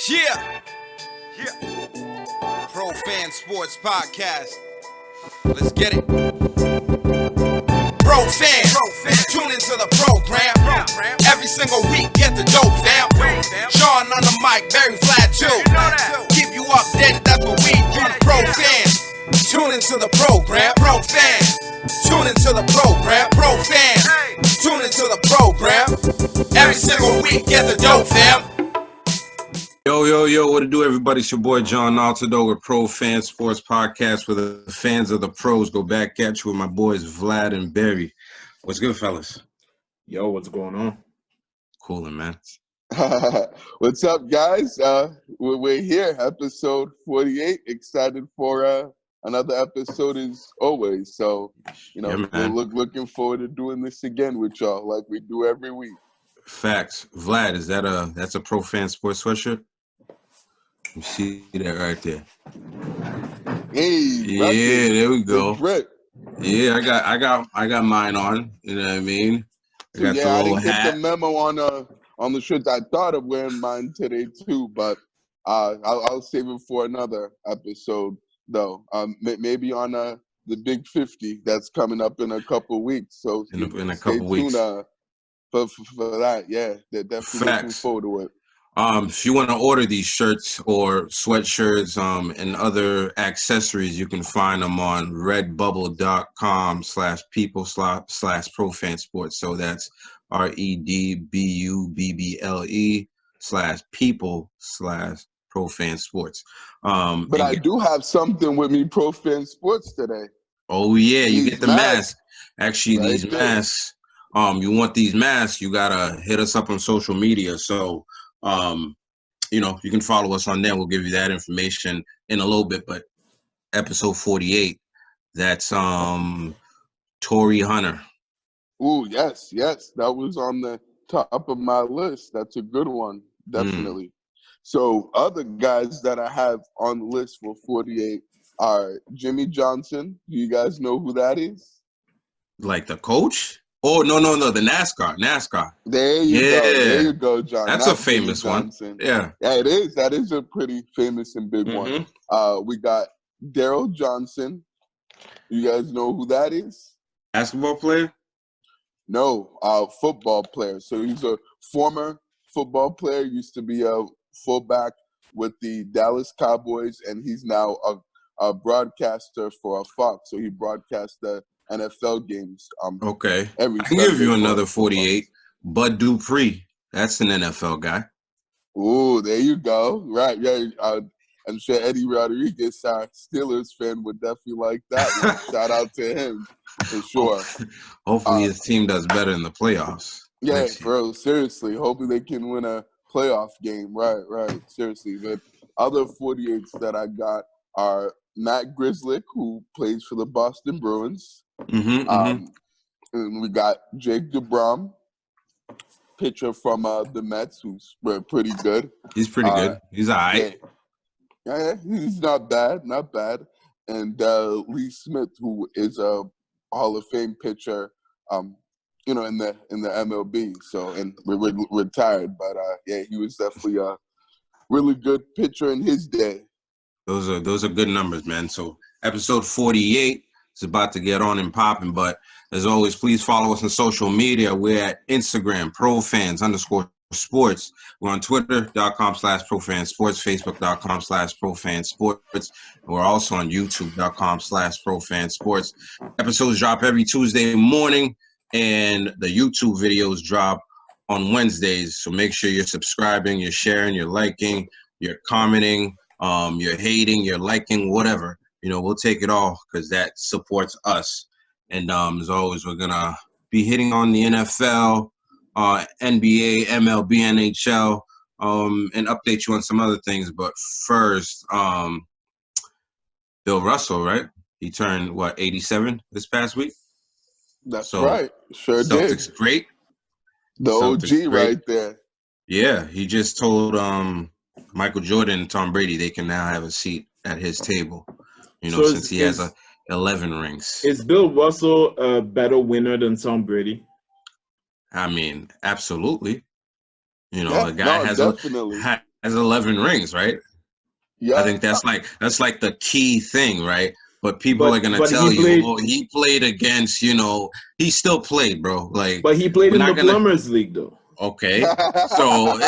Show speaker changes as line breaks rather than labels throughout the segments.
Yeah. Pro Fan Sports Podcast. Let's get it. Pro fans, tune into the program. Every single week, get the dope, fam. Sean on the mic, very flat too. Keep you updated, that's what we do. Pro fans, tune into the program. Pro fans, tune into the program. Pro fans, tune into the program. Every single week, get the dope, fam.
Yo, what to do, everybody? It's your boy, John Altidor with Pro Fan Sports Podcast, where the fans of the pros go back at you with my boys, Vlad and Barry. What's good, fellas?
Yo, what's going on?
Coolin', man.
What's up, guys? We're here, episode 48. Excited for another episode as always. So, we're looking forward to doing this again with y'all like we do every week.
Facts. Vlad, that's a Pro Fan Sports sweatshirt? You see that right there.
Hey,
yeah, there we go.
Brit.
Yeah, I got mine on. You know what I mean? I got
I didn't get the memo on the shirts. I thought of wearing mine today too, but I'll save it for another episode though. Maybe on the Big 50 that's coming up in a couple weeks. So
in a couple weeks.
For that, yeah, they're definitely looking forward to it.
If you want to order these shirts or sweatshirts and other accessories, you can find them on redbubble.com/people/profansports. So that's REDBUBBLE/people/profansports.
But I do have something with me, Pro Fan Sports, today.
Oh yeah, you get the mask. Actually,
right
these masks. You want these masks, you gotta hit us up on social media. So, you can follow us on there. We'll give you that information in a little bit. But episode 48, that's Torrey Hunter.
Ooh, yes, that was on the top of my list. That's a good one, definitely. So, other guys that I have on the list for 48 are Jimmy Johnson. Do you guys know who that is?
Like the coach? Oh, no, the NASCAR.
There you go, John.
That's a famous one. Yeah,
it is. That is a pretty famous and big one. We got Daryl Johnson. You guys know who that is?
Basketball player?
No, football player. So he's a former football player, used to be a fullback with the Dallas Cowboys, and he's now a broadcaster for Fox. So he broadcasts the NFL games.
Okay. I can give you another 48. Bud Dupree. That's an NFL guy.
Ooh, there you go. Right. Yeah. I'm sure Eddie Rodriguez, our Steelers fan, would definitely like that one. Shout out to him for sure.
Hopefully his team does better in the playoffs.
Yeah, bro. Seriously. Hopefully they can win a playoff game. Right. Seriously. But other 48s that I got are Matt Grzelcyk, who plays for the Boston Bruins. And we got Jake DeBrum, pitcher from the Mets, who's pretty good.
He's pretty good. He's all right.
Yeah, he's not bad. And Lee Smith, who is a Hall of Fame pitcher, in the MLB. So, and we're retired, but he was definitely a really good pitcher in his day.
Those are good numbers, man. So episode 48 is about to get on and popping, but as always, please follow us on social media. We're at Instagram, profans_sports. We're on twitter.com/profansports, facebook.com/profansports. We're also on youtube.com/profansports. Episodes drop every Tuesday morning, and the YouTube videos drop on Wednesdays. So make sure you're subscribing, you're sharing, you're liking, you're commenting, you're hating, you're liking, whatever. We'll take it all because that supports us. And as always, we're going to be hitting on the NFL, NBA, MLB, NHL, and update you on some other things. But first, Bill Russell, right? He turned, 87 this past week?
That's right. Sure
Celtics
did.
Great.
The OG right there.
Yeah, he just told Michael Jordan and Tom Brady they can now have a seat at his table. Since he has 11 rings.
Is Bill Russell a better winner than Tom Brady?
I mean, absolutely.
The guy has
has 11 rings, right?
Yeah.
I think that's like the key thing, right? But people are gonna
but
tell
he
you,
played-
oh, he played against, he still played, bro. Like,
But he played
we're
in the
not gonna.
Plumbers League, though.
Okay, so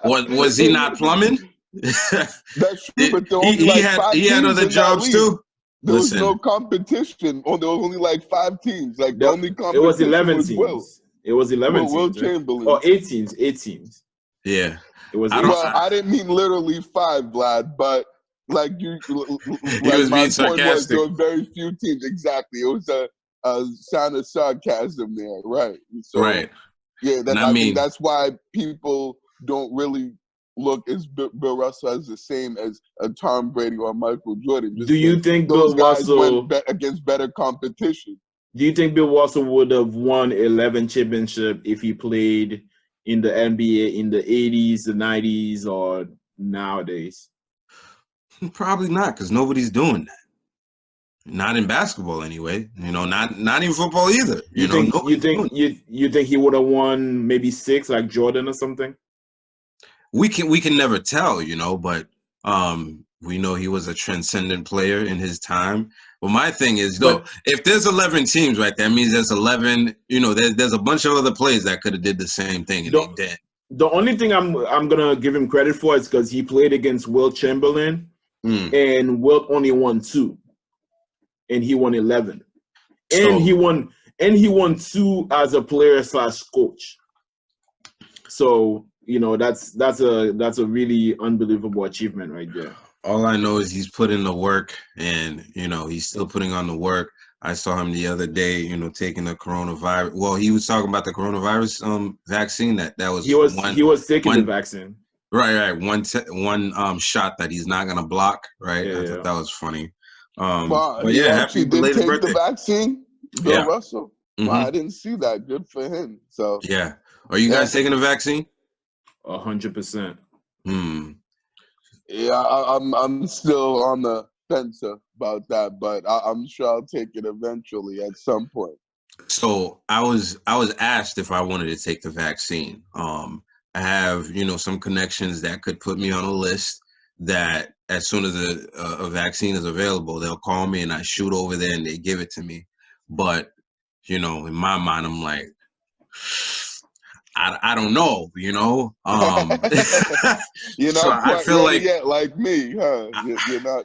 was he not plumbing?
That's true, but there were only
he
like
had
5
he had
teams
other
in that
jobs
league.
too.
There was
Listen,
no competition. There was only like 5 teams. Like the only competition
It was 11
was
teams.
Will.
It was 11
Will
teams. Right?
Chamberlain.
Or 8 teams. 8 teams.
yeah.
It was.
I don't.
Well, I didn't mean literally 5, Vlad, but like you, like
was
my
being
point was
sarcastic.
there were very few teams. Exactly, it was a sound of sarcasm there, right? So,
Right.
yeah, that
And
I think that's why people don't really look as Bill Russell as the same as a Tom Brady or Michael Jordan. Just
Do you
because
think
those
Bill
guys
Russell
went against better competition?
Do you think Bill Russell would have won 11 championship if he played in the NBA in the 80s, the 90s, or nowadays?
Probably not, because nobody's doing that. Not in basketball, anyway. Not in football either.
You think he would have won maybe 6 like Jordan or something?
We can never tell, but we know he was a transcendent player in his time. But my thing is, though, if there's 11 teams, right, that means there's 11. There's a bunch of other players that could have did the same thing and they did.
The only thing I'm gonna give him credit for is because he played against Will Chamberlain, and Will only won 2, and he won 11, and he won 2 as a player / coach. So that's a really unbelievable achievement right there.
All I know is he's put in the work, and he's still putting on the work. I saw him the other day, taking the coronavirus. Well, he was talking about the coronavirus vaccine. That was
he was taking the vaccine.
Right. One shot that he's not gonna block. Right. I thought that was funny. But yeah, happy belated birthday.
The vaccine, Bill Russell.
Mm-hmm.
Wow, I didn't see that. Good for him. So
yeah, are you guys taking the vaccine?
100%.
Yeah, I'm still on the fence about that, but I'm sure I'll take it eventually at some point.
So I was asked if I wanted to take the vaccine. I have some connections that could put me on a list that as soon as a vaccine is available, they'll call me and I shoot over there and they give it to me. But in my mind, I'm like, I don't know,
So
I feel like
yet, like me, huh?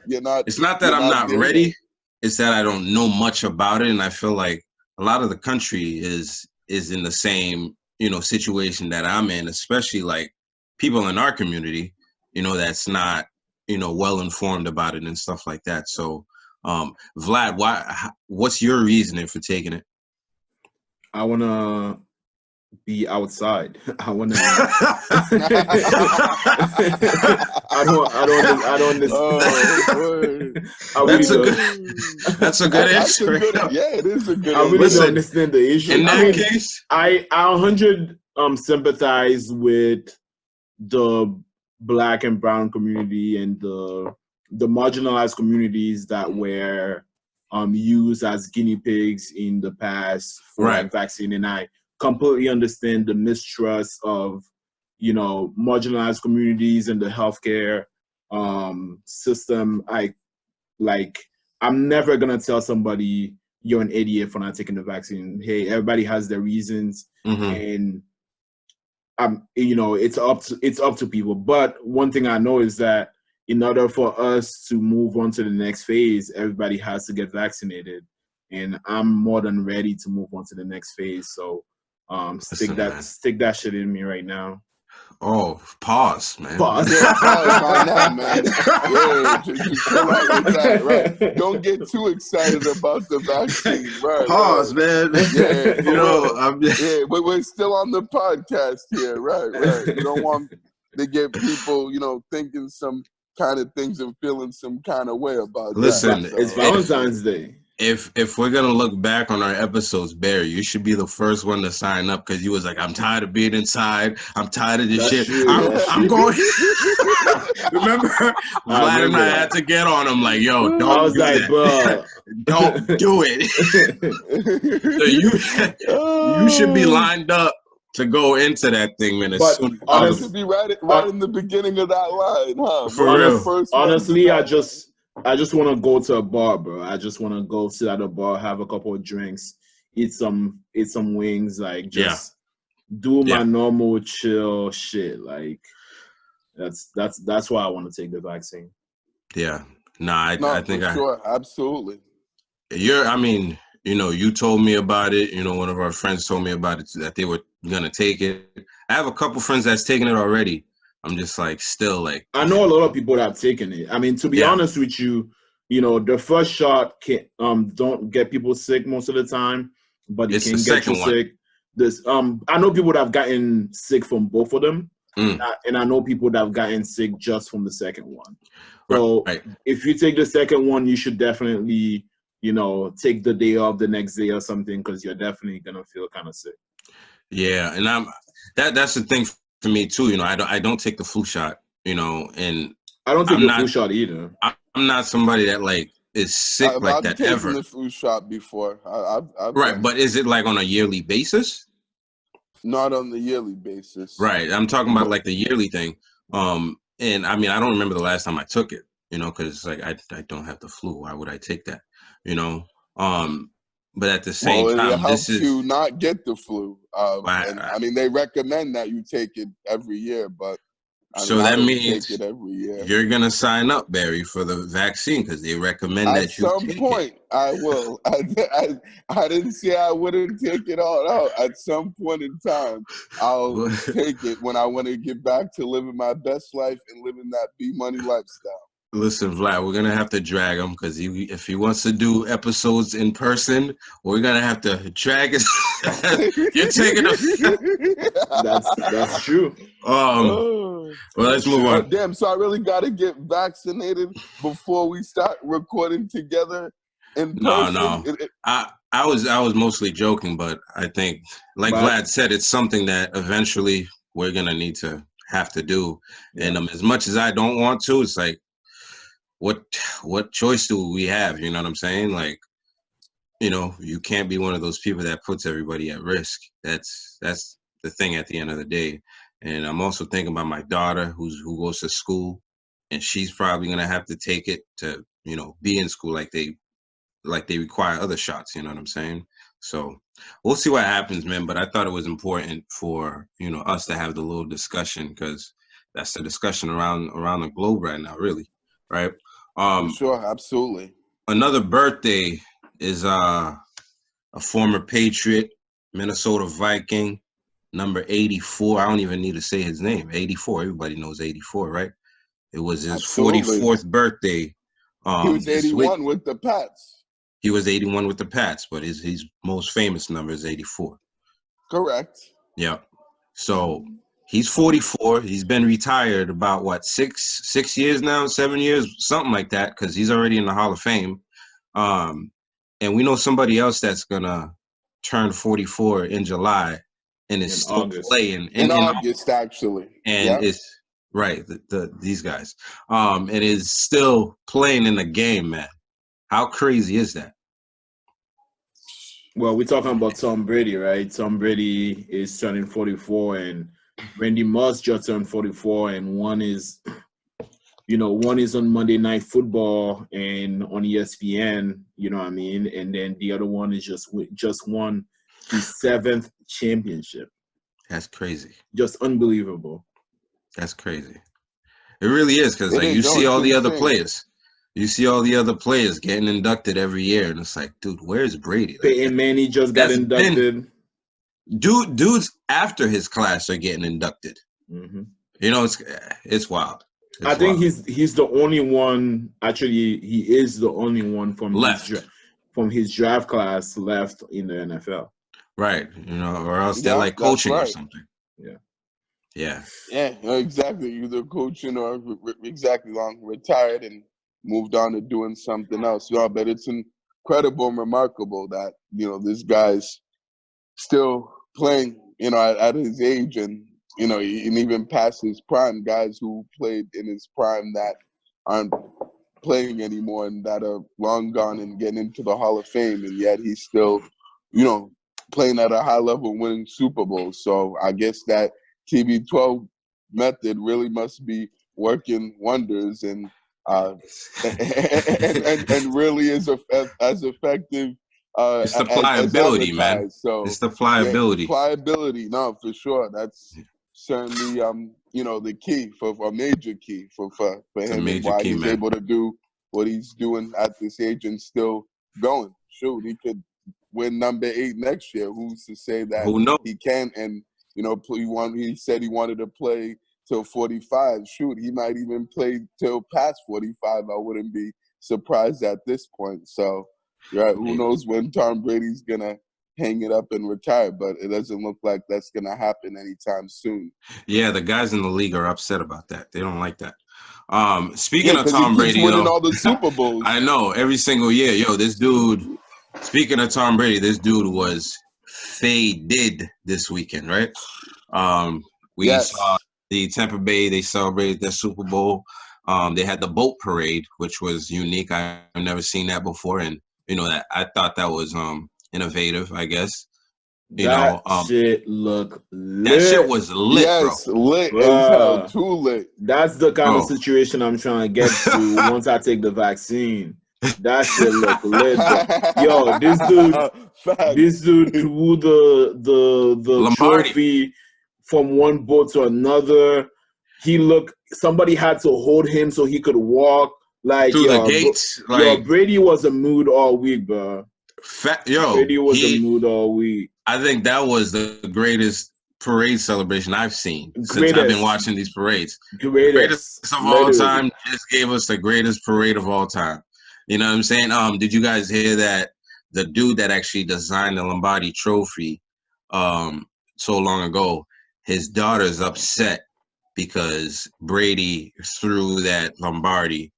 You're not.
It's not that I'm not ready. Yet. It's that I don't know much about it, and I feel like a lot of the country is in the same situation that I'm in, especially like people in our community, that's not well informed about it and stuff like that. So, Vlad, what's your reasoning for taking it?
I wanna be outside. I want to. I don't understand.
That's a good answer.
Yeah, it is a good.
I really don't understand the issue.
In that case,
I 100 sympathize with the Black and brown community and the marginalized communities that were used as guinea pigs in the past for vaccine, and I completely understand the mistrust of, marginalized communities and the healthcare system. I'm never gonna tell somebody you're an idiot for not taking the vaccine. Hey, everybody has their reasons, and it's up to people. But one thing I know is that in order for us to move on to the next phase, everybody has to get vaccinated, and I'm more than ready to move on to the next phase. So. Stick that shit in me right now.
Oh, pause, man.
Pause. Yeah, pause on that, man. Yeah, just chill out with that, right? Don't get too excited about the vaccine, right?
Pause, man.
Yeah, but we're still on the podcast here, right? You don't want to get people, thinking some kind of things and feeling some kind of way about that.
Listen,
it's Valentine's Day.
If we're gonna look back on our episodes, Barry, you should be the first one to sign up because you was like, I'm tired of being inside. I'm tired of this shit. I'm going. Remember, Vlad and I had to get on him like, yo, don't do that. Bro. Don't do it. So you should be lined up to go into that thing, man. As
But
soon as I
That
was
should be right in the beginning of that line, huh?
For
One of the
real.
first
honestly, I
ones in that
just want to go to a bar, bro. I just want to go sit at a bar, have a couple of drinks, eat some wings, like just do my normal chill shit. Like that's why I want to take the vaccine.
Yeah. Nah, I think
for sure, absolutely.
You told me about it. One of our friends told me about it, that they were gonna take it. I have a couple friends that's taken it already. I'm just like, still like.
I know a lot of people that have taken it. I mean, to be honest with you, the first shot don't get people sick most of the time, but it can get you sick. I know people that have gotten sick from both of them, and I know people that have gotten sick just from the second one. So if you take the second one, you should definitely, take the day off the next day or something, because you're definitely gonna feel kind of sick.
Yeah, and that's the thing for me too. I don't take the flu shot. And
I don't take the flu shot either.
I'm not somebody that like is sick like that ever.
I've taken the flu shot before. I've
right, but is it like on a yearly basis?
Not on the yearly basis.
Right, I'm talking about like the yearly thing. And I mean, I don't remember the last time I took it. Because like I don't have the flu. Why would I take that? But at the same time,
it helps you not get the flu. I mean, they recommend that you take it every year, but
that means
take it every year.
You're gonna sign up, Barry, for the vaccine because they recommend that you take it.
At some point, I will. I didn't say I wouldn't take it all out. At some point in time, I'll take it when I want to get back to living my best life and living that B-Money lifestyle.
Listen, Vlad, we're gonna have to drag him because if he wants to do episodes in person, we're gonna have to drag it. You're taking
That's true.
Well, let's move on.
Damn, so I really gotta get vaccinated before we start recording together in person.
No. I was mostly joking, but I think, like Vlad said, it's something that eventually we're gonna have to do. Yeah. And as much as I don't want to, it's like, what choice do we have? You know what I'm saying? Like, you can't be one of those people that puts everybody at risk. That's the thing at the end of the day. And I'm also thinking about my daughter who goes to school, and she's probably gonna have to take it to, be in school like they require other shots. You know what I'm saying? So we'll see what happens, man. But I thought it was important for, us to have the little discussion, because that's the discussion around the globe right now, really. Right.
Sure, absolutely.
Another birthday is a former Patriot, Minnesota Viking, number 84. I don't even need to say his name. 84. Everybody knows 84, right? It was his 44th birthday.
He was 81 with the Pats.
He was 81 with the Pats, but his most famous number is 84.
Correct.
Yeah. So he's 44. He's been retired about, 6 years now, 7 years, something like that, because he's already in the Hall of Fame. And we know somebody else that's going to turn 44 in July and is still
August.
playing.
In August, actually.
And it's, right, these guys. And is still playing in the game, man. How crazy is that?
Well, we're talking about Tom Brady, right? Tom Brady is turning 44, and Randy Moss just turned 44, and one is on Monday Night Football and on ESPN, you know what I mean? And then the other one is just won his 7th championship.
That's crazy.
Just unbelievable.
That's crazy. It really is, because you see all the other players. You see all the other players getting inducted every year, and it's like, dude, where's Brady?
Peyton Manning just got inducted.
Dudes after his class are getting inducted.
Mm-hmm.
It's wild.
I think he's the only one. Actually, he is the only one from his draft class left in the NFL.
Right. Or else they're like coaching or something. Yeah.
Yeah, exactly. Either coaching or retired and moved on to doing something else. But it's incredible and remarkable that, this guy's still playing, at his age, and, and even past his prime, guys who played in his prime that aren't playing anymore and that are long gone and getting into the Hall of Fame, and yet he's still, playing at a high level, winning Super Bowls. So I guess that TB12 method really must be working wonders, and really is as effective
It's the
as
pliability, man.
advertised. So
It's the
yeah,
pliability.
pliability. No, for sure. That's certainly the key for a major key for
It's a
him, and
major
why
key,
he's
man.
able to do what he's doing at this age and still going. Shoot, he could win number 8 next year. Who's to say that
Who knows?
he can? And he said he wanted to play till 45. Shoot, he might even play till past 45. I wouldn't be surprised at this point. So, right, who knows when Tom Brady's gonna hang it up and retire? But it doesn't look like that's gonna happen anytime soon.
Yeah, the guys in the league are upset about that. They don't like that. Speaking of
because
Tom
he keeps
Brady,
winning
though,
all the Super Bowls.
I know every single year. Yo, this dude. Speaking of Tom Brady, this dude was faded this weekend, right? We saw the Tampa Bay. They celebrated their Super Bowl. They had the boat parade, which was unique. I've never seen that before, and that I thought that was innovative. I guess
That shit look lit.
that shit was lit,
yes,
bro.
lit as hell, too lit.
That's the kind of situation I'm trying to get to once I take the vaccine. That shit look lit, bro. Yo, this dude threw the trophy from one boat to another. Somebody had to hold him so he could walk. Like,
through the gates.
Brady was a mood all week, bro. Brady was a mood all week.
I think that was the greatest parade celebration I've seen since I've been watching these parades. Greatest of all time. Just gave us the greatest parade of all time. You know what I'm saying? Did you guys hear that the dude that actually designed the Lombardi trophy so long ago, his daughter's upset because Brady threw that Lombardi,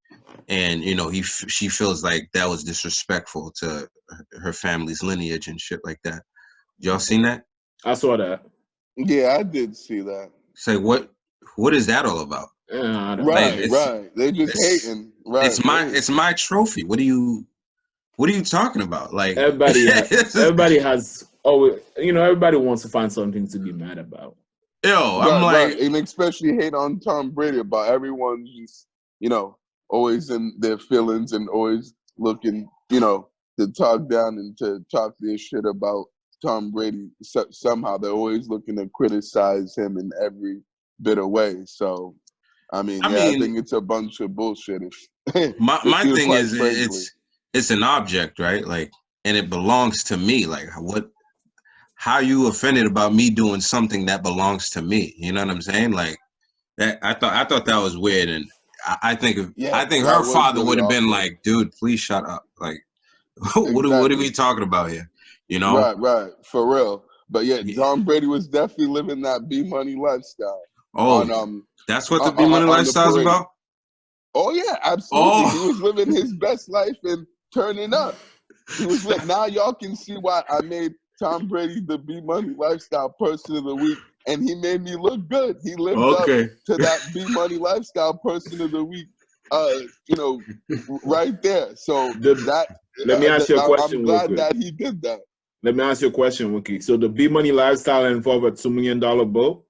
and she feels like that was disrespectful to her family's lineage and shit like that. Y'all seen that?
I saw that.
Yeah, I did see that.
Say what is that all about?
Right. They're just hating. Right.
It's my trophy. What are you talking about? Like
everybody has always, everybody wants to find something to be mad about.
Yo, I'm like,
and especially hate on Tom Brady about everyone just, always in their feelings and always looking, to talk down and to talk their shit about Tom Brady. Somehow they're always looking to criticize him in every bit of way. So, I think it's a bunch of bullshit.
My thing is, it's an object, right? Like, and it belongs to me. Like, how you offended about me doing something that belongs to me? You know what I'm saying? Like, that I thought that was weird, and I think her father would have been like, dude, please shut up. Like, what are we talking about here?
Right, for real. But yeah, Tom Brady was definitely living that B Money lifestyle.
That's what the B Money lifestyle is about?
Oh yeah, absolutely. He was living his best life and turning up. He was like, now y'all can see why I made Tom Brady the B Money lifestyle person of the week, and he made me look good. He lived up to that B Money lifestyle person of the week. Right there. So
let me ask you a question.
I'm glad that he did that.
Let me ask you a question, Wookie. So the B Money lifestyle involve a $2 million boat?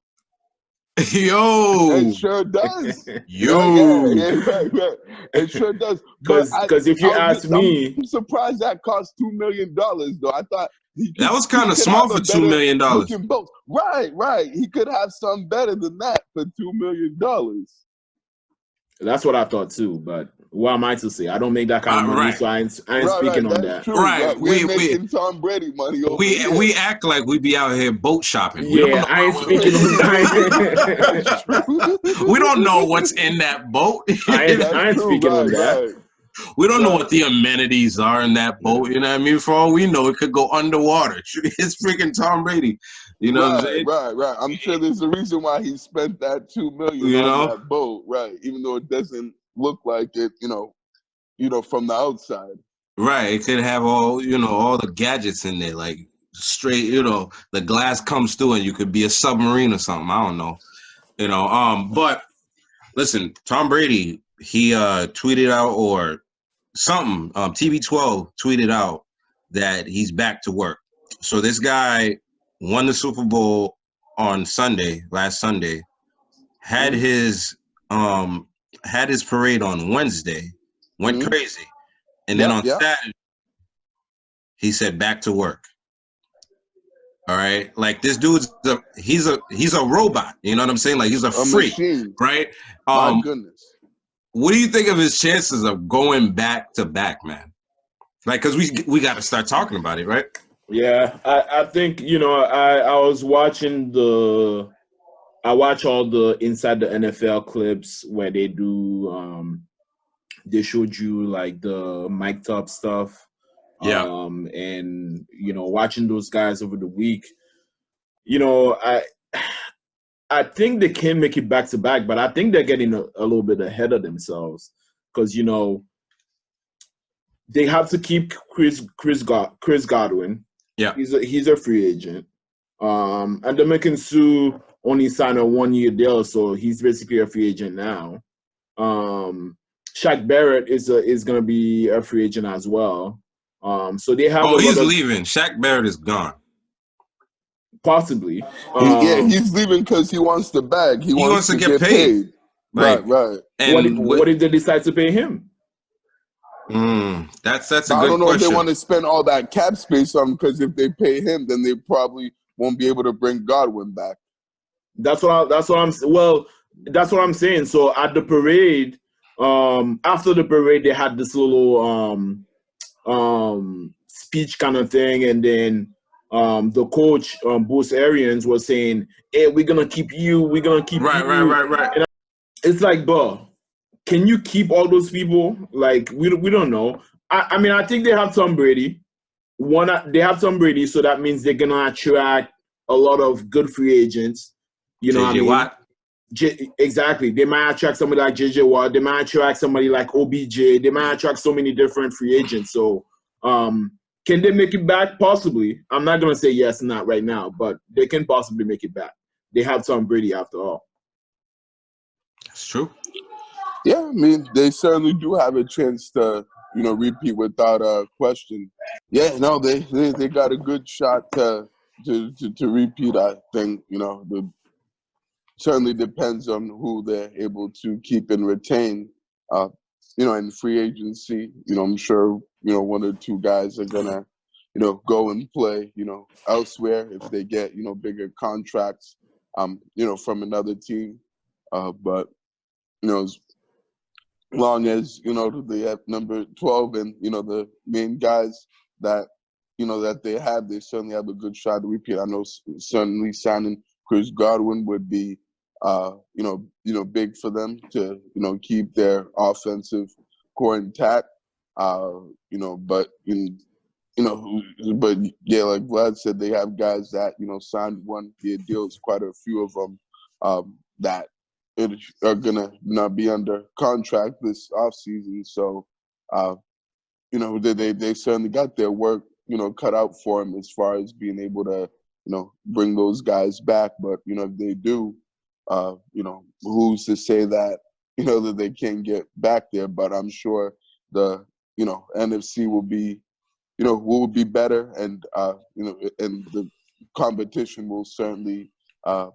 Yo,
it sure does.
Yo,
right. It sure does.
Because if you ask me,
I'm surprised that cost $2 million. Though I thought
that was kind of small for $2 million.
Right. He could have something better than that for $2 million.
That's what I thought too, but what am I to say? I don't make that kind of money, so I ain't speaking on that.
True. Right, we're making Tom Brady money over here.
We act like we be out here boat shopping.
Yeah, I ain't speaking on
that. We don't know what's in that boat.
I ain't speaking on that.
We don't know what the amenities are in that boat. You know what I mean? For all we know, it could go underwater. It's freaking Tom Brady. You know what I'm saying?
Right. I'm sure there's a reason why he spent that $2 million on that boat, right? Even though it doesn't look like it, from the outside.
Right. It could have all the gadgets in there, like straight, the glass comes through and you could be a submarine or something. I don't know. But listen, Tom Brady, he tweeted out or something, TB12 tweeted out that he's back to work. So this guy won the Super Bowl on Sunday, last Sunday. Had his parade on Wednesday. Went crazy, and then on Saturday he said back to work. All right, like this dude's he's a robot. You know what I'm saying? Like he's a freak,
machine.
right?
My goodness.
What do you think of his chances of going back to back, man? Like, because we got to start talking about it, right?
Yeah, I think, I was watching I watch all the Inside the NFL clips where they do, they showed you like the mic'd up stuff.
Yeah.
And, watching those guys over the week, I think they can make it back to back, but I think they're getting a little bit ahead of themselves because, they have to keep Chris Godwin.
Yeah.
He's a free agent. And they're making Sue only sign a 1-year deal, so he's basically a free agent now. Shaq Barrett is going to be a free agent as well. So they have.
Oh, he's leaving. Shaq Barrett is gone.
Possibly.
He's leaving because he wants the bag. He wants to get paid.
Like,
right.
And what if they decide to pay him?
That's a good question.
I don't know if they want to spend all that cap space on him because if they pay him, then they probably won't be able to bring Godwin back. That's what
I'm saying. So at the parade, after the parade, they had this little speech kind of thing, and then the coach, Bruce Arians, was saying, "Hey, we're gonna keep you. We're gonna keep you."
Right.
And it's like, bro, can you keep all those people? Like, we don't know. I mean, I think they have Tom Brady. They have Tom Brady, so that means they're gonna attract a lot of good free agents. You know what I mean?
Watt.
Exactly. They might attract somebody like JJ Watt. They might attract somebody like OBJ. They might attract so many different free agents. So, can they make it back? Possibly. I'm not gonna say yes, not right now, but they can possibly make it back. They have Tom Brady after all.
That's true.
Yeah, I mean, they certainly do have a chance to, repeat without a question. Yeah, no, they got a good shot to repeat. I think, certainly depends on who they're able to keep and retain. In free agency, I'm sure, one or two guys are gonna, go and play, elsewhere if they get, bigger contracts, from another team. But, as long as, they have number 12 and, the main guys that, that they certainly have a good shot to repeat. I know certainly signing Chris Godwin would be, big for them to, keep their offensive core intact. But like Vlad said, they have guys that, signed 1-year deals, quite a few of them, that are gonna not be under contract this offseason. So, they certainly got their work, cut out for them as far as being able to, bring those guys back. But, if they do, who's to say that, that they can get back there? But I'm sure the, NFC will be, will be better, and and the competition will certainly, to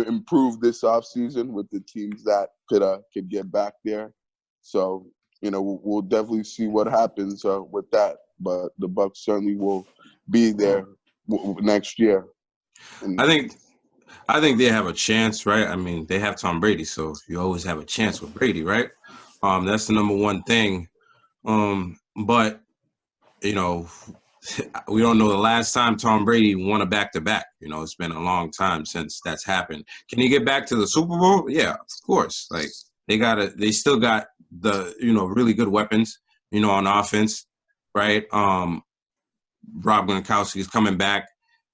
improve this offseason with the teams that could get back there. So, we'll definitely see what happens with that. But the BUCS certainly will be there next year. And
I think they have a chance, right? I mean, they have Tom Brady, so you always have a chance with Brady, right? That's the number one thing. But, we don't know the last time Tom Brady won a back-to-back. It's been a long time since that's happened. Can he get back to the Super Bowl? Yeah, of course. Like, they still got the, really good weapons, on offense, right? Rob Gronkowski is coming back.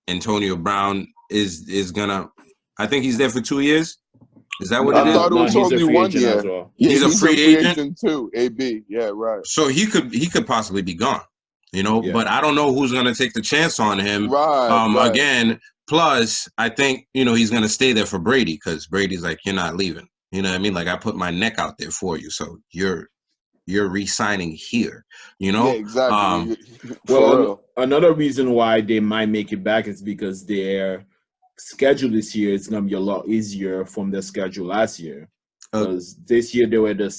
Antonio Brown is gonna, I think he's there for 2 years. Is that what it is?
I thought it was only 1 year.
As well.
Yeah,
he's a free agent
too. AB, yeah, right.
So he could possibly be gone, But I don't know who's gonna take the chance on him.
Right.
Again, plus I think he's gonna stay there for Brady because Brady's like, you're not leaving. You know what I mean? Like I put my neck out there for you, so you're you're re-signing here. You
Yeah,
know,
exactly. For
Well,
real.
another reason why they might make it back is because their schedule this year is going to be a lot easier from their schedule last year. Because this year they were the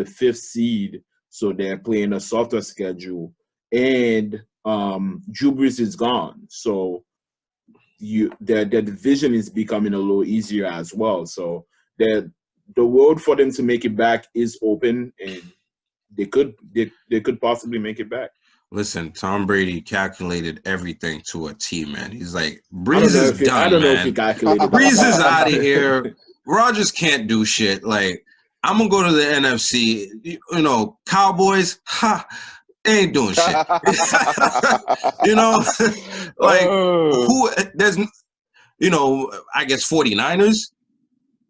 fifth seed, so they're playing a softer schedule, and Drew Brees is gone, so their division is becoming a little easier as well. So the road for them to make it back is open, and they could possibly make it back.
listen, Tom Brady calculated everything to a T, man. He's like,
I don't
Breeze
know
is
if he, I
done,
don't know if he
man.
calculated.
Breeze is out of here. Rodgers can't do shit. Like, I'm gonna go to the NFC. You know, Cowboys, they ain't doing shit. You know, like who? There's, you know, I guess 49ers,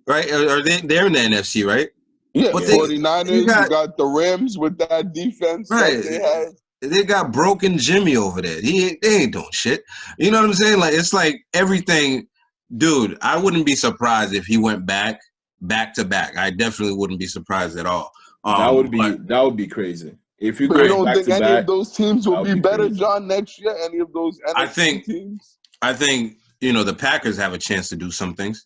right? Are they're in the NFC, right?
Yeah,
But
49ers,
you got
the Rams with that defense
right.
that they had.
They got broken Jimmy over there. They ain't doing shit. You know what I'm saying? Like, it's like everything, dude. I wouldn't be surprised if he went back to back. I definitely wouldn't be surprised at all.
That would be crazy. If you
But you
go
don't
back
think
to
any
back,
of those teams will
that
be
would be
better,
crazy.
John, next year? Any of those NFC teams?
I think, you know, the Packers have a chance to do some things,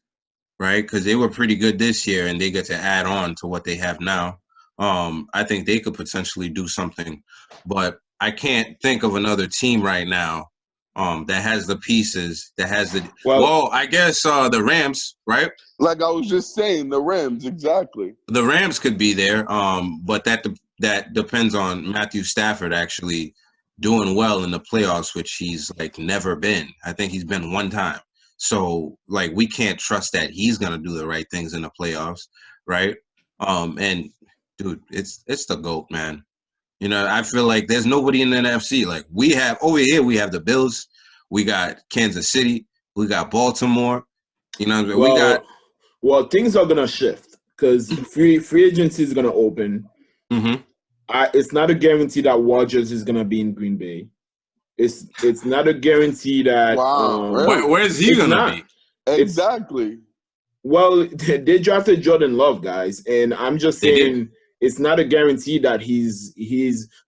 right? Because they were pretty good this year, and they get to add on to what they have now. I think they could potentially do something, but I can't think of another team right now that has the pieces, that has the well I guess the Rams, right?
Like I was just saying, the Rams, exactly.
The Rams could be there, but that depends on Matthew Stafford actually doing well in the playoffs, which he's like never been. I think he's been one time. So like we can't trust that he's gonna do the right things in the playoffs, right? And dude, it's the GOAT, man. You know, I feel like there's nobody in the NFC. Like we have over here, we have the Bills, we got Kansas City, we got Baltimore. You know, we got.
Well, things are gonna shift because free agency is gonna open.
Mm-hmm.
It's not a guarantee that Rodgers is gonna be in Green Bay. It's not a guarantee that.
Wow, really?
Where's he gonna be?
Exactly.
Well, they drafted Jordan Love, guys, and I'm just saying it's not a guarantee that he's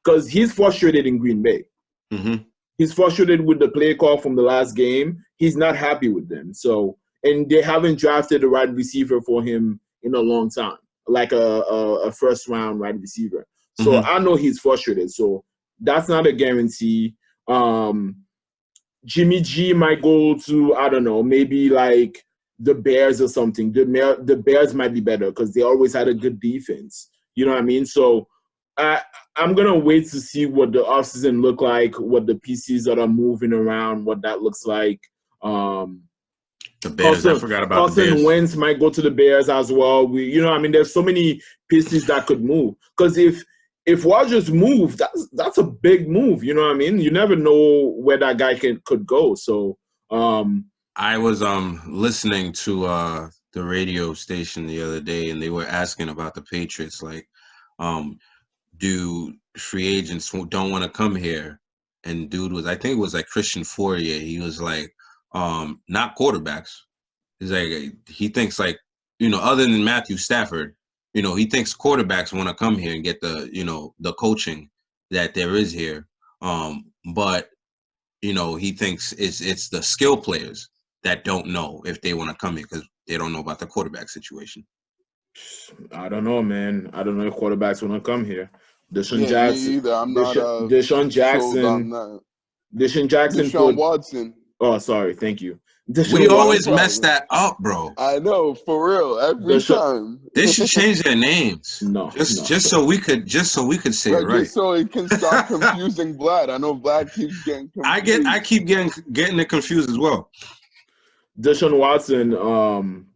because he's frustrated in Green Bay.
Mm-hmm.
He's frustrated with the play call from the last game. He's not happy with them. So, and they haven't drafted the right receiver for him in a long time, like a first round right receiver. So I know he's frustrated. So that's not a guarantee. Jimmy G might go to, I don't know, maybe like the Bears or something. The Bears might be better because they always had a good defense. You know what I mean? So I'm going to wait to see what the offseason look like, what the pieces that are moving around, what that looks like.
The Bears, I forgot about the Bears.
Carson Wentz might go to the Bears as well. You know, I mean, there's so many pieces that could move. Because if Rodgers moves, that's a big move. You know what I mean? You never know where that guy could go. So
I was listening to the radio station the other day, and they were asking about the Patriots, like, do free agents don't want to come here? And dude was, I think it was like Christian Fourier. He was like, not quarterbacks. He's like, he thinks like, you know, other than Matthew Stafford, you know, he thinks quarterbacks want to come here and get the, you know, the coaching that there is here. But, you know, he thinks it's the skill players that don't know if they want to come here because they don't know about the quarterback situation.
I don't know, man. I don't know if quarterbacks want to come here. Deshaun
Jackson. Me either. I'm not
Deshaun Jackson.
On that.
Deshaun
Watson.
Oh, sorry. Thank you.
We always mess that up, bro.
I know, for real. Every time.
They should change their names.
No.
Just so we could say it right.
Just so it can stop confusing Vlad. I know Vlad keeps getting confused.
I keep getting it confused as well.
Deshaun Watson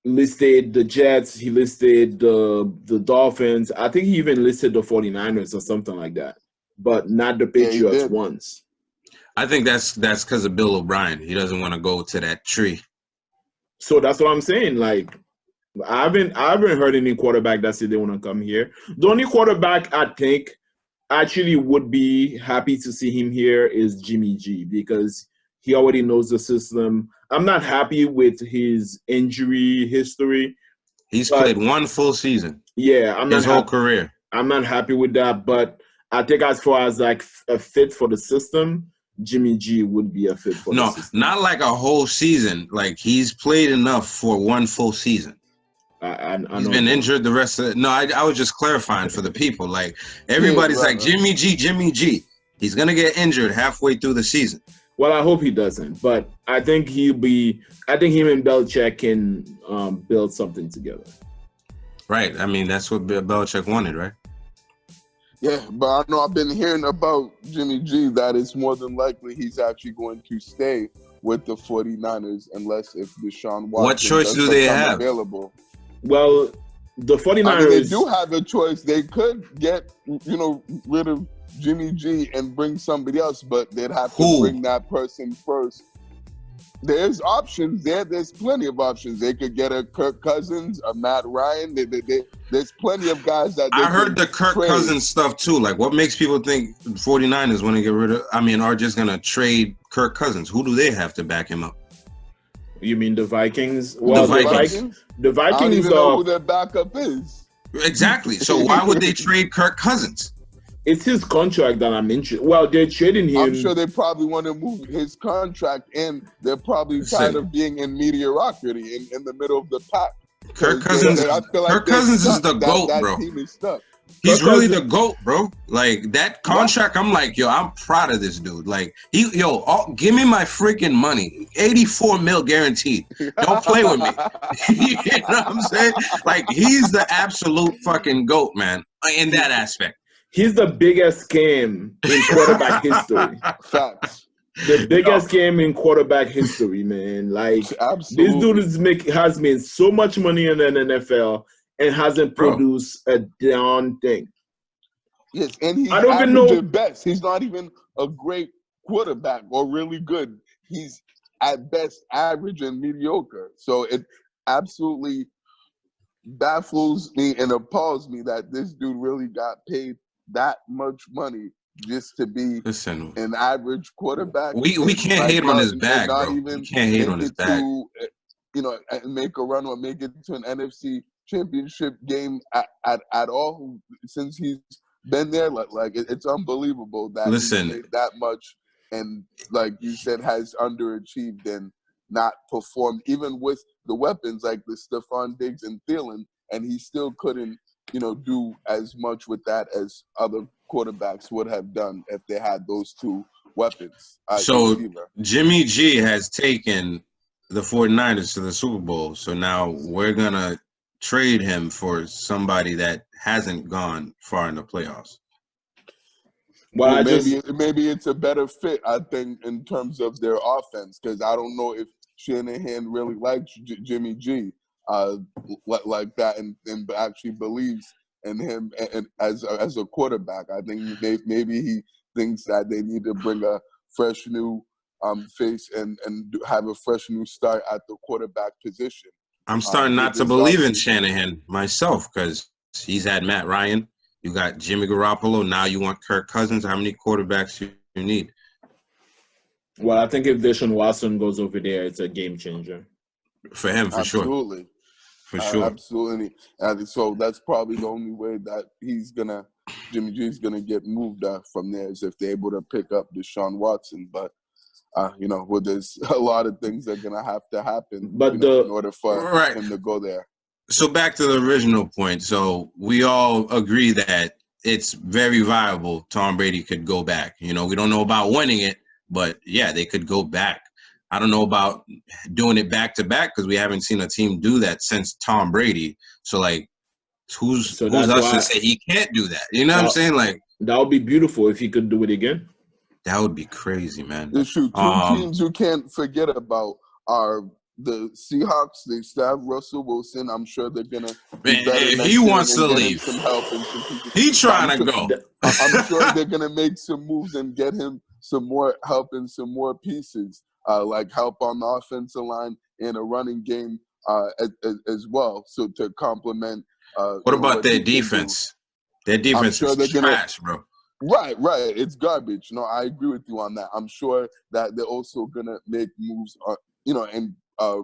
listed the Jets, he listed the Dolphins. I think he even listed the 49ers or something like that. But not the Patriots once.
I think that's because of Bill O'Brien. He doesn't want to go to that tree.
So that's what I'm saying. Like, I haven't heard any quarterback that said they want to come here. The only quarterback I think actually would be happy to see him here is Jimmy G because he already knows the system. I'm not happy with his injury history.
He's played one full season.
Yeah,
his whole career.
I'm not happy with that, but I think as far as like a fit for the system, Jimmy G would be a fit for the system.
Not like a whole season. Like he's played enough for one full season. He's been injured the rest of it. No, I was just clarifying for the people. Like everybody's Jimmy G. He's gonna get injured halfway through the season.
Well, I hope he doesn't, but I think him and Belichick can build something together.
Right. I mean, that's what Belichick wanted, right?
Yeah, but I know I've been hearing about Jimmy G that it's more than likely he's actually going to stay with the 49ers unless if Deshaun Watson
what choice do they have?
Available.
Well, the 49ers... I mean,
they do have a choice. They could get, rid of Jimmy G and bring somebody else, but they'd have to bring that person first. There's options there. There's plenty of options. They could get a Kirk Cousins, a Matt Ryan. There's plenty of guys that they
I heard the Kirk Cousins stuff too. Like, what makes people think 49ers want to get rid of, are just going to trade Kirk Cousins? Who do they have to back him up?
You mean the Vikings? Well,
the Vikings.
The Vikings
I don't even know who their backup is.
Exactly. So why would they trade Kirk Cousins?
It's his contract that I'm interested. Well, they're trading him.
I'm sure they probably want to move his contract, and they're probably tired of being in mediocrity in the middle of the pack.
Kirk Cousins. Kirk Cousins is the GOAT, bro.
Team is stuck.
He's really the GOAT, bro. Like that contract, I'm like, yo, I'm proud of this dude. Like, give me my freaking money. 84 mil guaranteed. Don't play with me. You know what I'm saying? Like, he's the absolute fucking GOAT, man, in that aspect.
He's the biggest scam in quarterback history.
Facts.
The biggest scam in quarterback history, man. Like,
absolutely.
This dude has made so much money in the NFL and hasn't produced a damn thing.
Yes, and he's at best. He's not even a great quarterback or really good. He's at best average and mediocre. So it absolutely baffles me and appalls me that this dude really got paid that much money just to be an average quarterback.
We can't hate on his bag, bro. We can't hate on his bag.
Make a run or make it to an NFC championship game at all since he's been there. Like it's unbelievable that he made that much and, like you said, has underachieved and not performed even with the weapons like the Stephon Diggs and Thielen, and he still couldn't do as much with that as other quarterbacks would have done if they had those two weapons.
So Jimmy G has taken the 49ers to the Super Bowl. So now we're going to trade him for somebody that hasn't gone far in the playoffs.
Well, maybe it's a better fit, I think, in terms of their offense, because I don't know if Shanahan really likes Jimmy G like that and actually believes in him and as a quarterback. I think maybe he thinks that they need to bring a fresh new face and have a fresh new start at the quarterback position.
I'm starting not to believe in Shanahan myself because he's had Matt Ryan. You got Jimmy Garoppolo. Now you want Kirk Cousins. How many quarterbacks do you need?
Well, I think if Deshaun Watson goes over there, it's a game changer.
For him, for
Absolutely.
Sure. For sure.
Absolutely. And so that's probably the only way that Jimmy G's going to get moved from there is if they're able to pick up Deshaun Watson. But, there's a lot of things that are going to have to happen in order for him to go there.
So back to the original point. So we all agree that it's very viable Tom Brady could go back. We don't know about winning it, but, yeah, they could go back. I don't know about doing it back-to-back because we haven't seen a team do that since Tom Brady. So, like, who's us to say he can't do that? You know what I'm saying? Like,
that would be beautiful if he could do it again.
That would be crazy, man.
Two teams you can't forget about are the Seahawks. They still have Russell Wilson. I'm sure they're going to be better.
He wants to leave.
Some help and some people.
He's trying to go.
I'm sure they're going to make some moves and get him some more help and some more pieces. Like help on the offensive line in a running game as well. So to complement.
What about their defense? Their defense is trash, bro.
Right. It's garbage. I agree with you on that. I'm sure that they're also gonna make moves, and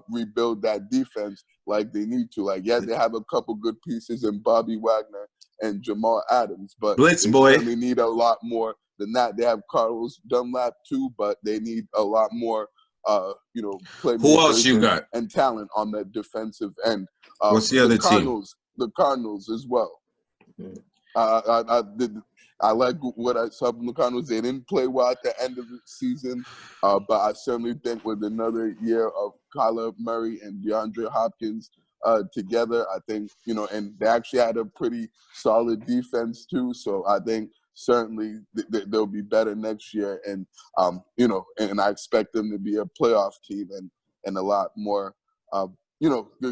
rebuild that defense like they need to. Like, yeah, they have a couple good pieces in Bobby Wagner and Jamal Adams, but
Blitz
they
boy.
certainly need a lot more than that. They have Carlos Dunlap too, but they need a lot more, playmakers
Who else you got?
and talent on the defensive end.
What's the other team?
The Cardinals as well. I like what I saw from the Cardinals. They didn't play well at the end of the season, but I certainly think with another year of Kyler Murray and DeAndre Hopkins together, I think, and they actually had a pretty solid defense too. So I think certainly they'll be better next year. And, and I expect them to be a playoff team and a lot more,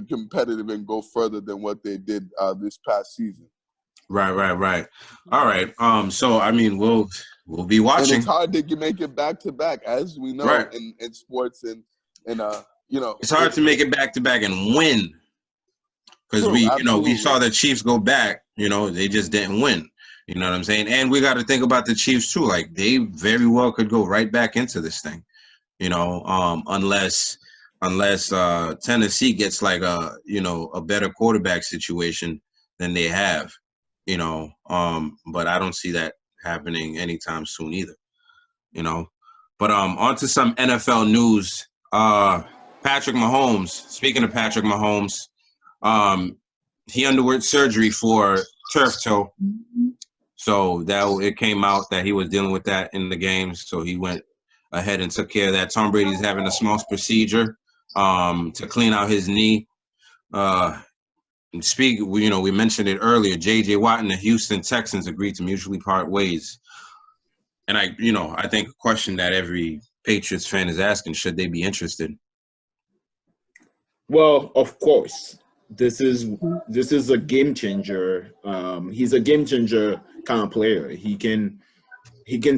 competitive and go further than what they did this past season.
Right. All right. So I mean, we'll be watching.
And it's hard to make it back to back, as we know,
right.
in sports and
it's hard to make it back to back and win, because we saw the Chiefs go back. They just didn't win. You know what I'm saying? And we got to think about the Chiefs too. Like, they very well could go right back into this thing. Unless Tennessee gets like a better quarterback situation than they have. But I don't see that happening anytime soon either. But on to some NFL news. Patrick Mahomes. Speaking of Patrick Mahomes, he underwent surgery for turf toe. So it came out that he was dealing with that in the game. So he went ahead and took care of that. Tom Brady's having a small procedure to clean out his knee. We mentioned it earlier. J.J. Watt and the Houston Texans agreed to mutually part ways. And I think a question that every Patriots fan is asking: should they be interested?
Well, of course, this is a game changer. He's a game changer kind of player. He can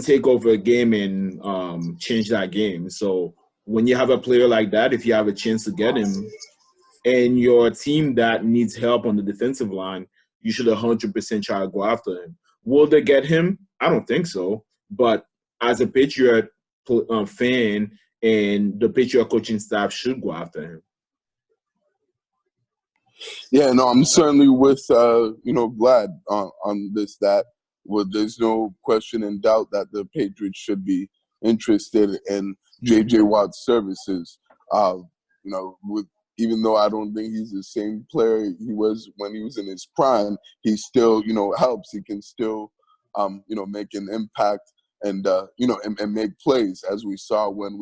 take over a game and change that game. So when you have a player like that, if you have a chance to get him, and your team that needs help on the defensive line, you should 100% try to go after him. Will they get him? I don't think so. But as a Patriot fan, and the Patriot coaching staff should go after him.
Yeah, no, I'm certainly with Vlad on this. There's no question and doubt that the Patriots should be interested in J.J. Watt's services. Even though I don't think he's the same player he was when he was in his prime, he still, helps. He can still, make an impact and make plays, as we saw when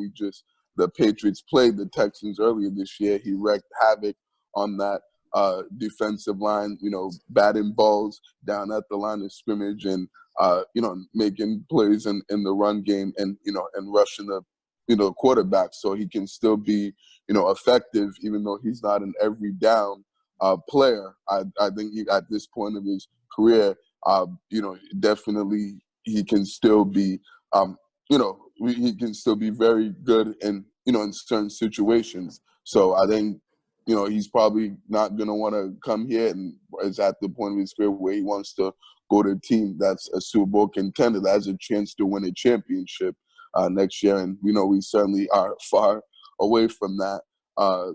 the Patriots played the Texans earlier this year. He wreaked havoc on that defensive line, batting balls down at the line of scrimmage and, making plays in the run game and rushing the quarterback, so he can still be, effective, even though he's not an every down player. I think at this point of his career, definitely he can still be, he can still be very good in certain situations. So I think, he's probably not going to want to come here and is at the point of his career where he wants to go to a team that's a Super Bowl contender, that has a chance to win a championship next year. And, we certainly are far away from that.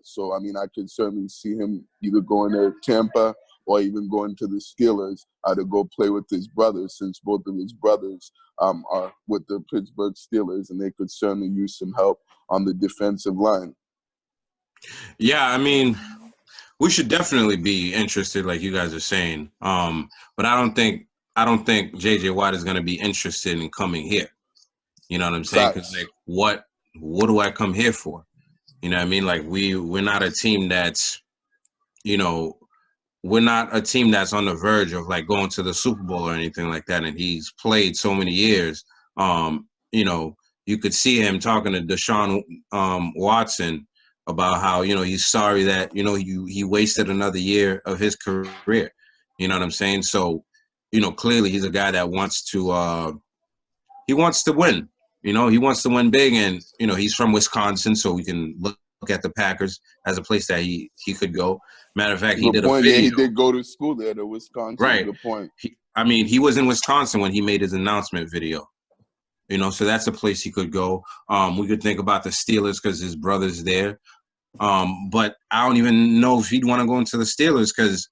So, I mean, I could certainly see him either going to Tampa or even going to the Steelers to go play with his brothers, since both of his brothers are with the Pittsburgh Steelers, and they could certainly use some help on the defensive line.
Yeah, I mean, we should definitely be interested, like you guys are saying. But I don't think J.J. Watt is going to be interested in coming here. You know what I'm saying? Because like, what do I come here for? You know what I mean? Like, we're not a team that's, we're not a team that's on the verge of like going to the Super Bowl or anything like that. And he's played so many years. You could see him talking to Deshaun Watson about how, he's sorry that, he wasted another year of his career. You know what I'm saying? So, clearly he's a guy that wants to win. He wants to win big, and, he's from Wisconsin, so we can look at the Packers as a place that he could go. Matter of fact, he did a video.
Yeah, he did go to school there to Wisconsin.
Right.
Good point.
He was in Wisconsin when he made his announcement video. So that's a place he could go. We could think about the Steelers because his brother's there. But I don't even know if he'd want to go into the Steelers because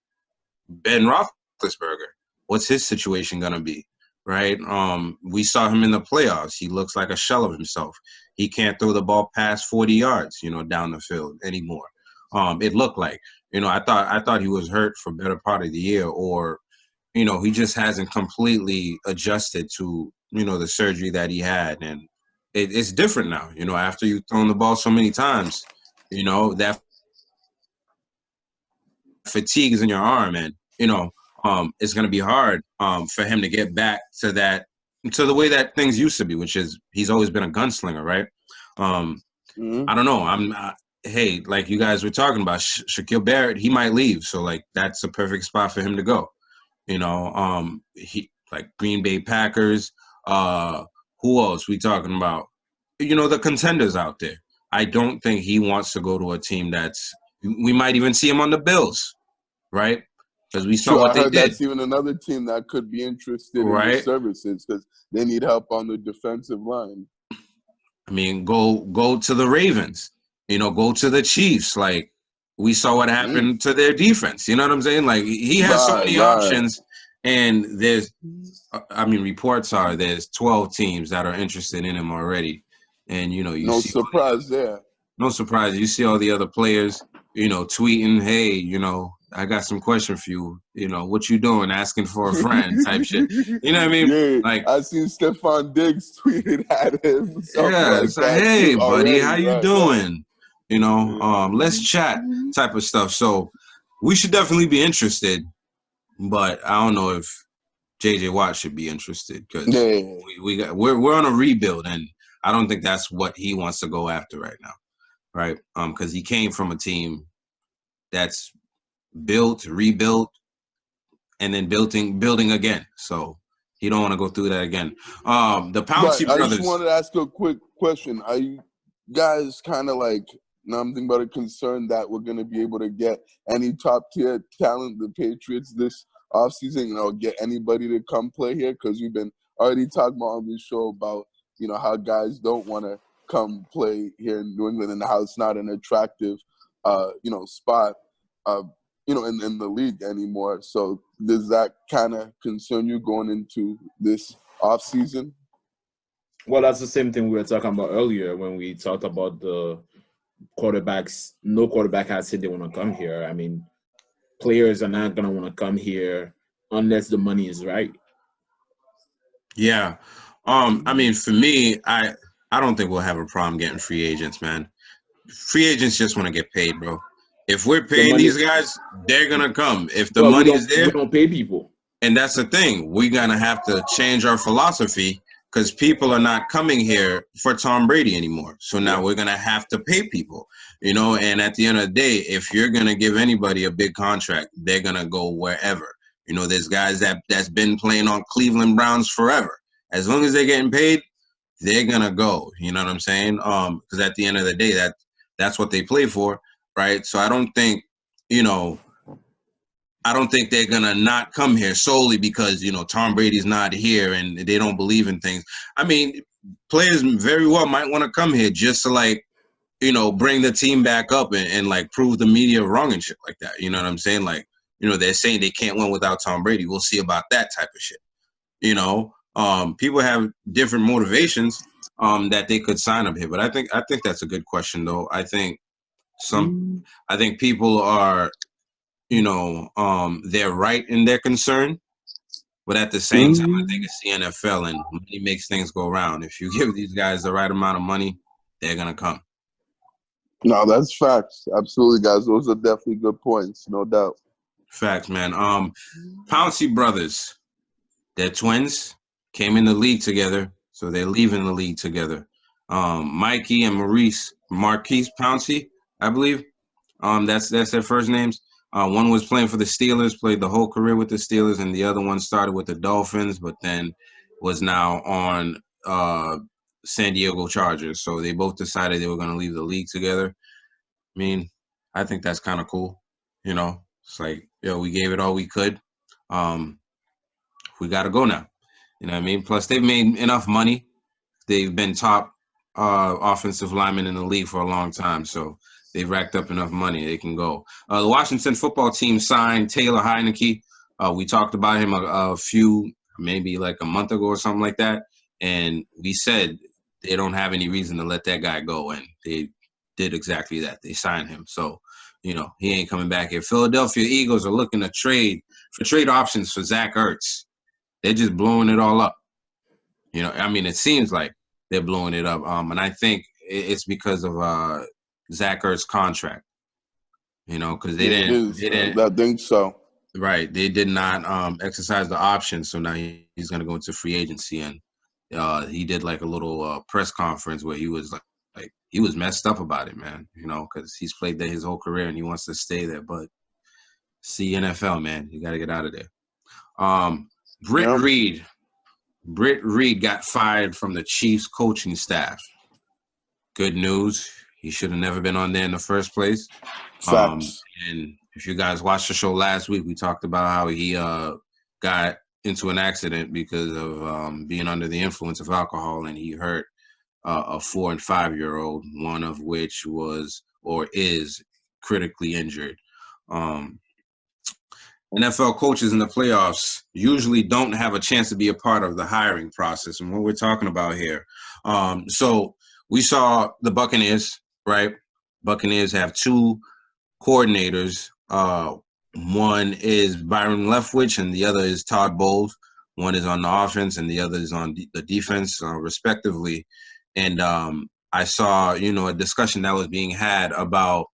Ben Roethlisberger, what's his situation gonna be, right? We saw him in the playoffs. He looks like a shell of himself. He can't throw the ball past 40 yards, down the field anymore. It looked like, I thought he was hurt for better part of the year, or he just hasn't completely adjusted to the surgery that he had, and it's different now. After you've thrown the ball so many times, that fatigue is in your arm, and it's going to be hard for him to get back to the way that things used to be, which is he's always been a gunslinger, right? I don't know. Hey, like you guys were talking about, Shaquille Barrett, he might leave, so like that's a perfect spot for him to go. He like Green Bay Packers. Who else we talking about? The contenders out there. I don't think he wants to go to a team we might even see him on the Bills, right? Because we saw what they did.
That's even another team that could be interested in his services because they need help on the defensive line.
I mean, go to the Ravens. Go to the Chiefs. Like we saw what happened to their defense. You know what I'm saying? Like he has so many options, and reports are there's 12 teams that are interested in him already, and
no surprise there.
No surprise. You see all the other players, tweeting, hey, I got some question for you. What you doing? Asking for a friend type shit. You know what I mean?
Yeah,
like
I seen Stephon Diggs tweeted at him.
Yeah, it's like, hey, buddy, how you doing? Let's chat type of stuff. So we should definitely be interested, but I don't know if JJ Watt should be interested because we're on a rebuild, and I don't think that's what he wants to go after right now, right? Because he came from a team that's built, rebuilt, and then building again. So he don't want to go through that again. The Pouncey brothers.
I just wanted to ask a quick question. Are you guys kind of like nothing but a concern that we're going to be able to get any top tier talent, the Patriots, this offseason, get anybody to come play here? Because we've been already talking about on this show about, how guys don't want to come play here in New England and how it's not an attractive, spot, in the league anymore. So does that kind of concern you going into this offseason?
Well, that's the same thing we were talking about earlier when we talked about the quarterbacks. No quarterback has said they want to come here. I mean, players are not going to want to come here unless the money is right.
Yeah. For me, I don't think we'll have a problem getting free agents, man. Free agents just want to get paid, bro. If we're paying these guys, they're going to come. If the money is there.
We don't pay people.
And that's the thing. We're going to have to change our philosophy because people are not coming here for Tom Brady anymore. So now we're going to have to pay people, and at the end of the day, if you're going to give anybody a big contract, they're going to go wherever. There's guys that's been playing on Cleveland Browns forever. As long as they're getting paid, they're going to go. You know what I'm saying? Because at the end of the day, that's what they play for, right? So I don't think, they're going to not come here solely because, Tom Brady's not here and they don't believe in things. I mean, players very well might want to come here just to, bring the team back up and like, prove the media wrong and shit like that. You know what I'm saying? Like, they're saying they can't win without Tom Brady. We'll see about that type of shit. People have different motivations that they could sign up here. But I think that's a good question, though. I think people are – they're right in their concern, but at the same time, I think it's the NFL and money makes things go around. If you give these guys the right amount of money, they're gonna come.
No, that's facts. Absolutely, guys. Those are definitely good points, no doubt.
Facts, man. Pouncey brothers, they're twins, came in the league together, so they're leaving the league together. Mikey and Marquise Pouncey, I believe. That's their first names. One was playing for the Steelers, played the whole career with the Steelers, and the other one started with the Dolphins, but then was now on San Diego Chargers. So they both decided they were going to leave the league together. I mean, I think that's kind of cool. It's like, we gave it all we could. We got to go now. You know what I mean? Plus, they've made enough money. They've been top offensive linemen in the league for a long time. So They've racked up enough money. They can go. The Washington football team signed Taylor Heineke. We talked about him a few, maybe like a month ago or something like that. And we said they don't have any reason to let that guy go. And they did exactly that. They signed him. So, he ain't coming back here. Philadelphia Eagles are looking to trade options for Zach Ertz. They're just blowing it all up. It seems like they're blowing it up. And I think it's because of Zach Ertz's contract. Because they didn't.
I think so.
Right, they did not exercise the option, so now he's going to go into free agency, and he did like a little press conference where he was like he was messed up about it, man. Because he's played there his whole career and he wants to stay there, but see NFL, man, you got to get out of there. Brit Reid got fired from the Chiefs coaching staff. Good news. He should have never been on there in the first place.
Facts.
And if you guys watched the show last week, we talked about how he got into an accident because of being under the influence of alcohol, and he hurt a 4- and 5-year-old, one of which was or is critically injured. NFL coaches in the playoffs usually don't have a chance to be a part of the hiring process, and what we're talking about here. So we saw the Buccaneers, right? Buccaneers have 2 coordinators. One is Byron Leftwich and the other is Todd Bowles. One is on the offense and the other is on the defense, respectively. And I saw, a discussion that was being had about,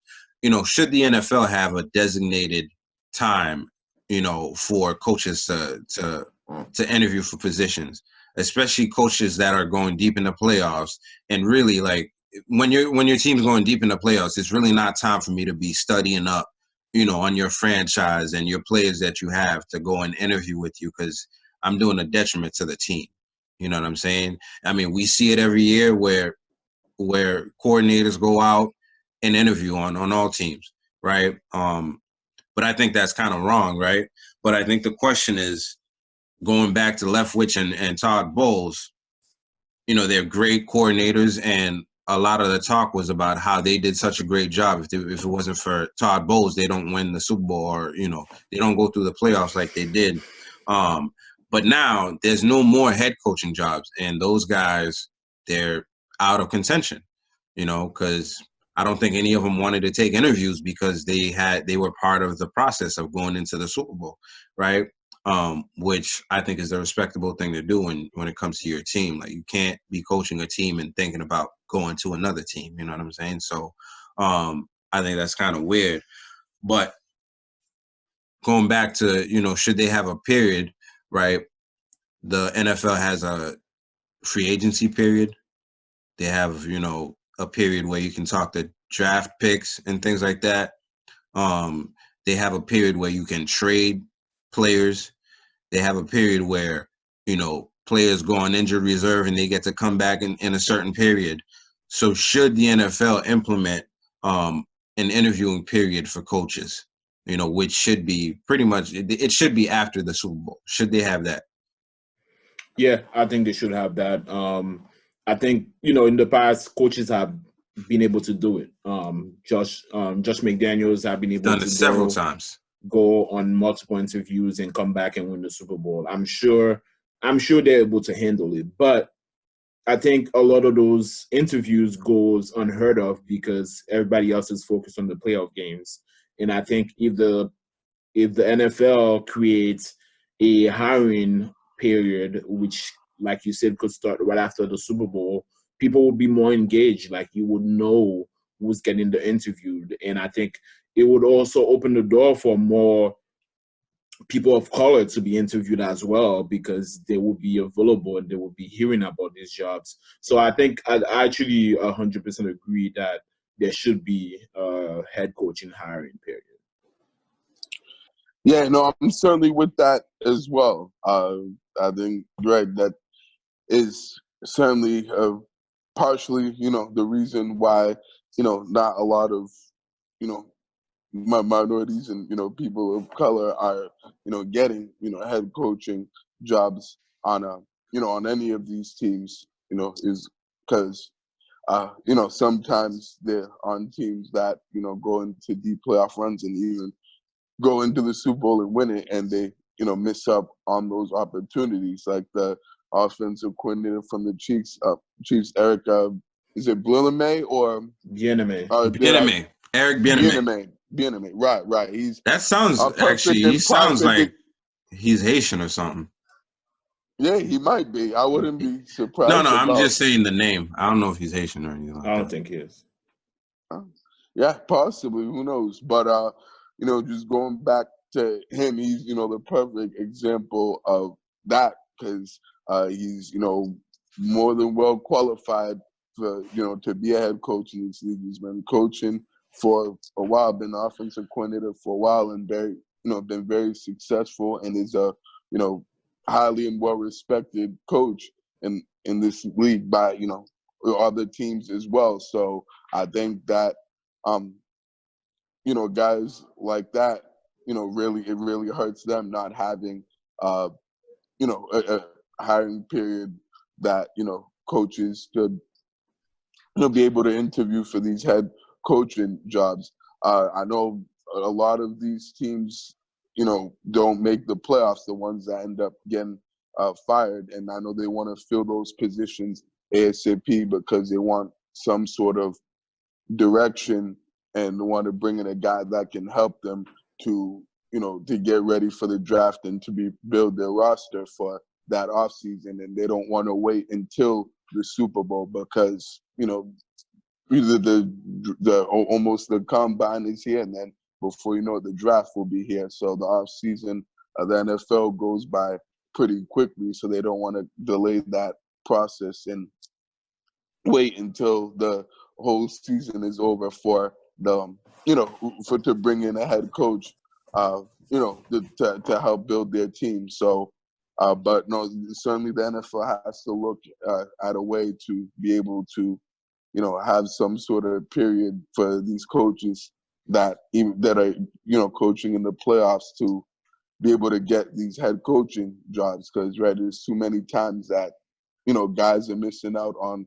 should the NFL have a designated time, for coaches to interview for positions, especially coaches that are going deep in the playoffs. And really, like, when your team's going deep in the playoffs, it's really not time for me to be studying up, on your franchise and your players that you have to go and interview with you, because I'm doing a detriment to the team. You know what I'm saying? I mean, we see it every year where coordinators go out and interview on all teams, right? But I think that's kind of wrong, right? But I think the question is, going back to Leftwich and Todd Bowles, they're great coordinators, and a lot of the talk was about how they did such a great job. If it wasn't for Todd Bowles, they don't win the Super Bowl, or they don't go through the playoffs like they did. But now there's no more head coaching jobs, and those guys, they're out of contention. Because I don't think any of them wanted to take interviews because they were part of the process of going into the Super Bowl, right? Which I think is a respectable thing to do when it comes to your team. Like, you can't be coaching a team and thinking about going to another team. You know what I'm saying? So I think that's kind of weird. But going back to, should they have a period, right? The NFL has a free agency period. They have, a period where you can talk to draft picks and things like that. They have a period where you can trade players. They have a period where, players go on injured reserve and they get to come back in a certain period. So should the NFL implement an interviewing period for coaches, which should be pretty much, it should be after the Super Bowl. Should they have that?
Yeah, I think they should have that. I think, in the past, coaches have been able to do it. Josh McDaniels have been able
done
to
it several times.
Go on multiple interviews and come back and win the Super Bowl. I'm sure they're able to handle it. But I think a lot of those interviews goes unheard of because everybody else is focused on the playoff games. And I think if the NFL creates a hiring period, which, like you said, could start right after the Super Bowl, people would be more engaged. Like, you would know who's getting the interviewed. And I think it would also open the door for more people of color to be interviewed as well, because they will be available and they will be hearing about these jobs. So I think I actually 100% agree that there should be a head coaching hiring period.
Yeah, no, I'm certainly with that as well. I think, right, that is certainly partially, the reason why, not a lot of, minorities and, people of color are, getting, head coaching jobs on, on any of these teams, is because sometimes they're on teams that, go into deep playoff runs and even go into the Super Bowl and win it, and they, miss up on those opportunities. Like the offensive coordinator from the Chiefs, Eric, is it Blume or
Bieneme.
Bieneme. Eric Bieneme.
Bieneme. Right.
That sounds he sounds like he's Haitian or something.
Yeah, he might be. I wouldn't be surprised.
No, I'm just saying the name. I don't know if he's Haitian or anything like that.
I don't think he is.
Yeah, possibly. Who knows? But just going back to him, he's the perfect example of that, because he's more than well qualified for to be a head coach in this league. He's been coaching for a while, been offensive coordinator for a while, and been very successful, and is a highly and well respected coach in this league by other teams as well. So I think that guys like that, it really hurts them not having a hiring period that coaches should be able to interview for these head coaching jobs. I know a lot of these teams don't make the playoffs, the ones that end up getting fired. And I know they want to fill those positions ASAP because they want some sort of direction and want to bring in a guy that can help them to get ready for the draft and to build their roster for that offseason. And they don't want to wait until the Super Bowl because, almost the combine is here, and then before you know it, the draft will be here. So the off season of the NFL goes by pretty quickly. So they don't want to delay that process and wait until the whole season is over for the to bring in a head coach, to help build their team. So, but no, certainly the NFL has to look at a way to be able to have some sort of period for these coaches that are coaching in the playoffs to be able to get these head coaching jobs, because there's too many times that guys are missing out on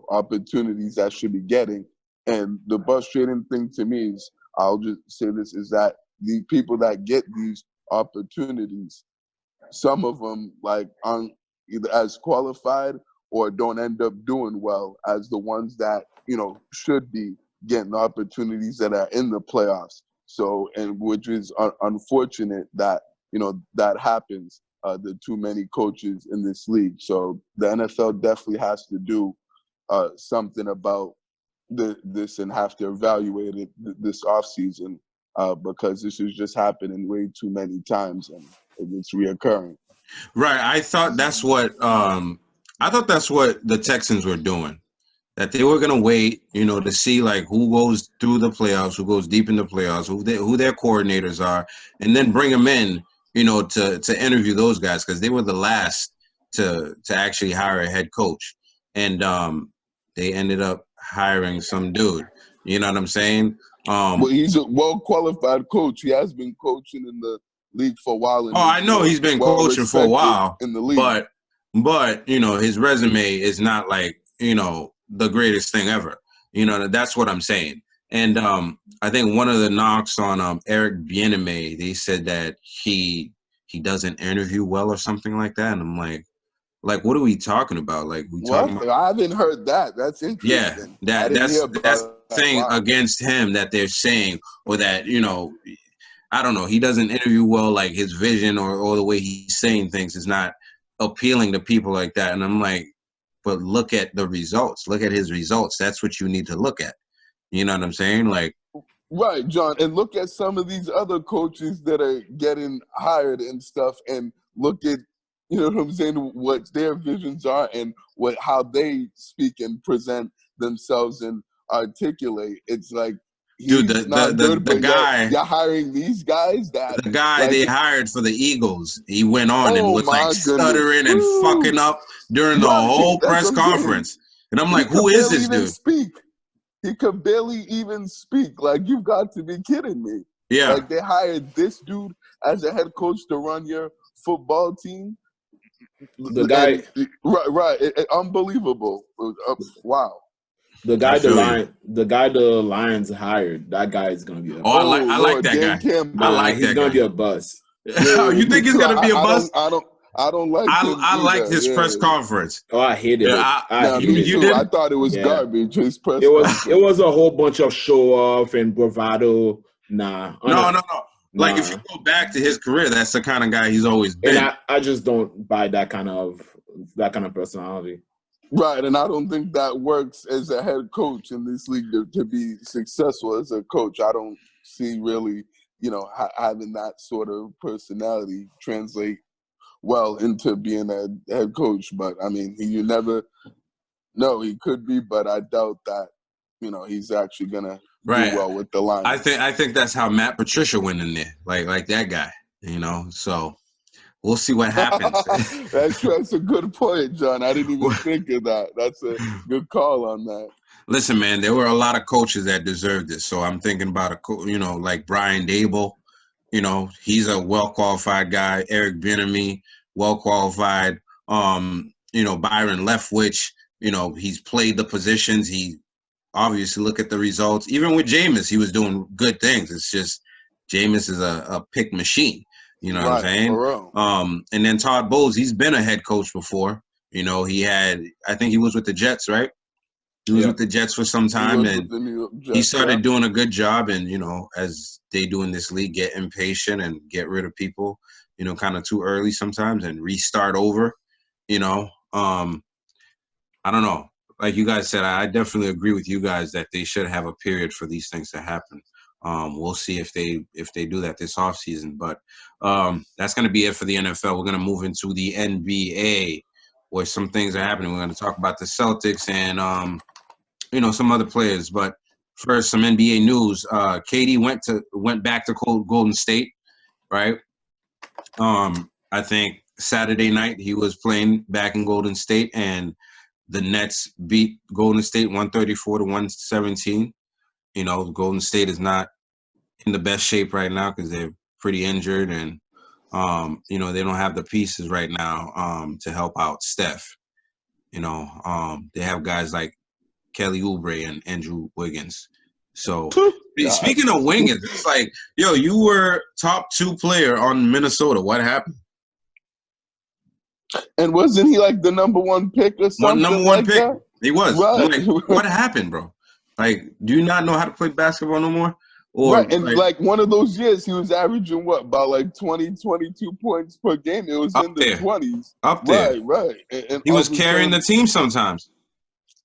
opportunities that should be getting. And the frustrating thing to me is, I'll just say this, is that the people that get these opportunities, some of them aren't either as qualified or don't end up doing well as the ones that should be getting opportunities that are in the playoffs. So, and which is unfortunate that that happens. The too many coaches in this league. So the NFL definitely has to do something about this and have to evaluate it this offseason, because this is just happening way too many times and it's reoccurring.
Right. I thought that's what the Texans were doing. That they were gonna wait, to see who goes through the playoffs, who goes deep in the playoffs, who their coordinators are, and then bring them in, to interview those guys, because they were the last to actually hire a head coach, and they ended up hiring some dude. You know what I'm saying?
Well, he's a well-qualified coach. He has been coaching in the league for a while.
I know he's been coaching for a while
in the league,
but his resume is not the greatest thing ever. That's what I'm saying. And I think one of the knocks on Eric Bieneme, they said that he doesn't interview well or something like that. And I'm like, what are we talking about? Talking about?
I haven't heard that. That's interesting.
Yeah, that's thing against him that they're saying, or that I don't know. He doesn't interview well. His vision or the way he's saying things is not appealing to people like that. And I'm like, but look at the results. Look at his results. That's what you need to look at. You know what I'm saying?
Right, John. And look at some of these other coaches that are getting hired and stuff, and look at, what I'm saying, what their visions are and how they speak and present themselves and articulate. It's like,
dude, the guy
you're hiring these guys
the guy they hired for the Eagles, he went on and was stuttering and fucking up during the whole press conference. And I'm like, who is this dude?
Speak. He could barely even speak. You've got to be kidding me.
Yeah.
They hired this dude as a head coach to run your football team.
The guy,
right, unbelievable. Wow.
The guy the Lions hired, that guy is gonna be a bust.
Oh, I like that
Dan
guy.
Campbell.
I like
he's
that
gonna
guy.
be a bust.
Oh, you think he's gonna be a bust?
I don't like him
I liked
either.
his
Yeah.
press conference.
Oh, I hated it.
Now, me
You
too.
did?
I thought it was
Yeah.
garbage. His press
It
conference.
was a whole bunch of show off and bravado. Nah.
No. Like if you go back to his career, that's the kind of guy he's always been.
And I just don't buy that kind of personality.
Right, and I don't think that works as a head coach in this league to be successful as a coach. I don't see really, having that sort of personality translate well into being a head coach. But I mean, you never know. He could be, but I doubt that. He's actually gonna do well with the line.
I think that's how Matt Patricia went in there, like that guy. So we'll see what happens.
That's a good point, John. I didn't even think of that. That's a good call on that.
Listen, man, there were a lot of coaches that deserved it. So I'm thinking about like Brian Dable. He's a well-qualified guy. Eric Bieniemy, well-qualified. Byron Leftwich, he's played the positions. He obviously look at the results. Even with Jameis, he was doing good things. It's just Jameis is a pick machine. You know what I'm saying?
For real.
And then Todd Bowles, he's been a head coach before. I think he was with the Jets, right? He was with the Jets for some time, and he started doing a good job. And, as they do in this league, get impatient and get rid of people, kind of too early sometimes and restart over, I don't know. Like you guys said, I definitely agree with you guys that they should have a period for these things to happen. We'll see if they do that this offseason. But that's going to be it for the NFL. We're going to move into the NBA, where some things are happening. We're going to talk about the Celtics and, some other players. But first, some NBA news. KD went back to Golden State, right? I think Saturday night he was playing back in Golden State, and the Nets beat Golden State 134-117. Golden State is not in the best shape right now because they're pretty injured, and they don't have the pieces right now to help out Steph. They have guys like Kelly Oubre and Andrew Wiggins. So speaking of Wiggins, it's like, you were top 2 player on Minnesota. What happened?
And wasn't he like the number 1 pick or something?
Number 1
like
pick.
That?
He was.
Right.
Like, what happened, bro? Like, do you not know how to play basketball no more? Or,
right, and like one of those years, he was averaging about like 20, 22 points per game. It was in the 20s.
Up there.
Right.
And he was carrying the team sometimes.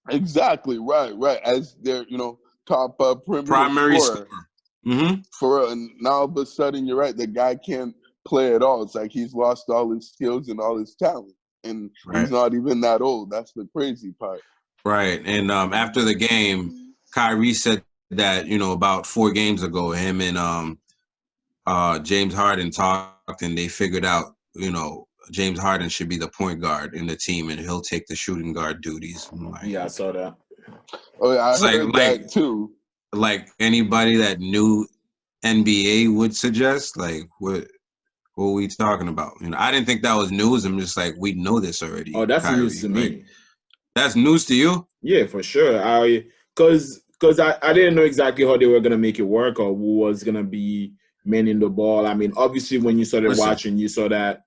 Exactly, right. As their, top
primary scorer. Mm-hmm.
For real. And now all of a sudden, you're right, the guy can't play at all. It's like he's lost all his skills and all his talent. And he's not even that old. That's the crazy part.
Right. And after the game, Kyrie said that, about 4 games ago, him and James Harden talked, and they figured out, James Harden should be the point guard in the team, and he'll take the shooting guard duties.
I saw that.
Oh, yeah, I heard that too.
Like anybody that knew NBA would suggest, like, what are we talking about? I didn't think that was news. I'm just like, we know this already.
Oh, that's
Kyrie,
news to me.
That's news to you?
Yeah, for sure. Because I didn't know exactly how they were going to make it work or who was going to be manning the ball. I mean, obviously, when you started watching, you saw that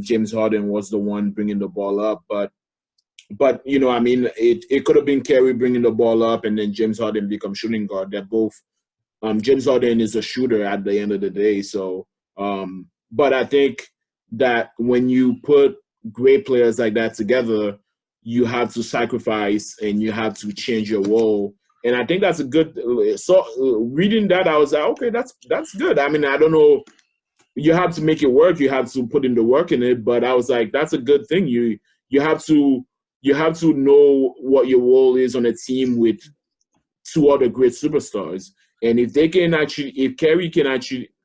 James Harden was the one bringing the ball up. But it could have been Kerry bringing the ball up and then James Harden become shooting guard. They're both James Harden is a shooter at the end of the day. So, but I think that when you put great players like that together, you have to sacrifice and you have to change your role. And I think that's a good. So reading that, I was like, okay, that's good. I mean, I don't know. You have to make it work. You have to put in the work in it. But I was like, that's a good thing. You have to know what your role is on a team with 2 other great superstars. And if they can actually, if Kyrie can actually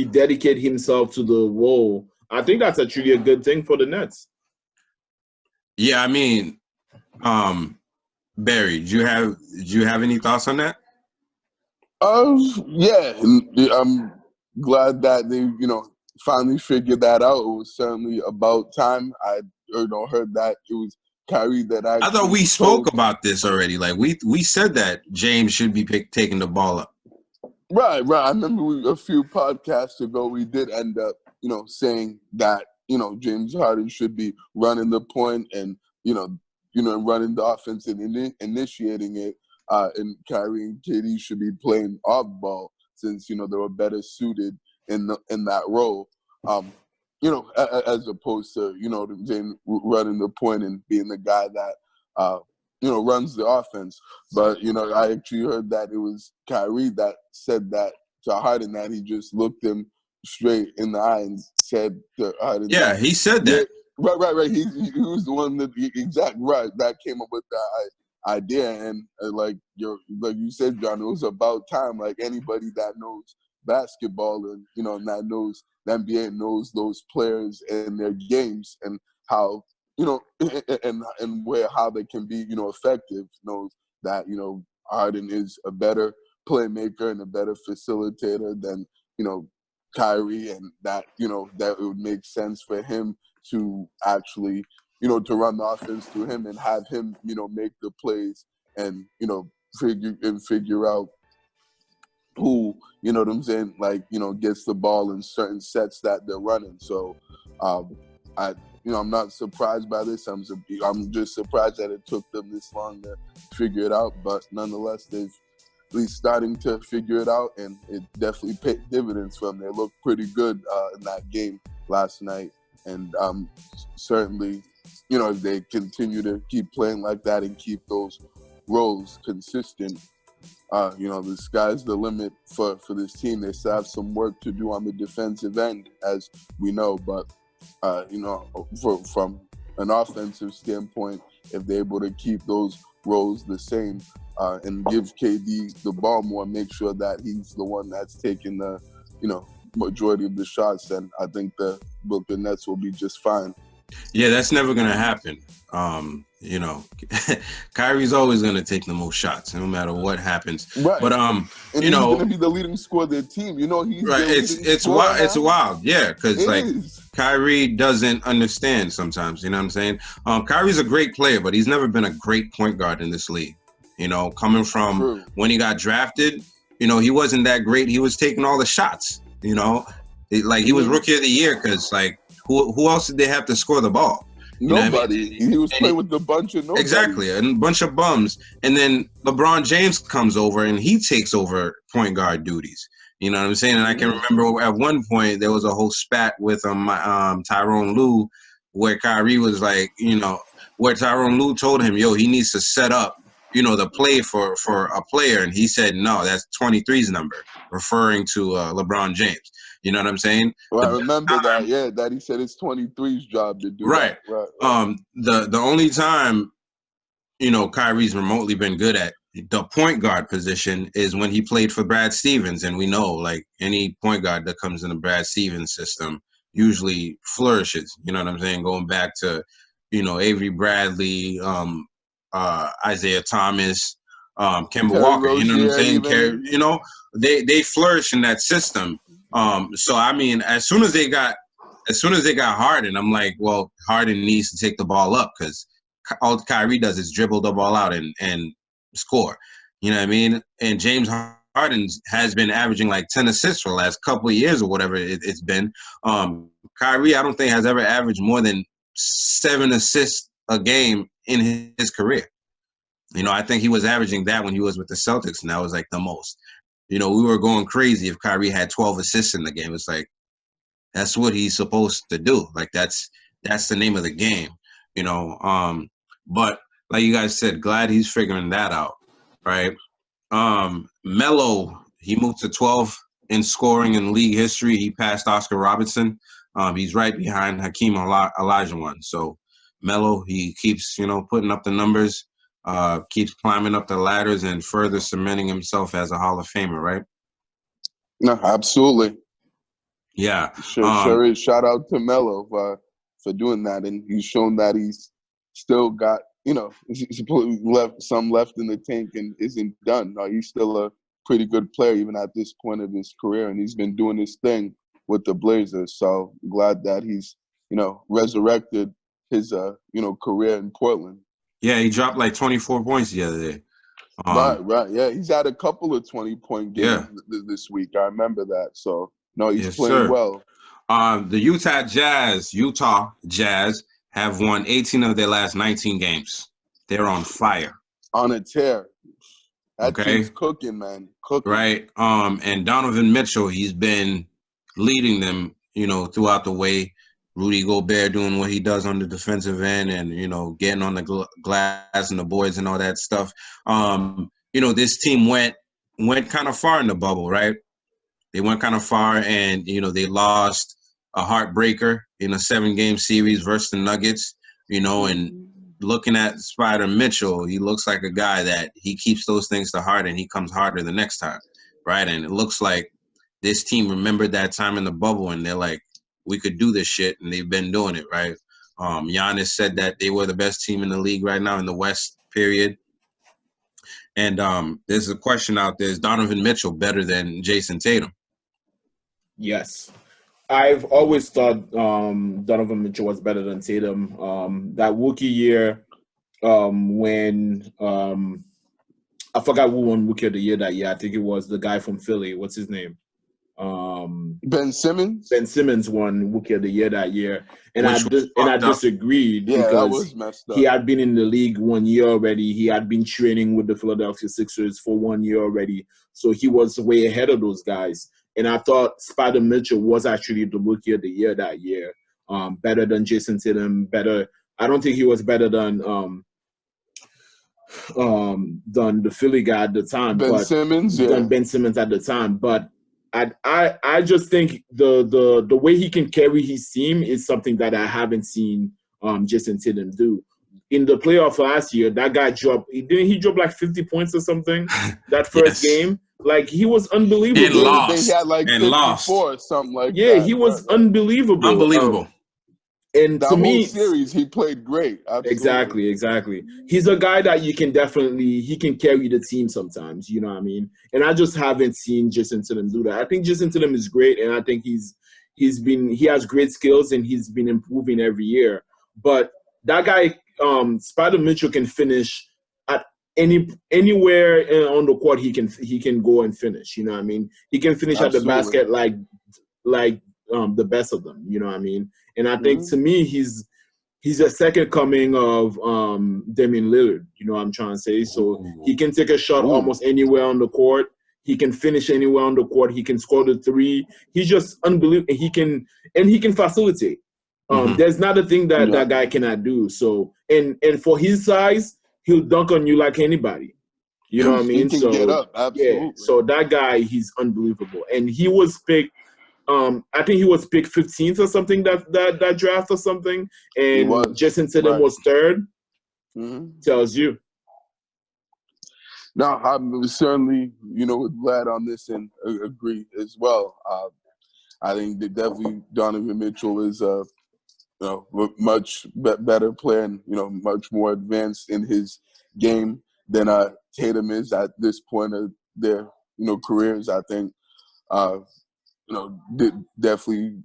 dedicate himself to the role, I think that's actually a good thing for the Nets.
Yeah, I mean, Barry, do you have any thoughts on that?
Yeah, I'm glad that they, finally figured that out. It was certainly about time. I heard that it was Kyrie that
I thought we spoke about this already. Like we said that James should be taking the ball up.
Right. I remember a few podcasts ago we did end up, saying that, James Harden should be running the point and, running the offense and initiating it. And Kyrie and KD should be playing off ball since, they were better suited in that role. As opposed to, James running the point and being the guy that, runs the offense. But, I actually heard that it was Kyrie that said that to Harden, that he just looked him straight in the eye and said to Harden.
Yeah, he said that.
Right. He was the one that that came up with that idea. And like you said, John, it was about time. Like anybody that knows basketball and, that knows the NBA knows those players and their games and how, and how they can be, effective, knows that, Harden is a better playmaker and a better facilitator than, Kyrie, and that, that it would make sense for him to actually, to run the offense through him and have him, make the plays and, figure out who, what I'm saying, like, gets the ball in certain sets that they're running. So, I'm not surprised by this. I'm just surprised that it took them this long to figure it out. But nonetheless, they've at least starting to figure it out, and it definitely paid dividends for them. They looked pretty good in that game last night, and certainly, if they continue to keep playing like that and keep those roles consistent, the sky's the limit for this team. They still have some work to do on the defensive end, as we know, but from an offensive standpoint, if they're able to keep those roles the same and give KD the ball more, make sure that he's the one that's taking the, majority of the shots, then I think the Brooklyn Nets will be just fine.
Yeah, that's never going to happen. Kyrie's always going to take the most shots, no matter what happens.
Right.
But
and he's going to be the leading scorer of their team. He's
right. It's wild. It's wild. Yeah, because Kyrie doesn't understand sometimes. You know what I'm saying? Kyrie's a great player, but he's never been a great point guard in this league. Coming from when he got drafted, he wasn't that great. He was taking all the shots. He was rookie of the year because who else did they have to score the ball?
Nobody. He was playing with a bunch of nobody.
Exactly, a bunch of bums. And then LeBron James comes over and he takes over point guard duties. You know what I'm saying? And I can remember at one point there was a whole spat with Tyronn Lue where Kyrie was like, where Tyronn Lue told him, he needs to set up, the play for a player. And he said, no, that's 23's number, referring to LeBron James. You know what I'm saying?
Well, I remember that. Yeah, that he said it's 23's job to do
right.
That. Right.
The only time, Kyrie's remotely been good at the point guard position is when he played for Brad Stevens, and we know any point guard that comes in the Brad Stevens system usually flourishes. You know what I'm saying? Going back to, Avery Bradley, Isaiah Thomas, Kemba Walker. You know what I'm saying? They flourish in that system. So I mean, as soon as they got Harden, I'm like, well, Harden needs to take the ball up because all Kyrie does is dribble the ball out and score. You know what I mean? And James Harden has been averaging 10 assists for the last couple of years or whatever it's been. Kyrie, I don't think has ever averaged more than 7 assists a game in his career. I think he was averaging that when he was with the Celtics, and that was the most. We were going crazy if Kyrie had 12 assists in the game. It's that's what he's supposed to do. That's the name of the game, But like you guys said, glad he's figuring that out, right? Melo, he moved to 12 in scoring in league history. He passed Oscar Robertson. He's right behind Hakeem Olajuwon. So Melo, he keeps, putting up the numbers. Keeps climbing up the ladders and further cementing himself as a Hall of Famer, right?
No, absolutely.
Yeah.
Sure is. Shout out to Melo for doing that. And he's shown that he's still got, some left in the tank and isn't done. He's still a pretty good player even at this point of his career. And he's been doing his thing with the Blazers. So glad that he's, resurrected his, career in Portland.
Yeah, he dropped like 24 points the other day.
Right. Yeah, he's had a couple of 20-point games this week. I remember that. So, no, he's playing well.
The Utah Jazz have won 18 of their last 19 games. They're on fire.
On a tear. That team's cooking, man. Cooking.
Right. And Donovan Mitchell, he's been leading them, throughout the way. Rudy Gobert doing what he does on the defensive end and, getting on the glass and the boards and all that stuff. This team went kind of far in the bubble, right? They went kind of far and, they lost a heartbreaker in a 7-game series versus the Nuggets, and looking at Spider Mitchell, he looks like a guy that he keeps those things to heart and he comes harder the next time, right? And it looks like this team remembered that time in the bubble and they're like, we could do this shit, and they've been doing it, right? Giannis said that they were the best team in the league right now in the West, period. And there's a question out there, is Donovan Mitchell better than Jayson Tatum?
Yes. I've always thought Donovan Mitchell was better than Tatum. That rookie year, when I forgot who won Rookie of the Year that year. I think it was the guy from Philly. What's his name?
Ben Simmons.
Ben Simmons won Rookie of the Year that year, and I disagreed because he had been in the league 1 year already. He had been training with the Philadelphia Sixers for 1 year already, so he was way ahead of those guys. And I thought Spider Mitchell was actually the Rookie of the Year that year, better than Jayson Tatum. Better. I don't think he was better than the Philly guy at the time.
Ben Simmons
at the time, but. I just think the way he can carry his team is something that I haven't seen Jayson Tatum do. In the playoff last year, that guy dropped. Didn't he drop like 50 points or something that first game? Like, he was unbelievable.
And lost.
They had like 54 or something like that.
Yeah, he was unbelievable.
Unbelievable.
And
that
to
whole
me,
series, he played great. Absolutely.
Exactly. He's a guy that you can he can carry the team sometimes, you know what I mean? And I just haven't seen Jayson Tatum do that. I think Jayson Tatum is great, and I think he has great skills, and he's been improving every year. But that guy, Spider Mitchell, can finish at anywhere on the court. He can go and finish, you know what I mean? He can finish at the basket like the best of them, you know what I mean? And I think to me, he's a second coming of Damian Lillard. You know what I'm trying to say? So he can take a shot almost anywhere on the court. He can finish anywhere on the court. He can score the three. He's just unbelievable. He can facilitate. There's not a thing that guy cannot do. So and for his size, he'll dunk on you like anybody. You know what I mean?
He can get up. Absolutely.
Yeah, so that guy, he's unbelievable. And he was picked. I think he was picked 15th or something that draft or something, and Jayson Tatum was third. Tells you.
No, I'm certainly glad on this and agree as well. I think that definitely Donovan Mitchell is a much better player and much more advanced in his game than Tatum is at this point of their careers. I think. Definitely,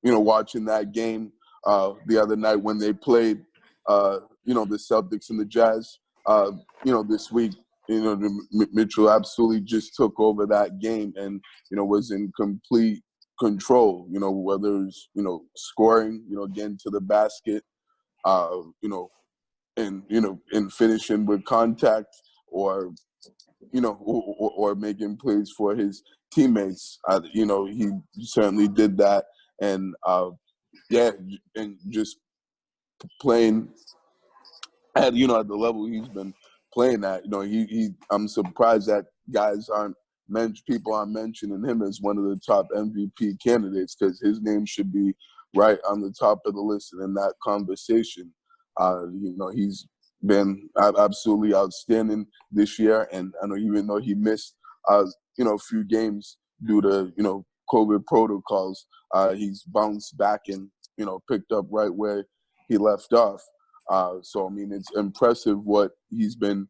watching that game the other night when they played, the Celtics and the Jazz, this week, Mitchell absolutely just took over that game and, was in complete control, whether it's, scoring, getting to the basket, and finishing with contact or making plays for his teammates. He certainly did that, and and just playing at at the level he's been playing at. I'm surprised that people aren't mentioning him as one of the top MVP candidates, because his name should be right on the top of the list and in that conversation. He's been absolutely outstanding this year, and I know even though he missed a few games due to COVID protocols, he's bounced back and picked up right where he left off. So I mean, it's impressive what he's been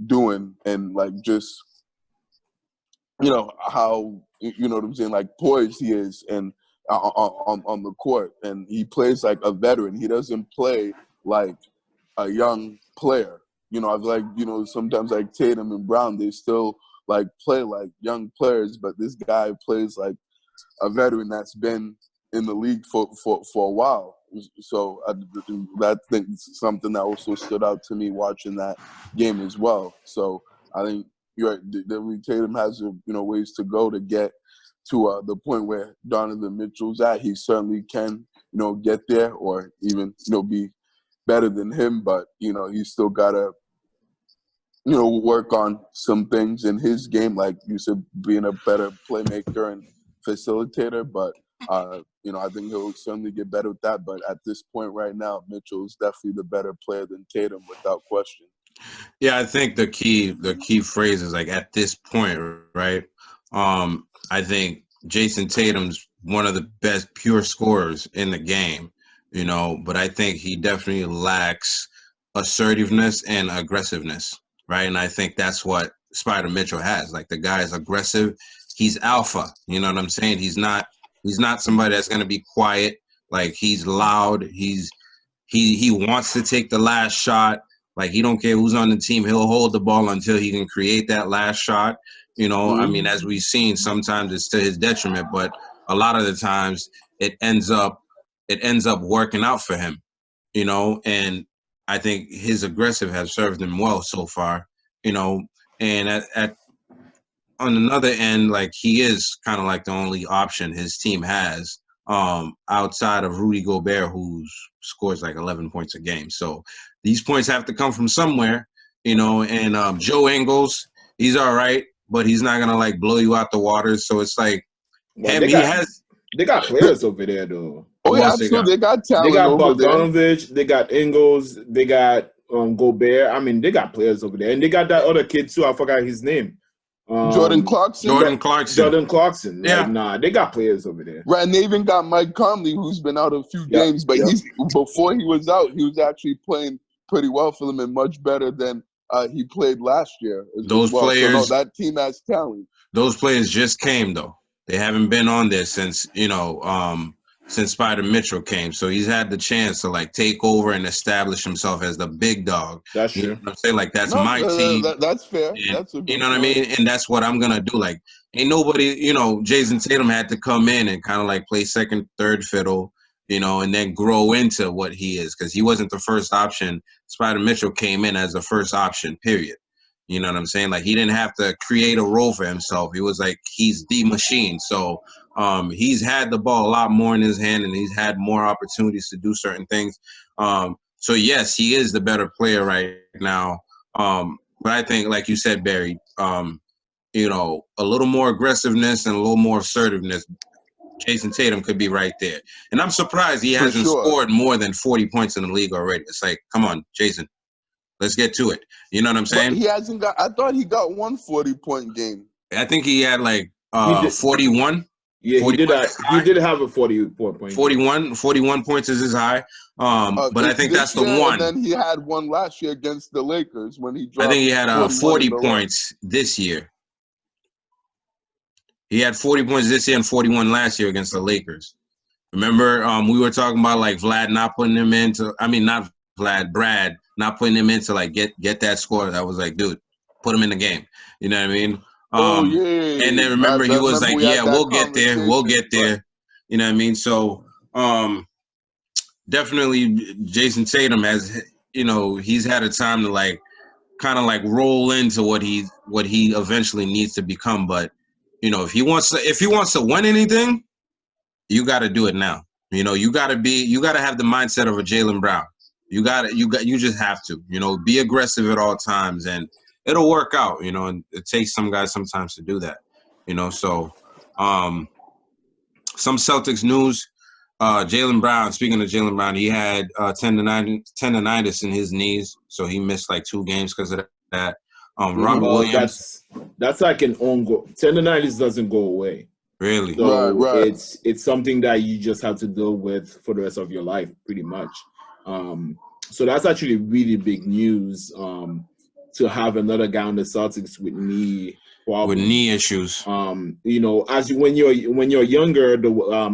doing, and like just how what I'm saying, like poised he is and on the court, and he plays like a veteran. He doesn't play like a young player. I feel like sometimes like Tatum and Brown, they still like play like young players, but this guy plays like a veteran that's been in the league for a while. So that thing is something that also stood out to me watching that game as well. So I think you're right. Definitely Tatum has ways to go to get to the point where Donovan Mitchell's at. He certainly can get there or even be better than him, but he's still gotta work on some things in his game, like you said, being a better playmaker and facilitator. But I think he'll certainly get better with that. But at this point right now, Mitchell is definitely the better player than Tatum without question.
Yeah, I think the key phrase is like at this point, right? I think Jayson Tatum's one of the best pure scorers in the game, but I think he definitely lacks assertiveness and aggressiveness, right? And I think that's what Spider Mitchell has. Like the guy is aggressive. He's alpha. You know what I'm saying? He's not somebody that's gonna be quiet. Like he's loud. He wants to take the last shot. Like he don't care who's on the team. He'll hold the ball until he can create that last shot. I mean, as we've seen, sometimes it's to his detriment, but a lot of the times it ends up working out for him. And I think his aggressive has served him well so far. And at on another end, like he is kind of like the only option his team has outside of Rudy Gobert, who scores like 11 points a game. So these points have to come from somewhere, and Joe Ingles, he's all right, but he's not going to like blow you out the water. So it's like
They got players over there though.
Oh yeah, absolutely. They got talent.
They got
over
Bogdanovich, they got Ingles, they got Gobert. I mean, they got players over there. And they got that other kid too. I forgot his name.
Jordan Clarkson.
Yeah. They got players over there.
Right, and they even got Mike Conley, who's been out a few games, but before he was out, he was actually playing pretty well for them and much better than he played last year.
Those players,
that team has talent.
Those players just came though. They haven't been on there since since Spider Mitchell came. So he's had the chance to like take over and establish himself as the big dog.
That's true.
You know what I'm saying? Like that's my team.
That's fair.
And,
that's
you know what I mean? And that's what I'm gonna do. Like ain't nobody, Jayson Tatum had to come in and kind of like play second, third fiddle, and then grow into what he is, because he wasn't the first option. Spider Mitchell came in as the first option, period. You know what I'm saying? Like he didn't have to create a role for himself. He was like, he's the machine. So he's had the ball a lot more in his hand, and he's had more opportunities to do certain things. So yes, he is the better player right now. But I think, like you said, Barry, a little more aggressiveness and a little more assertiveness, Jayson Tatum could be right there. And I'm surprised he hasn't scored more than 40 points in the league already. It's like, come on, Jayson. Let's get to it. You know what I'm saying?
But he hasn't got. I thought he got one 40-point game.
I think he had like 41.
Yeah, he did have a 44-point.
41 points is his high. But I think that's the one.
And then he had one last year against the Lakers when he dropped.
I think he had 40 points this year. He had 40 points this year and 41 last year against the Lakers. Remember, we were talking about like Vlad not putting him into. I mean, not Vlad, Brad not putting him in to like get that score. That was like, dude, put him in the game. You know what I mean? And then remember he was like, yeah, we'll get there. You know what I mean? So definitely Jayson Tatum has, he's had a time to like kind of like roll into what he eventually needs to become. But if he wants to win anything, you got to do it now. You got to have the mindset of a Jaylen Brown. You just have to, be aggressive at all times, and it'll work out, and it takes some guys sometimes to do that, so some Celtics news, Jaylen Brown, speaking of Jaylen Brown, he had tendonitis in his knees, so he missed like 2 games because of that. Robert Williams.
That's like an ongoing, tendonitis doesn't go away.
Really?
So
right.
It's something that you just have to deal with for the rest of your life, pretty much. So that's actually really big news to have another guy on the Celtics with knee problem.
With knee issues.
You know, when you're younger,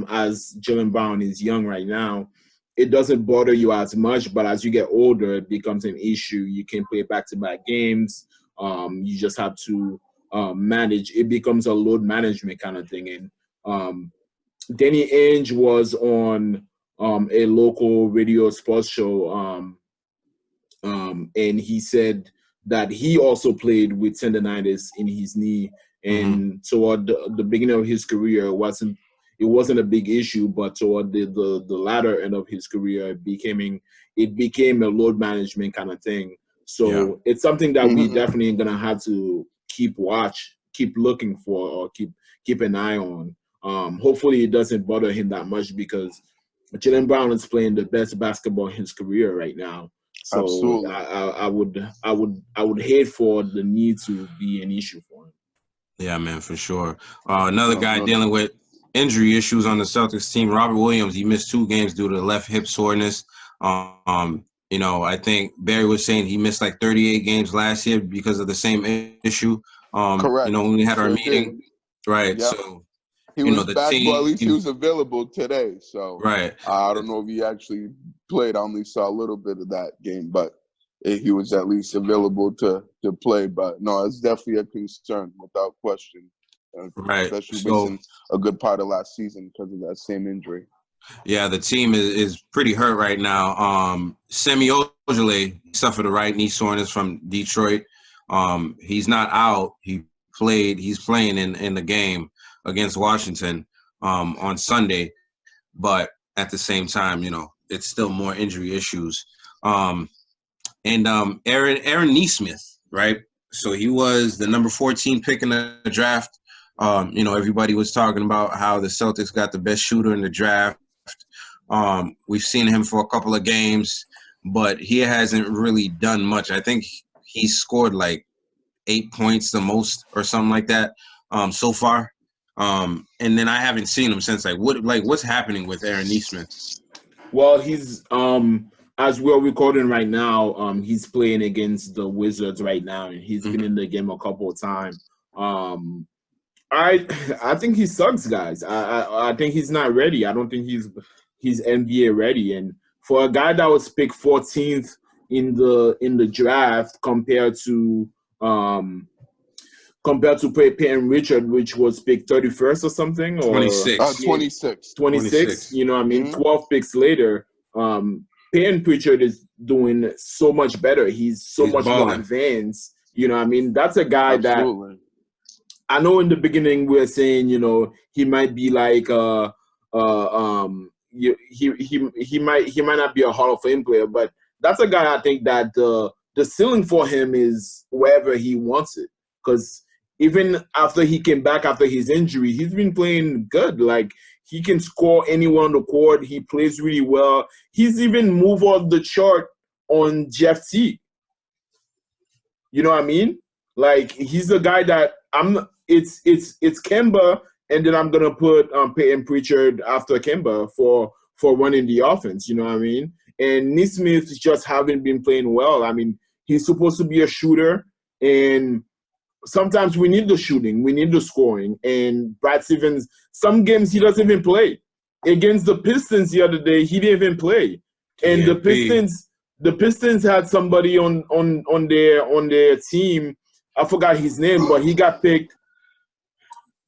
as Jaylen Brown is young right now, it doesn't bother you as much. But as you get older, it becomes an issue. You can play back-to-back games. You just have to manage. It becomes a load management kind of thing. And Danny Ainge was on a local radio sports show, and he said that he also played with tendonitis in his knee, and toward the beginning of his career, it wasn't a big issue, but toward the latter end of his career, it became a load management kind of thing. So it's something that we definitely gonna have to keep looking for, or keep an eye on. Hopefully it doesn't bother him that much, because Jaylen Brown is playing the best basketball in his career right now. So
Absolutely.
I would hate for the need to be an issue for him.
Yeah, man, for sure. Another guy dealing with injury issues on the Celtics team, Robert Williams. He missed 2 games due to left hip soreness. You know, I think Barry was saying he missed like 38 games last year because of the same issue.
Correct.
You know, when we had our meeting,
did.
right?
Yep.
So
he was back, well, at least he was available today. So
right.
I don't know if he actually played. I only saw a little bit of that game, but he was at least available to play. But no, it's definitely a concern without question.
Right.
Especially missing a good part of last season because of that same injury.
Yeah, the team is pretty hurt right now. Semi Ojeleye suffered a right knee soreness from Detroit. He's not out. He's playing in the game against Washington on Sunday, but at the same time, you know, it's still more injury issues. Aaron Nesmith, right? So he was the number 14 pick in the draft. You know, everybody was talking about how the Celtics got the best shooter in the draft. We've seen him for a couple of games, but he hasn't really done much. I think he scored like 8 points the most or something like that so far. And then I haven't seen him since. What's happening with Aaron Nesmith?
Well, he's as we're recording right now, he's playing against the Wizards right now, and he's been in the game a couple of times. I think he sucks, guys. I think he's not ready. I don't think he's NBA ready. And for a guy that was picked 14th in the draft compared to Peyton Richard, which was picked 31st or something, or 26. You know what I mean? 12 picks later, Peyton Pritchard is doing so much better. He's much more advanced. You know what I mean? That's a guy that I know in the beginning we were saying, you know, he might be like he might not be a Hall of Fame player, but that's a guy I think that the ceiling for him is wherever he wants it. Because even after he came back after his injury, he's been playing good. Like, he can score anywhere on the court. He plays really well. He's even moved off the chart on GFT. You know what I mean? Like, he's a guy that it's Kemba, and then I'm gonna put Peyton Pritchard after Kemba for running the offense. You know what I mean? And Nesmith just haven't been playing well. I mean, he's supposed to be a shooter, and sometimes we need the shooting, we need the scoring. And Brad Stevens, some games he doesn't even play. Against the Pistons the other day, he didn't even play. And the Pistons had somebody on their team. I forgot his name, but he got picked.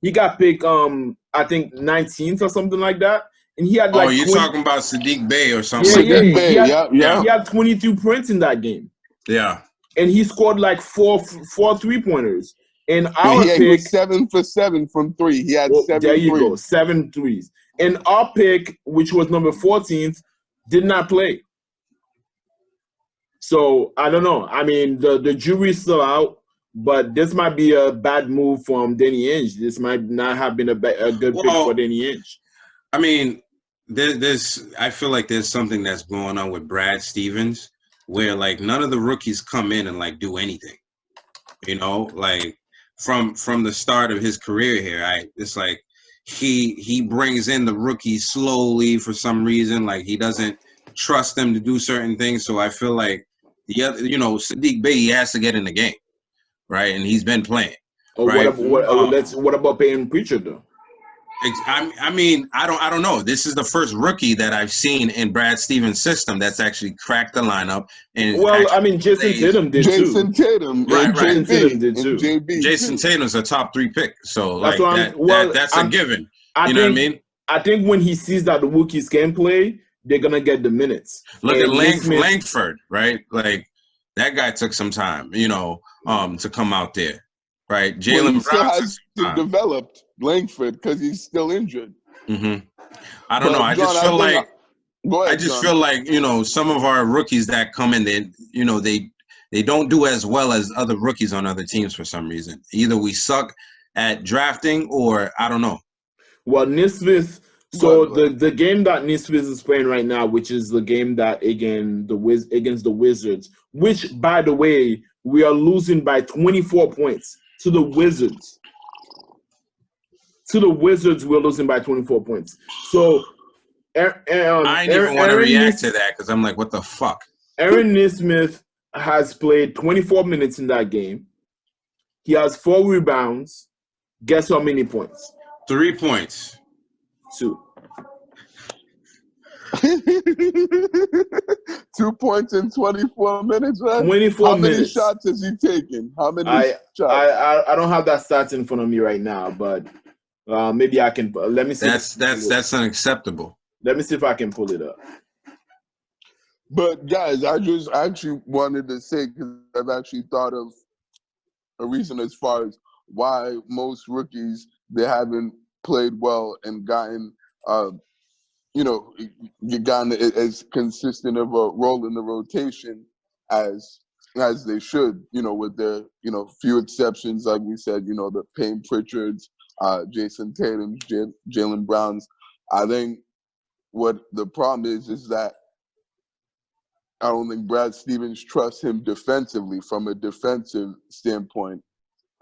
I think 19th or something like that. And he had
you're talking about Sadiq Bey or something.
Yeah. He had 22 points in that game.
Yeah.
And he scored like four 3-pointers. And
our pick was 7 for 7 from 3. He had 7
there you
threes.
Go, 7 threes. And our pick, which was number 14th, did not play. So I don't know. I mean, the jury's still out, but this might be a bad move from Danny Ainge. This might not have been a good pick for Danny Ainge.
I mean, I feel like there's something that's going on with Brad Stevens, where like none of the rookies come in and like do anything, you know, like from the start of his career here. It's like he brings in the rookies slowly for some reason. Like, he doesn't trust them to do certain things. So I feel like the other, you know, Sadiq Bey, he has to get in the game, right? And he's been playing.
Or
right?
what about paying Pritchard though?
I mean, I don't know. This is the first rookie that I've seen in Brad Stevens' system that's actually cracked the lineup. And
Well, I mean, Jayson Tatum did
Jayson
too.
Tatum
Right,
and
right.
Jayson Tatum did too.
JB.
Jayson
too.
Tatum's a top 3 pick, so
That's
like
what
that's a given. You know what I mean?
I think when he sees that the rookies can play, they're gonna get the minutes.
Look
And
at
Nesmith-
Langford, right? Like that guy took some time, to come out there, right?
Well,
Jaylen
he still
Brown took
has
some
to
time.
develop Langford because he's still injured.
I don't know. I
John,
just feel like
go ahead,
I just
John.
feel like some of our rookies that come in, they don't do as well as other rookies on other teams for some reason. Either we suck at drafting, or I don't know.
Well, Nesmith. So the game that Nesmith is playing right now, which is the game that against the Wizards, which by the way we are losing by 24 points to the Wizards. To the Wizards, we're losing by 24 points. So,
I didn't even want to react to that because I'm like, what the fuck?
Aaron Nesmith has played 24 minutes in that game. He has 4 rebounds. Guess how many points?
3 points.
2.
2 points in 24 minutes, right?
24
How many
minutes.
shots has he taken? How many shots?
I don't have that stats in front of me right now, but maybe I can. Let me see.
That's unacceptable.
Let me see if I can pull it up.
But guys, I actually wanted to say, because I've actually thought of a reason as far as why most rookies, they haven't played well and gotten gotten as consistent of a role in the rotation as they should, with their, few exceptions, like we said, the Payne Pritchards, Jayson Tatum, Jaylen Browns. I think what the problem is that I don't think Brad Stevens trusts him defensively from a defensive standpoint.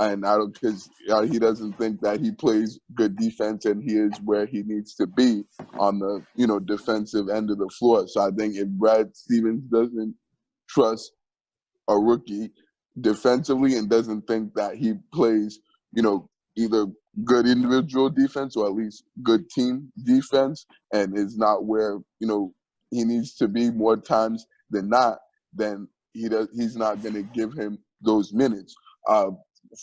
And because he doesn't think that he plays good defense and he is where he needs to be on the defensive end of the floor. So I think if Brad Stevens doesn't trust a rookie defensively and doesn't think that he plays either good individual defense or at least good team defense and is not where he needs to be more times than not, then he's not going to give him those minutes.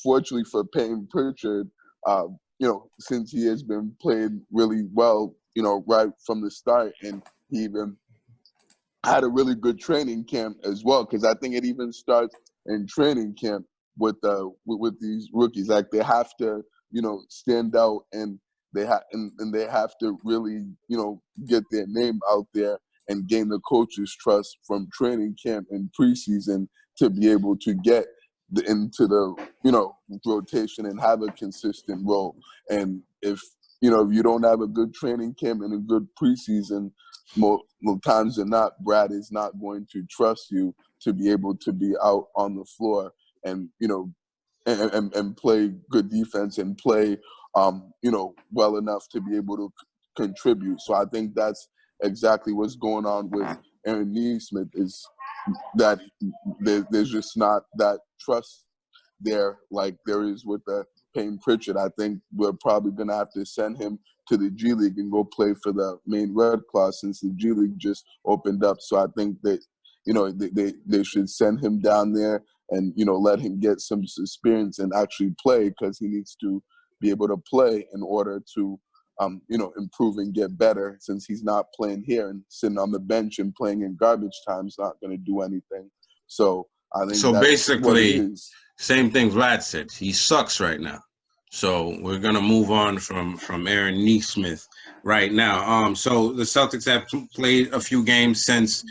Fortunately for Payne Pritchard, since he has been playing really well, right from the start, and he even had a really good training camp as well, because I think it even starts in training camp with these rookies. Like they have to, stand out, and they have to really, get their name out there and gain the coach's trust from training camp and preseason to be able to get into the rotation and have a consistent role. And if you don't have a good training camp and a good preseason, more times than not, Brad is not going to trust you to be able to be out on the floor and and play good defense and play well enough to be able to contribute. So I think that's exactly what's going on with Aaron Nesmith, is that there's just not that trust there like there is with Payne Pritchard. I think we're probably going to have to send him to the G League and go play for the Maine Red Claws since the G League just opened up. So I think that, they should send him down there and, let him get some experience and actually play, because he needs to be able to play in order to improve and get better, since he's not playing here and sitting on the bench and playing in garbage time is not going to do anything. So I think that's
basically
what it is.
Same thing Vlad said. He sucks right now. So we're gonna move on from Aaron Nesmith right now. So the Celtics have played a few games since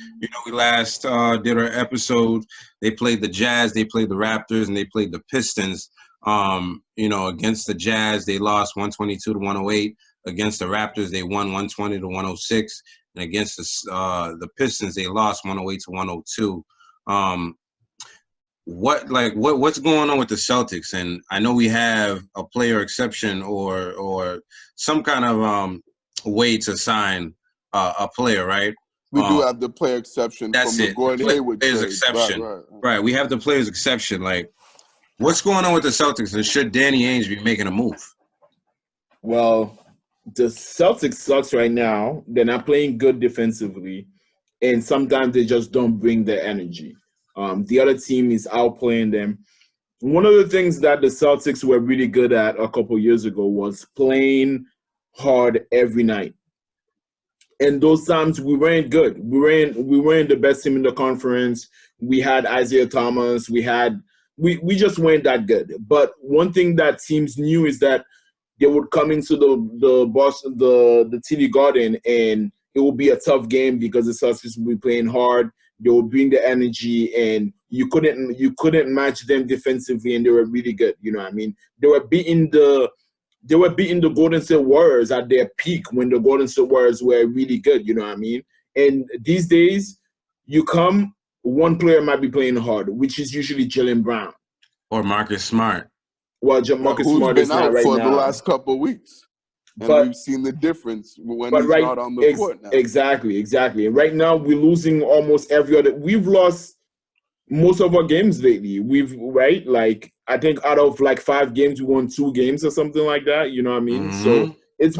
we last did our episode. They played the Jazz, they played the Raptors, and they played the Pistons. Against the Jazz, they lost 122-108. Against the Raptors, they won 120-106. And against the Pistons, they lost 108-102. What's going on with the Celtics? And I know we have a player exception or some kind of way to sign a player, right?
We do have the player exception from the Gordon Hayward trade.
Exception. Right. We have the players exception. Like, What's going on with the Celtics, and should Danny Ainge be making a move?
Well, the Celtics sucks right now. They're not playing good defensively, and sometimes they just don't bring the energy. The other team is outplaying them. One of the things that the Celtics were really good at a couple years ago was playing hard every night. And those times we weren't good. We weren't the best team in the conference. We had Isaiah Thomas. We just weren't that good. But one thing that teams knew is that they would come into the TD Garden, and it would be a tough game because the Celtics would be playing hard. They would bring the energy, and you couldn't match them defensively, and they were really good. You know what I mean? They were beating the Golden State Warriors at their peak when the Golden State Warriors were really good. You know what I mean? And these days, one player might be playing hard, which is usually Jaylen Brown
Or Marcus Smart.
Well, Marcus
who's
Smart
been
is not
out
right
for
now.
the last couple of weeks. And we've seen the difference when he's not on the court now.
Exactly. And right now, we're losing almost every other. We've lost most of our games lately. Like, I think out of like 5 games, we won 2 games or something like that. You know what I mean?
Mm-hmm.
So it's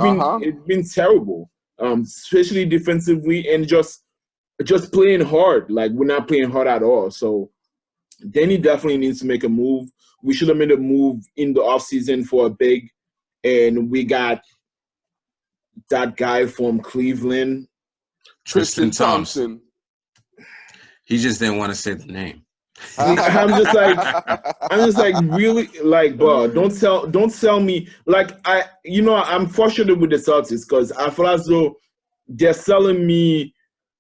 been terrible, especially defensively, and just playing hard. Like, we're not playing hard at all. So Danny definitely needs to make a move. We should have made a move in the offseason for a big, and we got that guy from Cleveland,
Tristan Thompson. He just didn't want to say the name.
I'm just like, really, like, bro, don't tell me, like, I'm frustrated with the Celtics because I feel as though they're selling me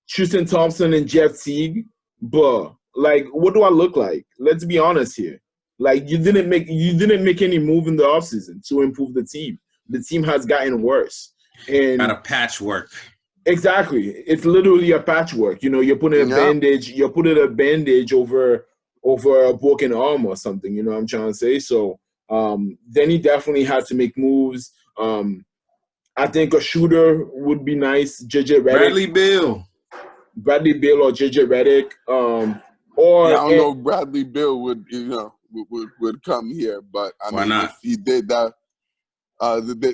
Tristan Thompson and Jeff Teague, but like, what do I look like? Let's be honest here. Like, you didn't make any move in the offseason to improve the team. The team has gotten worse. And
got a patchwork.
Exactly. It's literally a patchwork. You know, you're putting a bandage over a broken arm or something, you know what I'm trying to say? So then he definitely had to make moves. I think a shooter would be nice. JJ Redick. Bradley Beal or JJ Redick.
I don't know if Bradley Beal would come here, but
why not?
If he did that,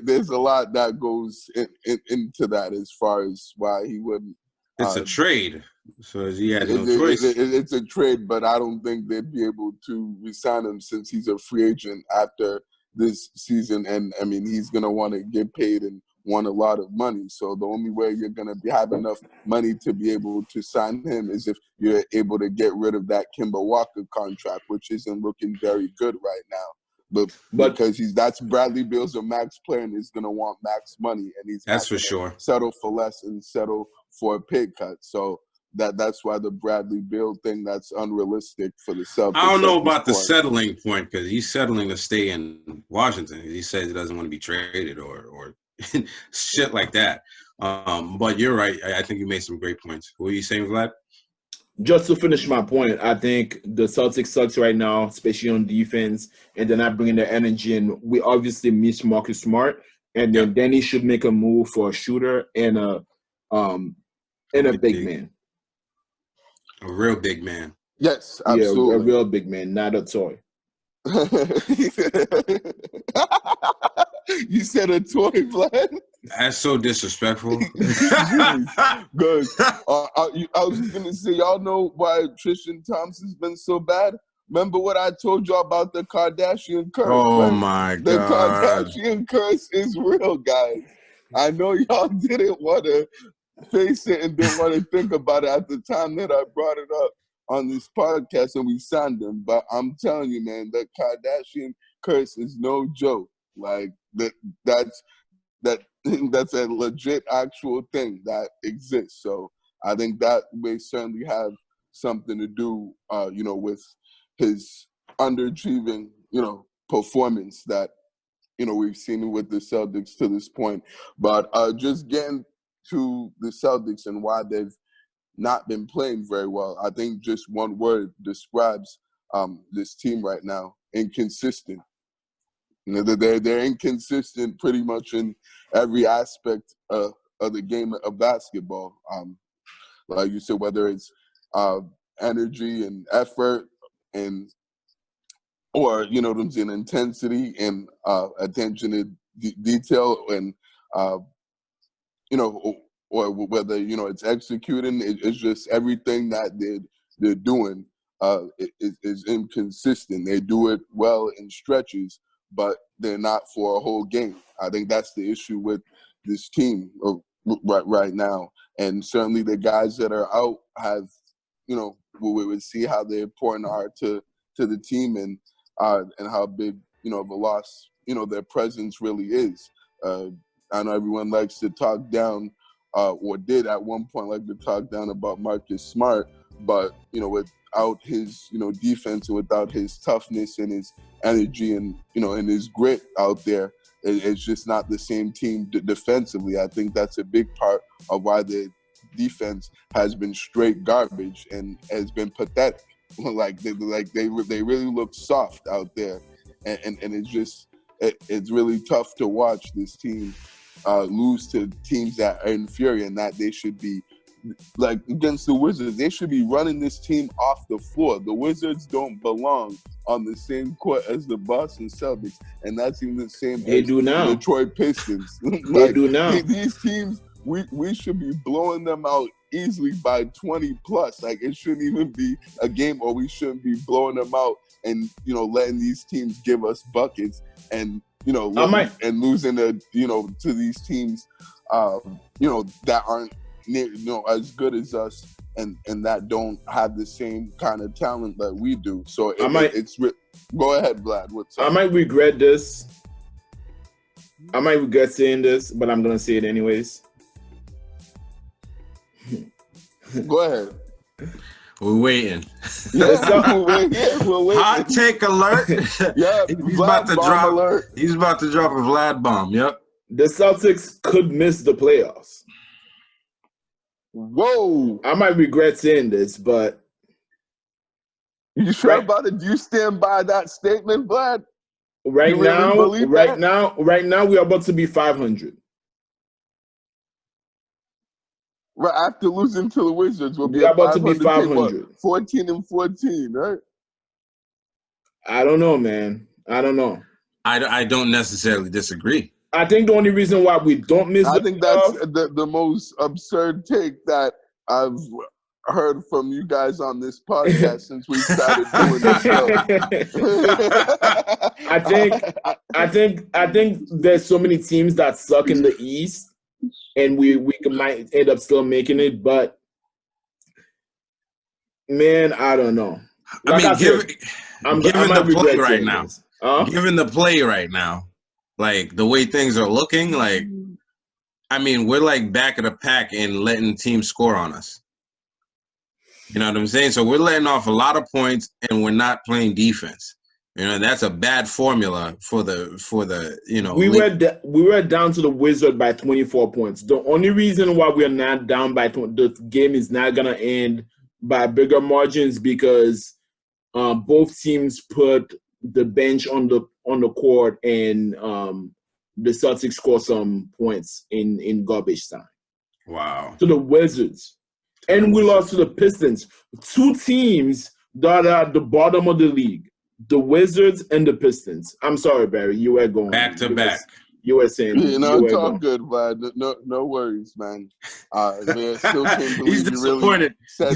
there's a lot that goes into that as far as why he wouldn't.
It's a trade, so he had no choice.
It's a trade, but I don't think they'd be able to re-sign him since he's a free agent after this season, and I mean he's gonna want to get paid and want a lot of money. So the only way you're gonna have enough money to be able to sign him is if you're able to get rid of that Kemba Walker contract, which isn't looking very good right now. But because that's Bradley Beal's a max player and he's gonna want max money, and
that's for sure.
Settle for less and settle for a pay cut. So that's why the Bradley Beal thing, that's unrealistic for the Celtics.
I don't know about the settling point because he's settling to stay in Washington. He says he doesn't want to be traded or shit like that. But you're right. I think you made some great points. What were you saying, Vlad?
Just to finish my point, I think the Celtics sucks right now, especially on defense, and they're not bringing the energy. And we obviously miss Marcus Smart, and then Danny should make a move for a shooter and a big man.
A real big man.
Yes, absolutely.
Yeah, a real big man, not a toy.
You said a toy, Vlad?
That's so disrespectful.
Good. I was just going to say, y'all know why Tristan Thompson's been so bad? Remember what I told y'all about the Kardashian curse?
Oh,
right?
my God.
The Kardashian curse is real, guys. I know y'all didn't want to face it and didn't want to think about it at the time that I brought it up on this podcast and we signed them. But I'm telling you, man, the Kardashian curse is no joke. Like, that's a legit actual thing that exists. So I think that may certainly have something to do, with his underachieving, performance that, we've seen with the Celtics to this point. But just getting to the Celtics and why they've not been playing very well, I think just one word describes this team right now: inconsistent. They're inconsistent pretty much in every aspect of the game of basketball. Like you said, whether it's energy and effort and or there's an intensity and attention to detail, and or whether it's executing. It's just everything that they're doing is inconsistent. They do it well in stretches, but they're not for a whole game. I think that's the issue with this team right now, and certainly the guys that are out have, we would see how they important are to the team, and how big of a loss their presence really is. I know everyone likes to talk down, or did at one point like to talk down about Marcus Smart, but without his defense and without his toughness and his energy and and his grit out there, it's just not the same team defensively. I think that's a big part of why the defense has been straight garbage and has been pathetic. they really look soft out there, and it's really tough to watch this team lose to teams that are inferior, and that they should be, like against the Wizards, they should be running this team off the floor. The Wizards don't belong on the same court as the Boston Celtics, and that's even the same
They
as
do now.
the Detroit Pistons.
They do now.
These teams, we should be blowing them out easily by 20 plus. Like, it shouldn't even be a game, or we shouldn't be blowing them out and letting these teams give us buckets and and losing to these teams that aren't as good as us and that don't have the same kind of talent that we do. So go ahead, Vlad. What's up?
I might regret this. I might regret saying this, but I'm gonna say it anyways.
Go ahead.
We're waiting.
We're waiting.
Hot take alert.
Yeah,
he's about to drop.
Alert.
He's about to drop a Vlad bomb. Yep.
The Celtics could miss the playoffs.
Whoa!
I might regret saying this, but
you sure about it? Do you stand by that statement, Vlad?
Right
you really believe
right
that?
now, we are about to be 500.
Right after losing to the Wizards, we'll be
about to be 500.
14-14, right?
I don't know, man. I don't know.
I don't necessarily disagree.
I think the only reason why we don't miss
I think that's the most absurd take that I've heard from you guys on this podcast since we started doing this show.
I think there's so many teams that suck in the East, and we might end up still making it, but man, I don't know. Like
given the play right now, given the play right now, like the way things are looking, like, I mean, we're like back of the pack and letting teams score on us. You know what I'm saying? So we're letting off a lot of points and we're not playing defense. That's a bad formula for the
we were down to the Wizard by 24 points. The only reason why we're not down by the game is not gonna end by bigger margins because both teams put the bench on the court, and the Celtics score some points in garbage time.
Wow.
To the Wizards. And we lost to the Pistons. Two teams that are at the bottom of the league. The Wizards and the Pistons. I'm sorry, Barry. You were going
back to back.
You were saying
it's all good, Vlad. No worries, man. Man, still can't believe
he's disappointed.
You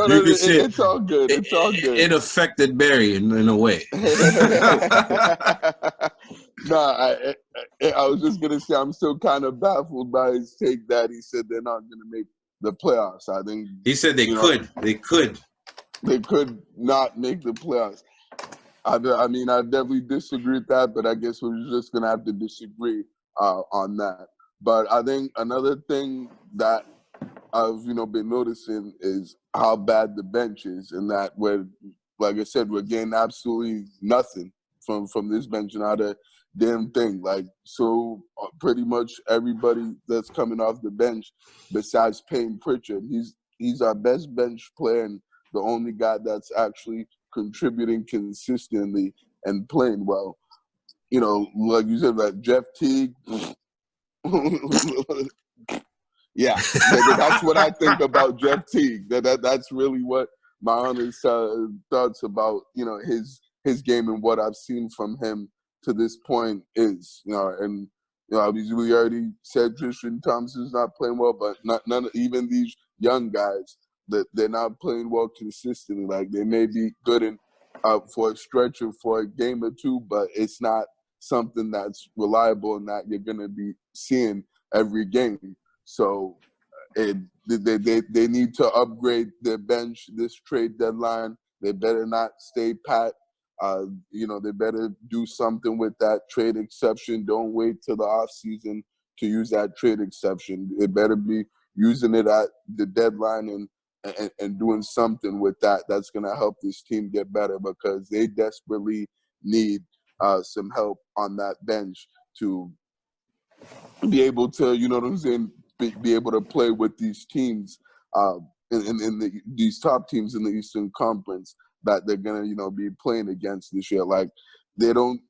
really said that. It's all good. It's all good.
It affected Barry in a way.
I was just gonna say I'm still kind of baffled by his take that he said they're not gonna make the playoffs. I think
he said they could.
They could not make the playoffs. I mean, I definitely disagree with that, but I guess we're just going to have to disagree on that. But I think another thing that I've, been noticing is how bad the bench is, and that like I said, we're getting absolutely nothing from this bench, not a damn thing. Like, so pretty much everybody that's coming off the bench besides Payne Pritchard, he's our best bench player and the only guy that's actually contributing consistently and playing well. Like you said, like Jeff Teague. Yeah, that's what I think about Jeff Teague. That's really what my honest thoughts about his game and what I've seen from him to this point is and obviously we already said Tristan Thompson's not playing well, but none even these young guys that they're not playing well consistently. Like they may be good in for a stretch or for a game or two, but it's not something that's reliable and that you're gonna be seeing every game. So they need to upgrade their bench this trade deadline. They better not stay pat. They better do something with that trade exception. Don't wait till the offseason to use that trade exception. They better be using it at the deadline and doing something with that that's going to help this team get better, because they desperately need some help on that bench to be able to, be able to play with these teams these top teams in the Eastern Conference that they're gonna, be playing against this year. Like they don't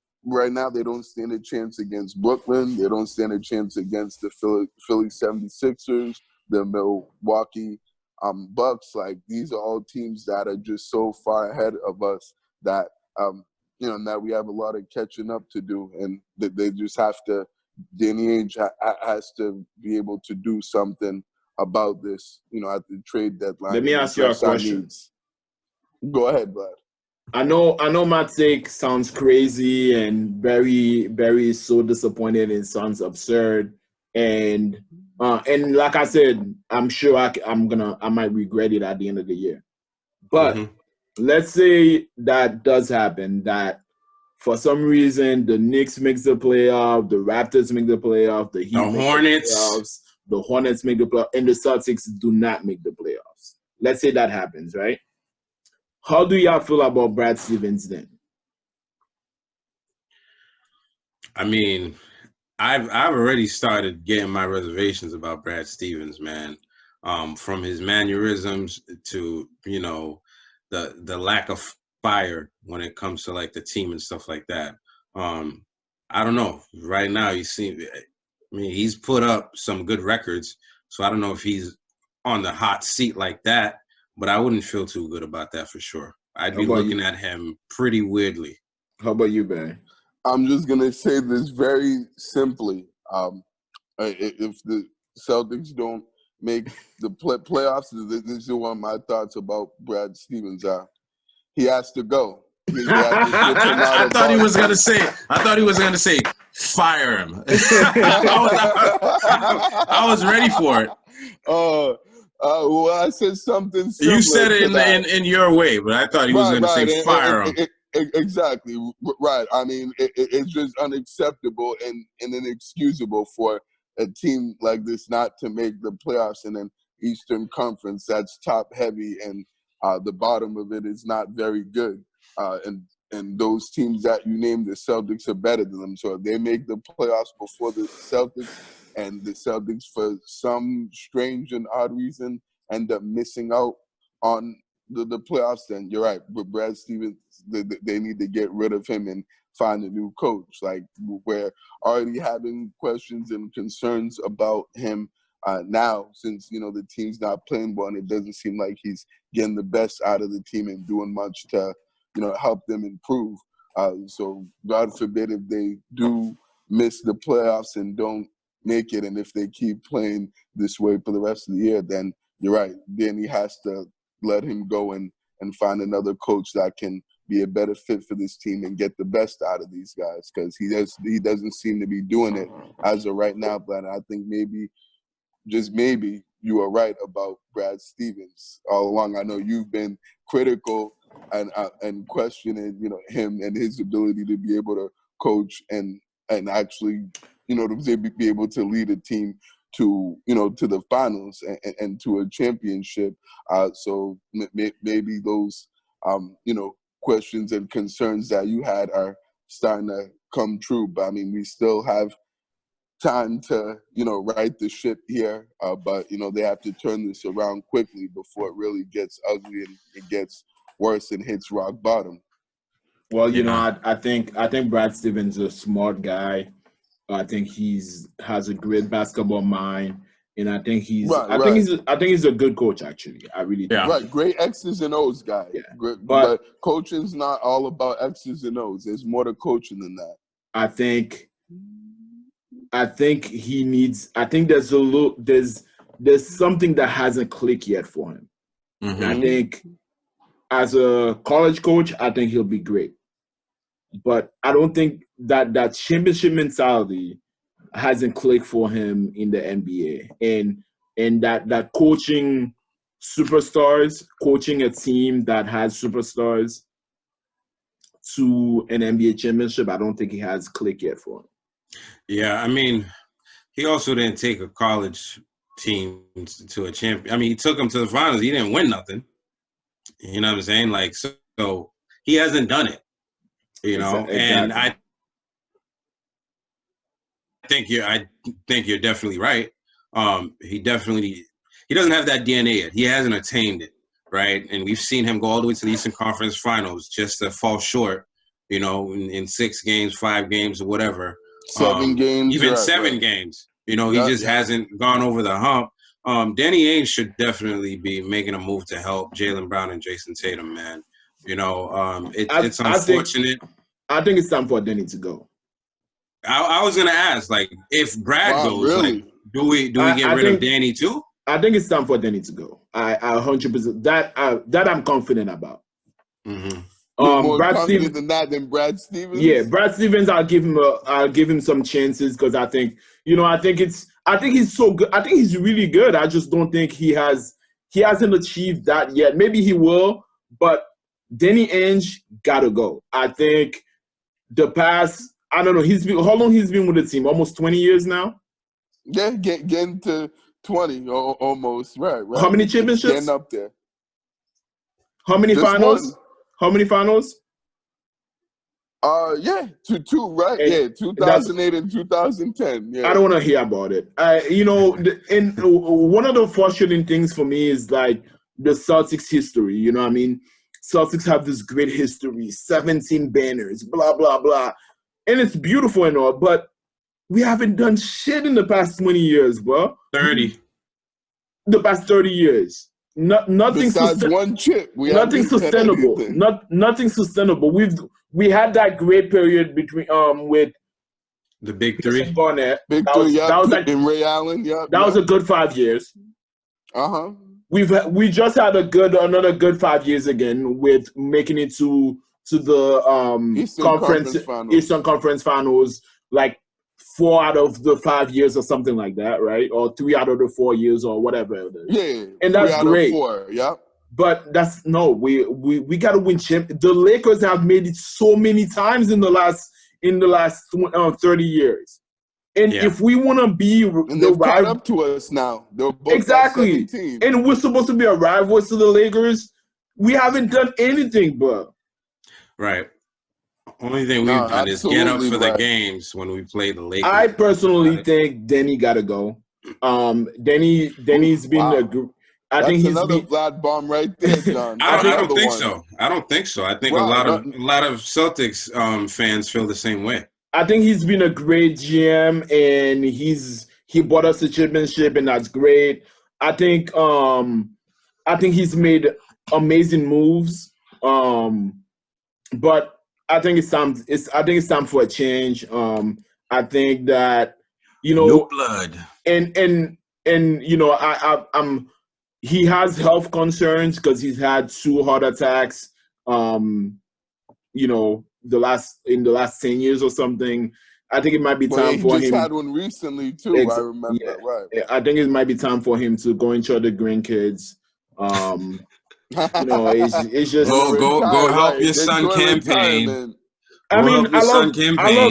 stand a chance against Brooklyn. They don't stand a chance against the Philly 76ers, the Milwaukee BUCS. Like these are all teams that are just so far ahead of us that now we have a lot of catching up to do, and they just have to. Danny Ainge has to be able to do something about this, at the trade deadline.
Let me ask you a question.
Go ahead, Vlad.
I know my take sounds crazy and very, very so disappointed and sounds absurd. And like I said, I'm sure I might regret it at the end of the year. But let's say that does happen, that for some reason the Knicks makes the playoff, the Raptors make the playoff, the Heat make
Hornets.
the playoffs, the Hornets make the playoff, and the Celtics do not make the playoffs. Let's say that happens, right? How do y'all feel about Brad Stevens then?
I mean, I've already started getting my reservations about Brad Stevens, man. From his mannerisms to the lack of fire when it comes to like the team and stuff like that. I don't know. Right now, he's put up some good records, so I don't know if he's on the hot seat like that. But I wouldn't feel too good about that for sure. I'd be looking at him pretty weirdly.
How about you, Ben?
I'm just going to say this very simply. If the Celtics don't make the playoffs, this is one of my thoughts about Brad Stevens. He has to go.
I thought he was going to say, fire him. I was ready for it.
Well, I said something similar.
You said it in your way, but I thought he was going to say fire him.
Exactly. Right. I mean, it's just unacceptable and inexcusable for a team like this not to make the playoffs in an Eastern Conference that's top heavy, and the bottom of it is not very good. And those teams that you named, the Celtics, are better than them. So if they make the playoffs before the Celtics, and the Celtics, for some strange and odd reason, end up missing out on the playoffs, then you're right. But Brad Stevens, they need to get rid of him and find a new coach. Like, we're already having questions and concerns about him now, since, the team's not playing well, and it doesn't seem like he's getting the best out of the team and doing much to, help them improve. So God forbid if they do miss the playoffs and don't make it, and if they keep playing this way for the rest of the year, then you're right. Then he has to let him go and find another coach that can be a better fit for this team and get the best out of these guys, because he doesn't seem to be doing it as of right now. But I think maybe, just maybe, you are right about Brad Stevens all along. I know you've been critical and questioning, him and his ability to be able to coach and actually, to be able to lead a team to, to the finals and to a championship. So maybe those, questions and concerns that you had are starting to come true. But I mean, we still have time to, right the ship here. But, they have to turn this around quickly before it really gets ugly and it gets worse and hits rock bottom.
Well, I think Brad Stevens is a smart guy. I think has a great basketball mind, And I think
Right,
I think he's a good coach, actually. I really do.
Yeah.
Right, great X's and O's guy.
Yeah.
But coaching's not all about X's and O's. There's more to coaching than that.
I think he needs. I think there's something that hasn't clicked yet for him.
Mm-hmm.
And I think as a college coach, I think he'll be great. But I don't think that championship mentality hasn't clicked for him in the NBA. And that coaching superstars, coaching a team that has superstars to an NBA championship, I don't think he has clicked yet for him.
Yeah, I mean, he also didn't take a college team to a champion. I mean, he took them to the finals. He didn't win nothing. You know what I'm saying? Like, so he hasn't done it. You know,
Exactly.
and I think you're definitely right. He doesn't have that DNA yet. He hasn't attained it, right? And we've seen him go all the way to the Eastern Conference Finals just to fall short, you know, in 6 games, 5 games, or whatever.
7 games.
Even
right,
7
right.
games. You know, he just hasn't gone over the hump. Danny Ainge should definitely be making a move to help Jaylen Brown and Jayson Tatum, man. You know, it's unfortunate.
I think it's time for Danny to go.
I was gonna ask, like, if Brad goes,
really?
like, do we get rid of Danny too?
I think it's time for Danny to go. I 100% that I'm confident about.
Mm-hmm.
More confident than Brad Stevens.
Yeah, Brad Stevens. I'll give him some chances because I think he's so good. I think he's really good. I just don't think he hasn't achieved that yet. Maybe he will, but Danny Ainge gotta go. I think the past, I don't know, how long he's been with the team? Almost 20 years now?
Yeah, getting to 20 almost. Right.
How many championships?
Getting up there.
How many
Just
finals?
one.
How many finals?
Yeah, two, right? Yeah, 2008 and 2010. Yeah.
I don't want to hear about it. And one of the frustrating things for me is like the Celtics history. You know what I mean? Celtics have this great history, 17 banners, blah, blah, blah. And it's beautiful and all, but we haven't done shit in the past 20 years, bro.
30.
The past 30 years. Nothing
besides one chip.
Nothing sustainable. Nothing sustainable. We had that great period between with
the big 3.
Barnett.
Big 3, and Ray Allen,
That was a good 5 years.
Uh-huh.
We just had another good 5 years again with making it to the Eastern Conference Finals, like 4 out of the 5 years or something like that, right? Or 3 out of the 4 years or whatever it is.
Yeah,
and that's
3 out
great.
Of 4, yeah.
But we got to win The Lakers have made it so many times in the last 30 years. And if we want to be
they've caught up to us now. They're both
exactly. And we're supposed to be a rival to the Lakers. We haven't done anything, bro.
Right. Only thing we've done is get up for the games when we play the Lakers.
I personally think Danny got to go. Danny's been a group.
I think he's another Vlad bomb right there, John.
I don't think so. I don't think so. I think a lot of Celtics fans feel the same way.
I think he's been a great GM, and he brought us a championship, and that's great. I think he's made amazing moves, but I think it's time for a change. I think that
new blood,
and he has health concerns because he's had 2 heart attacks. In the last 10 years or something. I think it might be time for him.
He just had one recently too. I remember.
Yeah.
Right.
I think it might be time for him to go enjoy the grandkids. It's just
go help your son campaign.
I love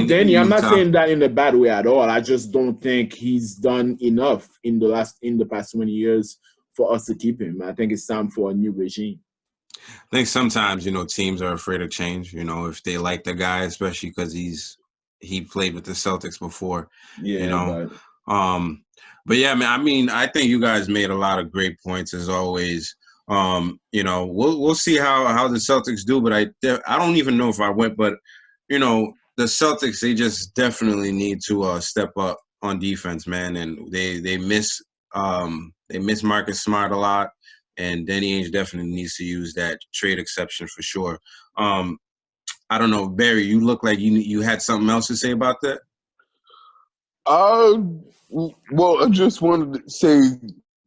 Danny. I'm not saying that in a bad way at all. I just don't think he's done enough in the past 20 years for us to keep him. I think it's time for a new regime.
I think sometimes, teams are afraid of change, if they like the guy, especially because he played with the Celtics before.
Yeah.
But yeah, man, I mean, I think you guys made a lot of great points as always. We'll see how the Celtics do, but I don't even know if I went, but the Celtics, they just definitely need to step up on defense, man, and they miss They miss Marcus Smart a lot, and Danny Ainge definitely needs to use that trade exception for sure. I don't know, Barry. You look like you had something else to say about that.
Well, I just wanted to say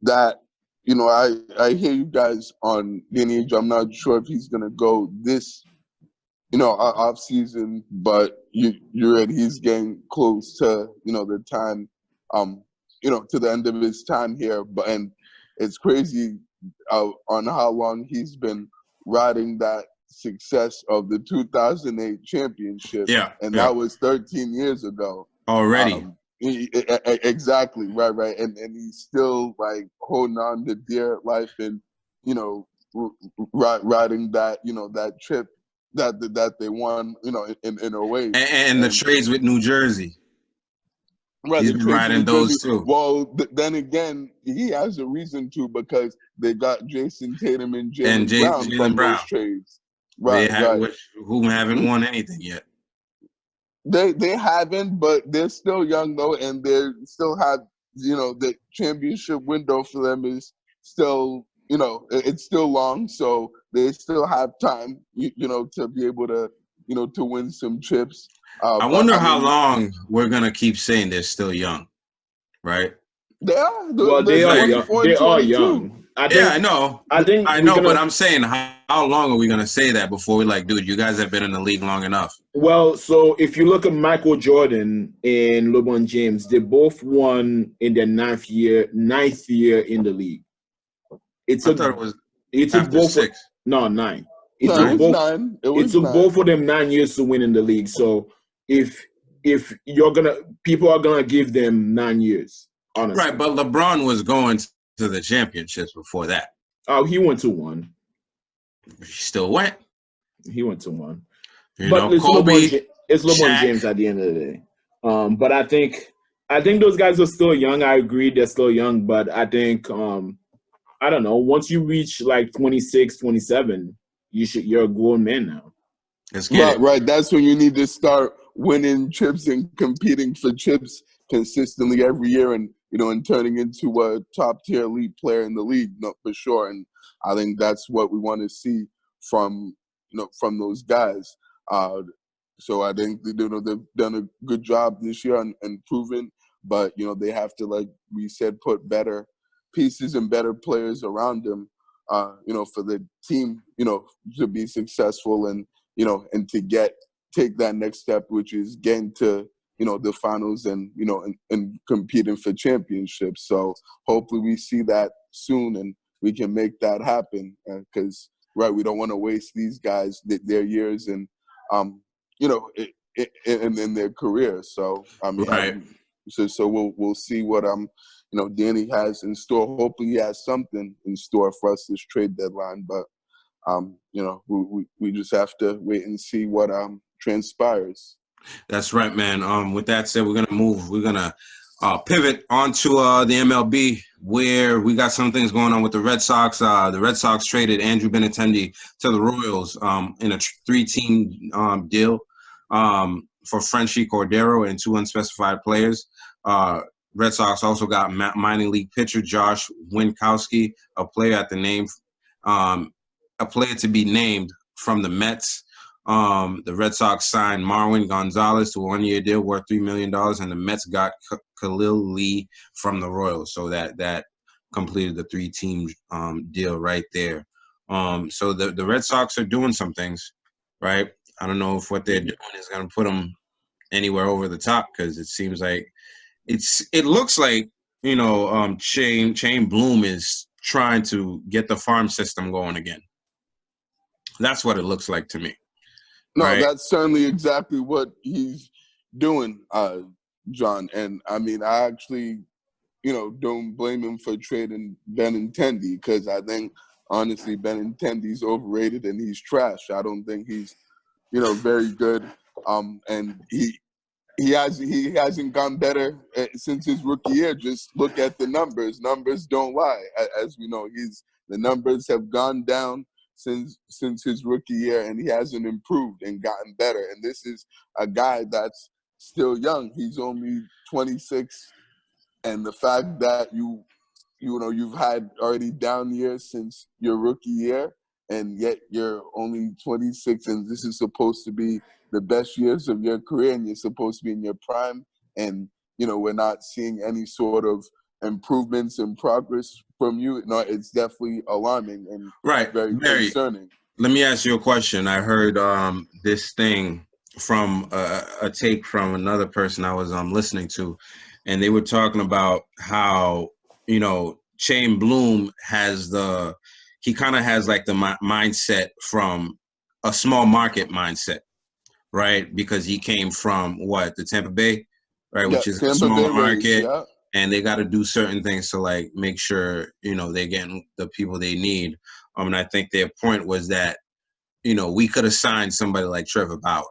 that, I hear you guys on Lineage. I'm not sure if he's going to go this, off season, but you're right, he's getting close to, the time, to the end of his time here. And it's crazy on how long he's been riding that success of the 2008 championship.
Yeah.
And that was 13 years ago.
Already.
Exactly, right. And he's still like holding on to dear life and, riding that, that trip that they won, in a way.
And the trades with New Jersey.
Right,
he's been riding those too.
Well, then again, he has a reason to, because they got Jayson, Tatum, and Jaylen Brown from those trades. Right.
Who haven't won anything yet.
They haven't, but they're still young though, and they still have, the championship window for them is still, it's still long, so they still have time, to be able to, to win some chips.
I wonder how long we're gonna keep saying they're still young, right?
They are.
They are young. They are young.
I know. But I'm saying, how long are we gonna say that before we're like, dude, you guys have been in the league long enough?
Well, so if you look at Michael Jordan and LeBron James, they both won in their ninth year in the league.
I thought it was
took both
6.
No, 9. It took
nine.
both of them 9 years to win in the league. So if people are gonna give them 9 years, honestly.
Right, but LeBron was going to the championships before that.
Oh, he went to one.
He still went.
He went to one.
But
it's
Kobe,
LeBron James at the end of the day. But I think those guys are still young. I agree, they're still young. But I think I don't know. Once you reach like 26, 27, you're a grown man now.
Right. That's when you need to start winning chips and competing for chips consistently every year, and and turning into a top tier elite player in the league, for sure. And I think that's what we want to see from from those guys. So I think they've done a good job this year and proven, but they have to, like we said, put better pieces and better players around them, for the team, to be successful and and to take that next step, which is getting to the finals and and competing for championships. So hopefully we see that soon and we can make that happen, because we don't want to waste these guys their years and in their careers. So I mean, so we'll see what Danny has in store. Hopefully he has something in store for us this trade deadline, but we just have to wait and see what transpires.
That's right, man. With that said, we're gonna move. We're gonna pivot onto the MLB, where we got some things going on with the Red Sox. The Red Sox traded Andrew Benintendi to the Royals in a 3-team deal for Frenchie Cordero and 2 unspecified players. Red Sox also got minor league pitcher Josh Winkowski, a player to be named from the Mets. The Red Sox signed Marwin Gonzalez to a 1-year deal worth $3 million, and the Mets got Khalil Lee from the Royals. So that completed the 3-team deal right there. So the Red Sox are doing some things, right? I don't know if what they're doing is going to put them anywhere over the top, because it seems like it looks like Shane Bloom is trying to get the farm system going again. That's what it looks like to me.
No,
right?
That's certainly exactly what he's doing, John. And I mean, I actually, don't blame him for trading Benintendi, because I think, honestly, Benintendi's overrated and he's trash. I don't think he's, very good. And he hasn't gone better since his rookie year. Just look at the numbers. Numbers don't lie. As we know, the numbers have gone down since his rookie year, and he hasn't improved and gotten better. And this is a guy that's still young. He's only 26, and the fact that you you've had already down years since your rookie year, and yet you're only 26, and this is supposed to be the best years of your career, and you're supposed to be in your prime, and we're not seeing any sort of improvements and progress from you. No, it's definitely alarming and very concerning.
Let me ask you a question. I heard this thing from a take from another person I was listening to, and they were talking about how Chain Bloom he kind of has like the mindset from a small market mindset, right? Because he came from the Tampa Bay, right, which is a small market, and they got to do certain things to like make sure they're getting the people they need. And I think their point was that we could have signed somebody like Trevor Bauer,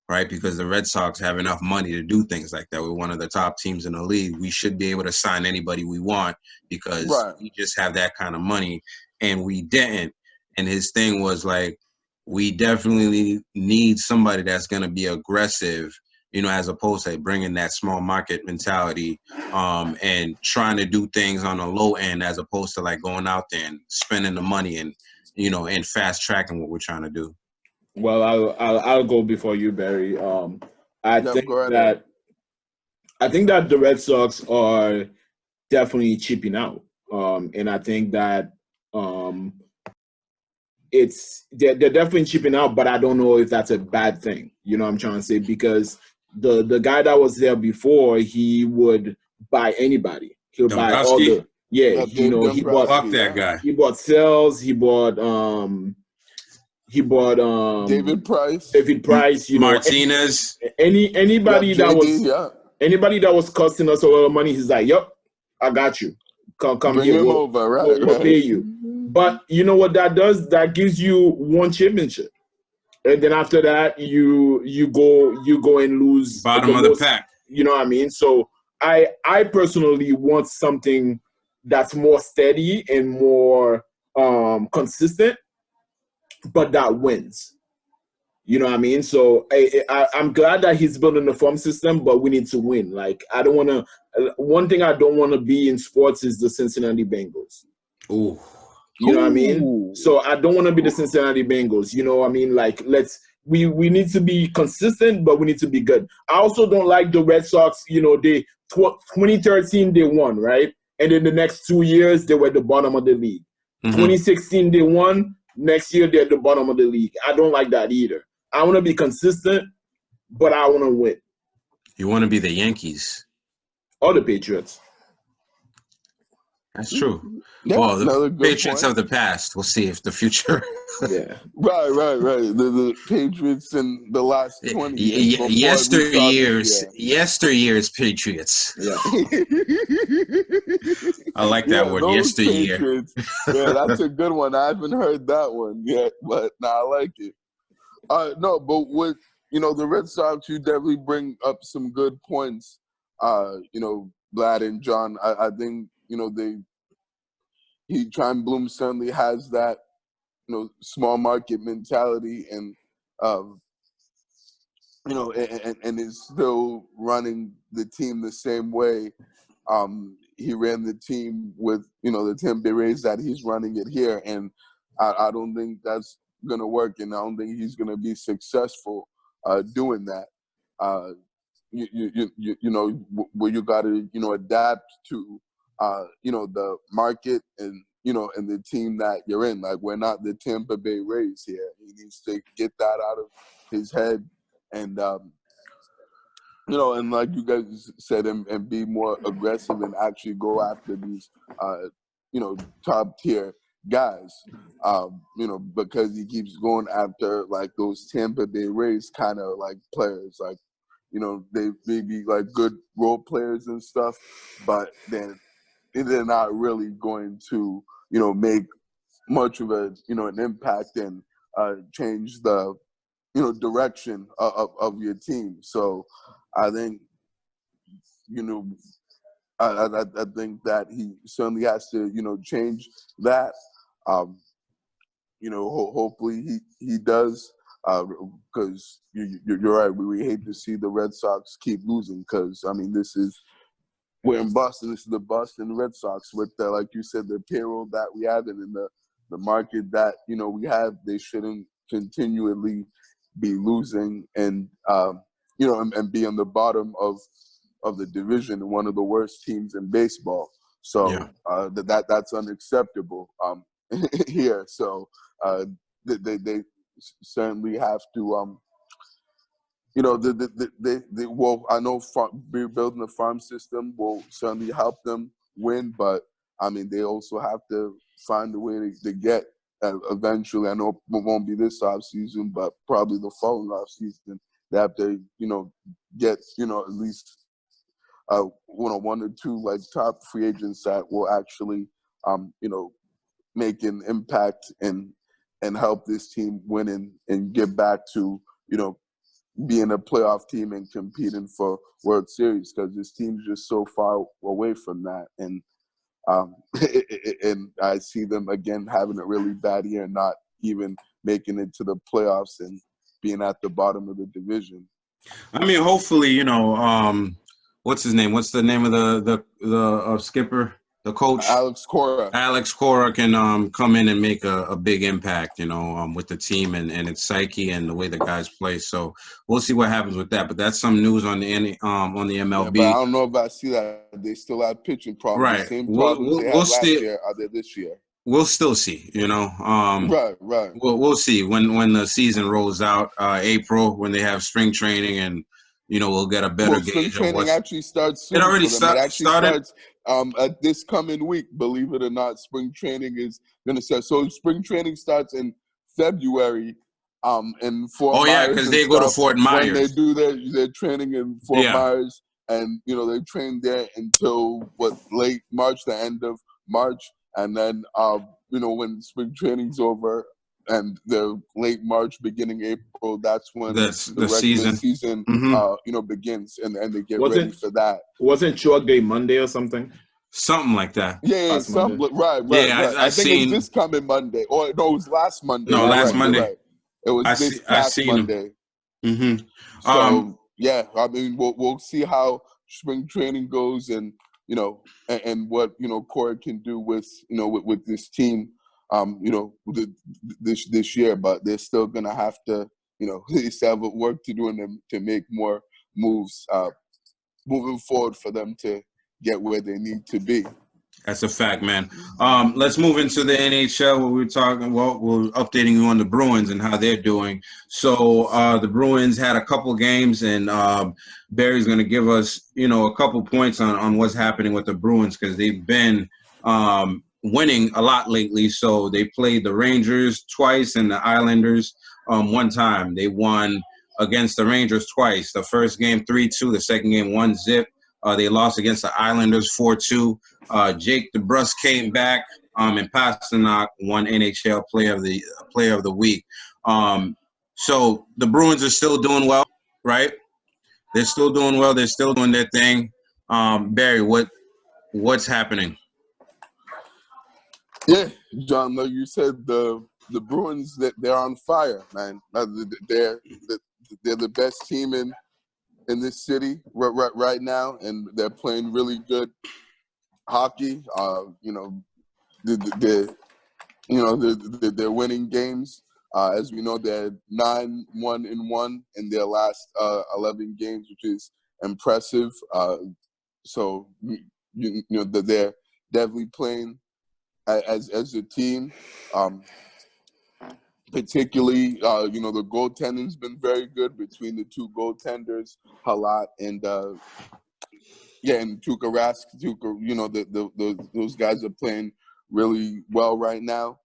right? Because the Red Sox have enough money to do things like that. We're one of the top teams in the league. We should be able to sign anybody we want because we just have that kind of money, and we didn't. And his thing was like, we definitely need somebody that's going to be aggressive, as opposed to bringing that small market mentality and trying to do things on the low end as opposed to like going out there and spending the money and, and fast tracking what we're trying to do.
Well, I'll go before you, Barry. I think that the Red Sox are definitely chipping out, and I think that they're definitely chipping out, but I don't know if that's a bad thing. You know what I'm trying to say? Because the guy that was there before, he would buy anybody. He'll buy all the he bought
that guy.
He bought Sales. He bought
David Price,
Martinez.
Anybody that was costing us a lot of money, he's like, "Yep, I got you. Come
Bring
here.
Him over, right?
We'll pay you." But you know what that does? That gives you one championship, and then after that, you go and lose
bottom of the pack.
You know what I mean? So I personally want something that's more steady and more consistent, but that wins. You know what I mean? So I'm glad that he's building the farm system, but we need to win. Like, I don't want to. One thing I don't want to be in sports is the Cincinnati Bengals.
Ooh.
You know what I mean? So I don't want to be the Cincinnati Bengals. You know what I mean? Like, we need to be consistent, but we need to be good. I also don't like the Red Sox. 2013 they won, right? And in the next 2 years they were at the bottom of the league. 2016 they won. Next year they're at the bottom of the league. I don't like that either. I want to be consistent, but I want to win.
You want to be the Yankees
or the Patriots.
That's true.
Yeah,
well, the Patriots of the past. We'll see if the future.
Yeah.
Right. The Patriots in the last 20 years.
Yesteryear's Patriots.
Yeah.
I like that word, yesteryear.
Patriots, yeah, that's a good one. I haven't heard that one yet, but I like it. No, but with, the Red Sox, you definitely bring up some good points. Vlad and John, I think, Chaim Bloom certainly has that, small market mentality and, and is still running the team the same way. He ran the team with, the Tampa Bay Rays that he's running it here. And I don't think that's going to work. And I don't think he's going to be successful doing that. Where you got to, adapt to, the market and, and the team that you're in. Like, we're not the Tampa Bay Rays here. He needs to get that out of his head and, and like you guys said, and be more aggressive and actually go after these, top tier guys, because he keeps going after like those Tampa Bay Rays kind of like players, like, they may be like good role players and stuff, but then they're not really going to, make much of a, an impact and change the, direction of your team. So I think, I think that he certainly has to, change that. Hopefully he does, because you're right. We hate to see the Red Sox keep losing because, I mean, this is we're in Boston. This is the Boston Red Sox with, like you said, the payroll that we have and in the market that, we have. They shouldn't continually be losing and, and be on the bottom of the division, one of the worst teams in baseball. So that's unacceptable here. So they certainly have to, well, I know building a farm system will certainly help them win, but I mean, they also have to find a way to get eventually. I know it won't be this off season, but probably the following off season. They have to, get, at least, one or two like top free agents that will actually, make an impact and help this team win and get back to, being a playoff team and competing for World Series, because this team's just so far away from that. And and I see them again having a really bad year, not even making it to the playoffs and being at the bottom of the division.
I mean, hopefully, what's his name? What's the name of the skipper, the coach?
Alex Cora
can come in and make a big impact, with the team and its psyche and the way the guys play. So we'll see what happens with that. But that's some news on the MLB.
Yeah, but I don't know if I see that. They still have pitching problems.
Right.
The same problems they had last year are there this year.
We'll still see,
Right.
We'll see when the season rolls out, April, when they have spring training, and we'll get a better gauge.
Spring training actually starts soon.
It already
for them. It actually
started.
Starts this coming week. Believe it or not, spring training is going to start. So spring training starts in February. In Fort Myers. Oh yeah,
because they go to Fort Myers.
When they do their training in Fort Myers, and they train there until late March, the end of March. And then, when spring training's over and the late March, beginning April, that's when the regular season begins, and they get ready for that.
Wasn't Chalk Day Monday or something?
Something like that.
Yeah, right. Yeah, I think it's this coming Monday. Or no, it was last Monday.
No, last Monday.
Right. It was this past Monday.
Mm-hmm.
So, I mean, we'll see how spring training goes and, and what, Cora can do with this team, this year. But they're still going to have to, they still have work to do and to make more moves moving forward for them to get where they need to be.
That's a fact, man. Let's move into the NHL where we're updating you on the Bruins and how they're doing. So the Bruins had a couple games, and Barry's going to give us, a couple points on what's happening with the Bruins, because they've been winning a lot lately. So they played the Rangers twice and the Islanders one time. They won against the Rangers twice. The first game 3-2, the second game 1-0. They lost against the Islanders 4-2. Jake DeBrusk came back, and Pasternak won NHL Player of the Week. So the Bruins are still doing well, right? They're still doing well. They're still doing their thing. Barry, what's happening?
Yeah, John, like you said, the Bruins, they're on fire, man. They're the best team in this city right now, and they're playing really good hockey. They're winning games. As we know, they're 9-1-1 in their last 11 games, which is impressive. So they're definitely playing as a team. Particularly, the goaltending's been very good between the two goaltenders, Halat and Tuukka Rask. Those guys are playing really well right now,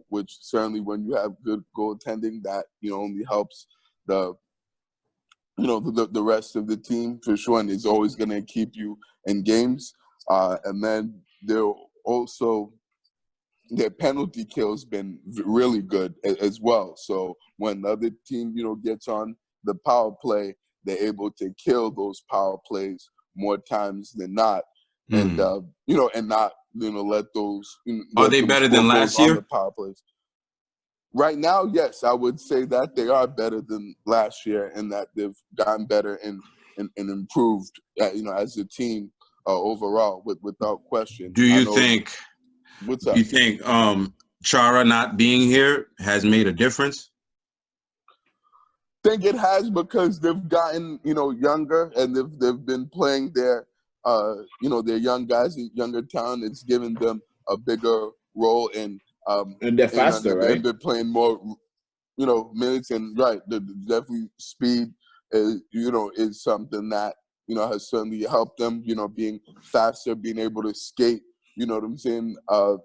which certainly when you have good goaltending, that only helps the rest of the team for sure, and is always going to keep you in games. And then they're also. Their penalty kill's been really good as well. So when the other team, gets on the power play, they're able to kill those power plays more times than not, and and not let those.
Are they better than last year?
The power plays. Right now, yes, I would say that they are better than last year, and that they've gotten better and improved, as a team overall, without question.
Do you think?
What's up?
You think Chara not being here has made a difference?
I think it has, because they've gotten, younger, and they've been playing their their young guys, younger talent. It's given them a bigger role
and they're faster, right?
And they're playing more, minutes, and the definitely speed is something that has certainly helped them. Being faster, being able to skate. You know what I'm saying?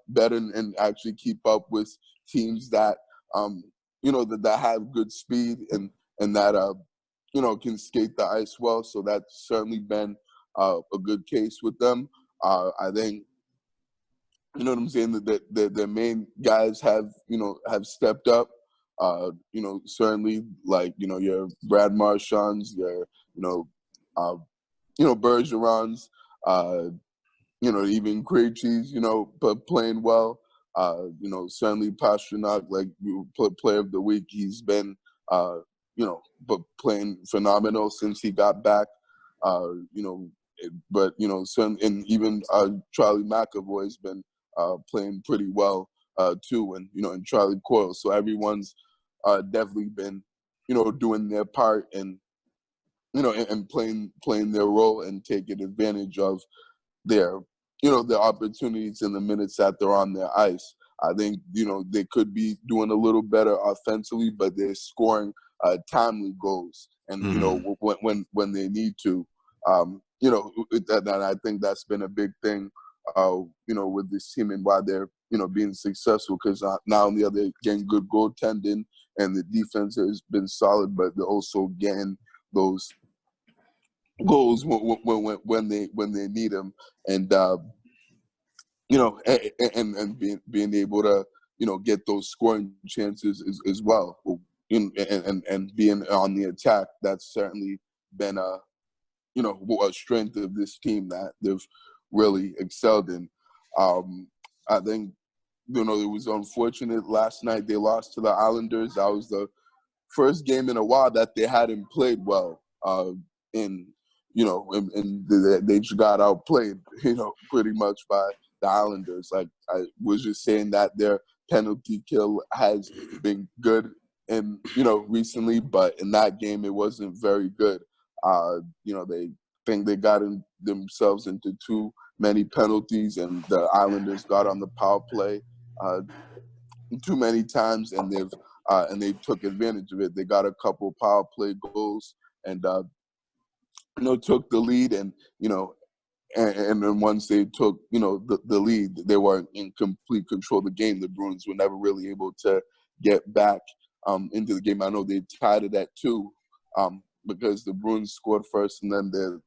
Better, and actually keep up with teams that that have good speed and that can skate the ice well. So that's certainly been a good case with them. I think what I'm saying, that the main guys have stepped up. Certainly, like your Brad Marchands, your Bergerons, even Krejcis, but playing well. Certainly Pasternak, like player of the week. He's been but playing phenomenal since he got back. And even Charlie McAvoy's been playing pretty well too, and Charlie Coyle. So everyone's definitely been doing their part, and and playing their role and taking advantage of their the opportunities and the minutes that they're on their ice. I think they could be doing a little better offensively, but they're scoring timely goals, and when they need to. And I think that's been a big thing, with this team, and why they're being successful, because not only are they getting good goaltending and the defense has been solid, but they're also getting those goals when they need them, and and being able to get those scoring chances as well, and being on the attack. That's certainly been a strength of this team that they've really excelled in. I think it was unfortunate last night they lost to the Islanders. That was the first game in a while that they hadn't played well. And they just got outplayed, pretty much by the Islanders. Like I was just saying, that their penalty kill has been good and recently, but in that game it wasn't very good. They think they got themselves into too many penalties, and the Islanders got on the power play too many times, and they took advantage of it. They got a couple power play goals, and took the lead, and and then once they took the lead, they were in complete control of the game. The Bruins were never really able to get back into the game. I know they tied it at 2 because the Bruins scored first, and then the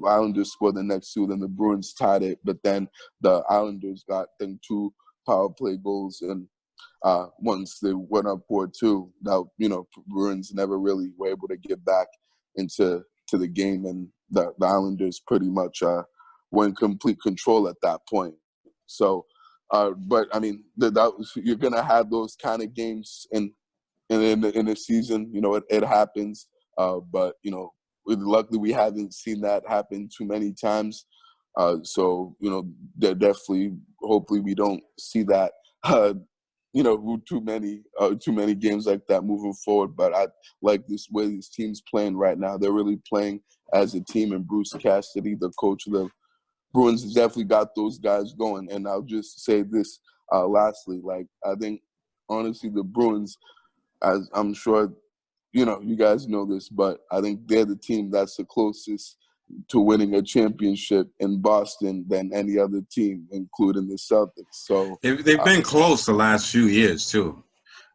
Islanders scored the next 2. Then the Bruins tied it, but then the Islanders got 2 power play goals, and once they went up 4-2, that Bruins never really were able to get back into the game, and the Islanders pretty much were in complete control at that point. So, but I mean, you're gonna have those kind of games in the season. It happens. But luckily we haven't seen that happen too many times. So they're definitely, hopefully we don't see that. Too many games like that moving forward. But I like this way this team's playing right now. They're really playing as a team, and Bruce Cassidy, the coach of the Bruins, has definitely got those guys going. And I'll just say this lastly, like I think honestly the Bruins, as I'm sure you guys know this, but I think they're the team that's the closest to winning a championship in Boston than any other team, including the Celtics. So
they've been close the last few years too.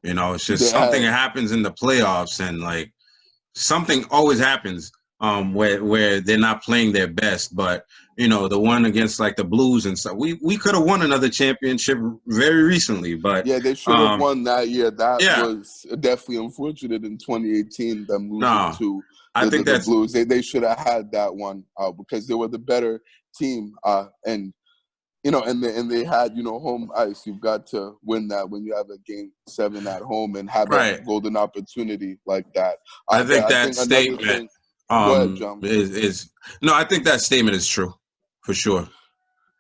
It's just something that happens in the playoffs, and like something always happens where they're not playing their best. But the one against like the Blues and stuff, we could have won another championship very recently. But
yeah, they should have won that year. That was definitely unfortunate in 2018. Them losing to the Blues. They should have had that one because they were the better team. And they had home ice. You've got to win that when you have a game 7 at home and have a golden opportunity like that.
I think that
statement
I think that statement is true For sure.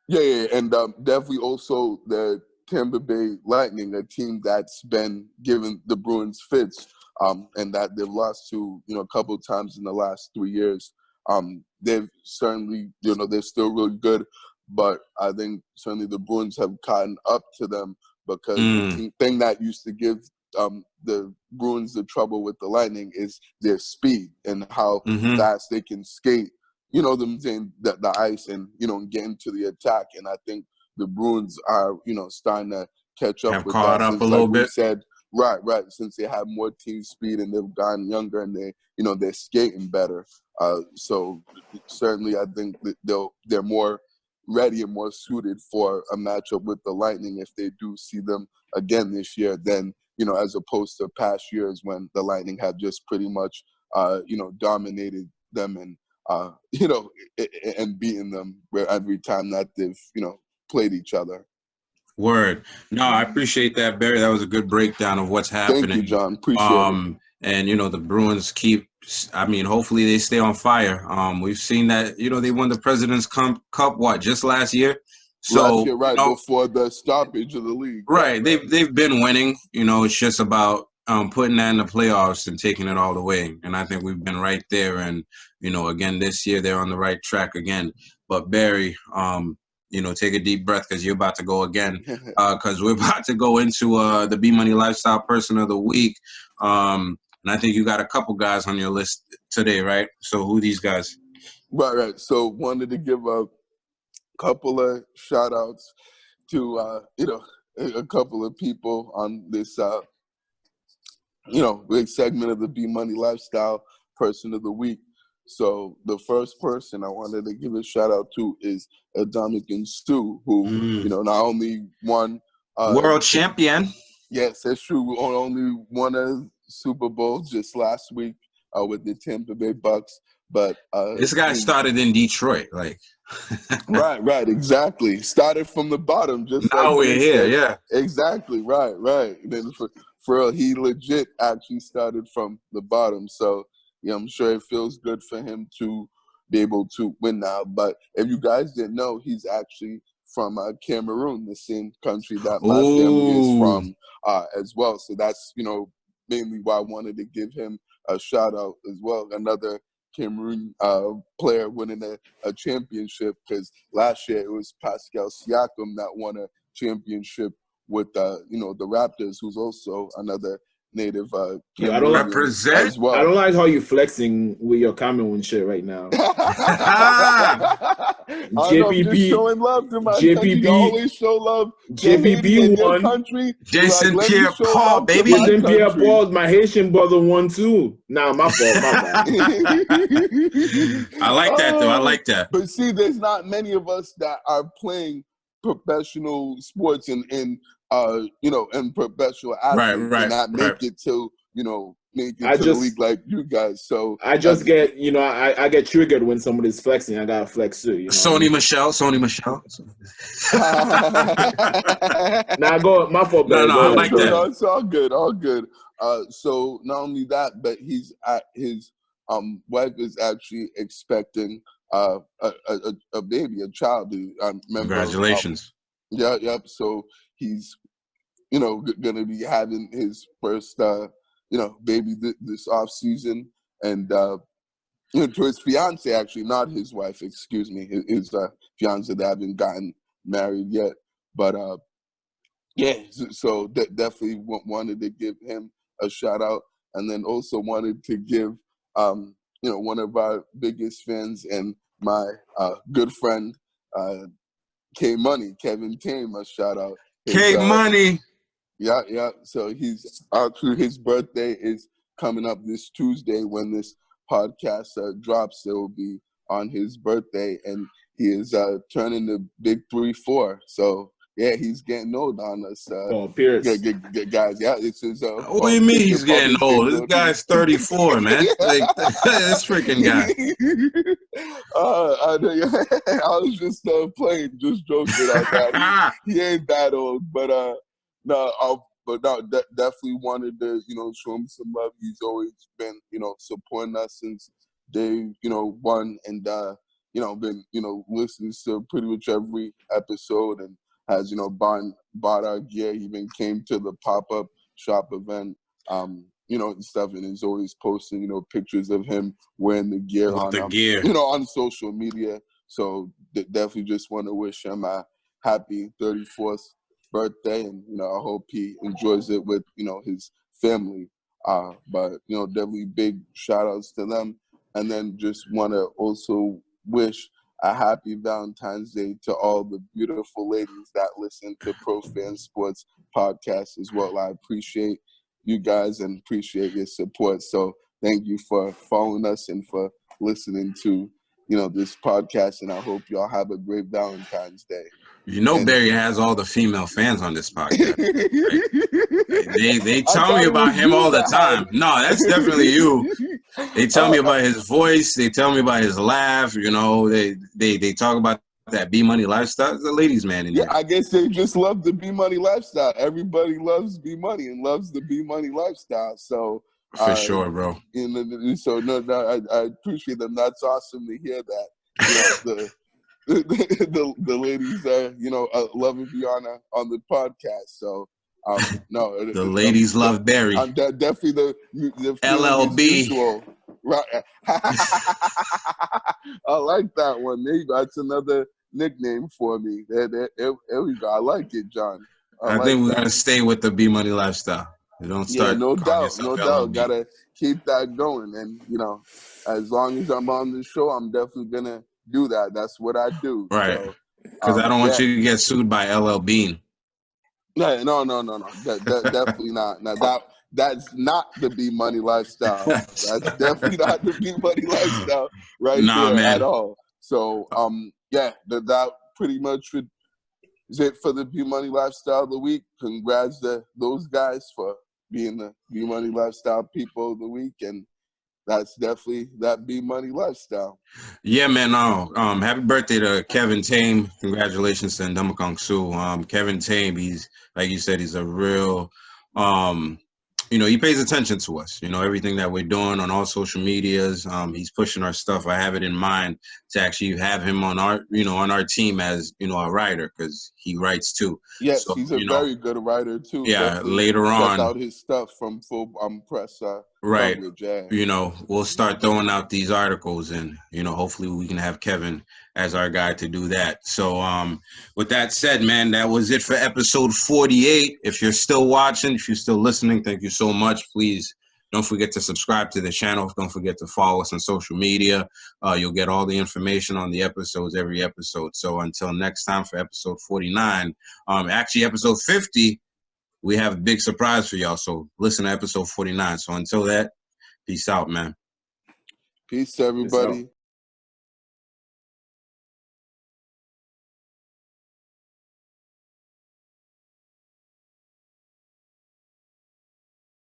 Yeah, and definitely also the Tampa Bay Lightning, a team that's been giving the Bruins fits, and that they've lost to, a couple of times in the last 3 years. They've certainly, they're still really good, but I think certainly the Bruins have gotten up to them because the thing that used to give the Bruins the trouble with the Lightning is their speed and how fast they can skate. Them saying the ice and, get into the attack. And I think the Bruins are, starting to catch up with
caught
that
up
since,
a little
like we
bit.
said, right, since they have more team speed and they've gotten younger and they, they're skating better. So certainly I think that they're more ready and more suited for a matchup with the Lightning if they do see them again this year than, as opposed to past years when the Lightning have just pretty much, dominated them and, and beating them every time that they've, played each other.
Word. No, I appreciate that, Barry. That was a good breakdown of what's happening.
Thank you, John. Appreciate it.
And, the Bruins hopefully they stay on fire. We've seen that, they won the President's Cup, just last year? So,
before the stoppage of the league.
Right. They've been winning. It's just about putting that in the playoffs and taking it all the way. And I think we've been right there. And, again, this year they're on the right track again. But Barry, take a deep breath because you're about to go again. Because we're about to go into the B Money Lifestyle Person of the Week. And I think you got a couple guys on your list today, right? So who are these guys?
Right. So wanted to give a couple of shout outs to, a couple of people on this, big segment of the B Money Lifestyle Person of the Week. So the first person I wanted to give a shout out to is Dominican Stu, who, not only won
world champion.
Yes, that's true. We only won a Super Bowl just last week with the Tampa Bay BUCS. But
this guy started in Detroit, like.
right, exactly. Started from the bottom, just
now
like
we're here, yeah.
Exactly, right. And then for real, he legit actually started from the bottom. So I'm sure it feels good for him to be able to win now. But if you guys didn't know, he's actually from Cameroon, the same country that my family is from as well. So that's, mainly why I wanted to give him a shout out as well. Another Cameroon player winning a championship, because last year it was Pascal Siakam that won a championship with, the Raptors, who's also another native Cameroonian as well.
I don't like how you flexing with your Cameroon shit right now.
JPB showing love to my country. You always show love to
JPB
in your
won.
country.
Jason Pierre-Paul, baby.
Jason Pierre-Paul, my Haitian brother, won too. Nah, my fault, my bad.
I like that though. I like that.
But see, there's not many of us that are playing professional sports and professional athletes and not make it to, the league like you guys. So
I just get, I get triggered when somebody's flexing. I gotta flex too.
Sony Michelle.
Nah, go. My fault.
No, I like that.
No, it's all good. So not only that, but he's his wife is actually expecting a baby, a child.
Congratulations.
Yep. So he's, gonna be having his first, baby this off season, and to his fiance, actually, not his wife, excuse me, his fiance that haven't gotten married yet, but so definitely wanted to give him a shout out, and then also wanted to give, one of our biggest fans and my good friend, K-Money, Kevin Tame, a shout out.
K-Money.
Yeah. So he's actually, his birthday is coming up this Tuesday when this podcast drops. It will be on his birthday, and he is turning the big 3-4. So yeah, he's getting old on us.
Pierce.
Guys, yeah, it's his.
What do you mean he's getting old? This guy's 34, man. Like, this freaking guy.
I was just playing, just joking on that. He ain't that old, but definitely wanted to, show him some love. He's always been, supporting us since day, one, and been, listening to pretty much every episode and has, bought our gear. He even came to the pop-up shop event, and stuff, and is always posting, pictures of him wearing the gear on social media. So definitely just want to wish him a happy 34th birthday, and I hope he enjoys it with his family. But definitely big shout outs to them, and then just want to also wish a happy Valentine's Day to all the beautiful ladies that listen to Pro Fan Sports podcast as well. I appreciate you guys and appreciate your support. So thank you for following us and for listening to this podcast, and I hope y'all have a great Valentine's Day.
Barry has all the female fans on this podcast. Right? They tell me about him all the time. No, that's definitely you. They tell me about his voice. They tell me about his laugh. They talk about that B Money lifestyle. It's a ladies' man in here.
Yeah, I guess they just love the B Money lifestyle. Everybody loves B Money and loves the B Money lifestyle. So
for sure, bro.
So I appreciate them. That's awesome to hear that. The ladies love and be on the podcast. So
the ladies love Barry.
I'm definitely the
LLB.
Right. I like that one. Maybe that's another nickname for me. There we go. I like it, John.
I think we gotta stay with the B Money lifestyle. You don't start.
Yeah, no doubt.
LLB.
Gotta keep that going, and as long as I'm on the show, I'm definitely gonna do that. That's what I do.
Right. Because I don't want you to get sued by LL Bean.
No. Definitely not. Now that's not the B Money lifestyle. That's definitely not the B Money lifestyle there
man.
at all. So that pretty much is it for the B Money lifestyle of the week. Congrats to those guys for being the B Money lifestyle people of the week, and that's definitely that B Money lifestyle.
Yeah, man. Happy birthday to Kevin Tame. Congratulations to Ndamakong Su. Kevin Tame, he's, like you said, he's a real, he pays attention to us. Everything that we're doing on all social medias. He's pushing our stuff. I have it in mind to actually have him on our team as, a writer, because he writes too.
Yes, so, he's a very good writer too.
Yeah, definitely later on.
Check out his stuff from full press.
Right.
Coverage,
we'll start throwing out these articles, and, hopefully we can have Kevin as our guy to do that. So with that said, man, that was it for episode 48. If you're still watching, if you're still listening, thank you so much. Please don't forget to subscribe to the channel. Don't forget to follow us on social media. You'll get all the information on the episodes, every episode. So until next time for episode 49, actually episode 50, we have a big surprise for y'all. So listen to episode 49. So until that, peace out, man.
Peace, everybody.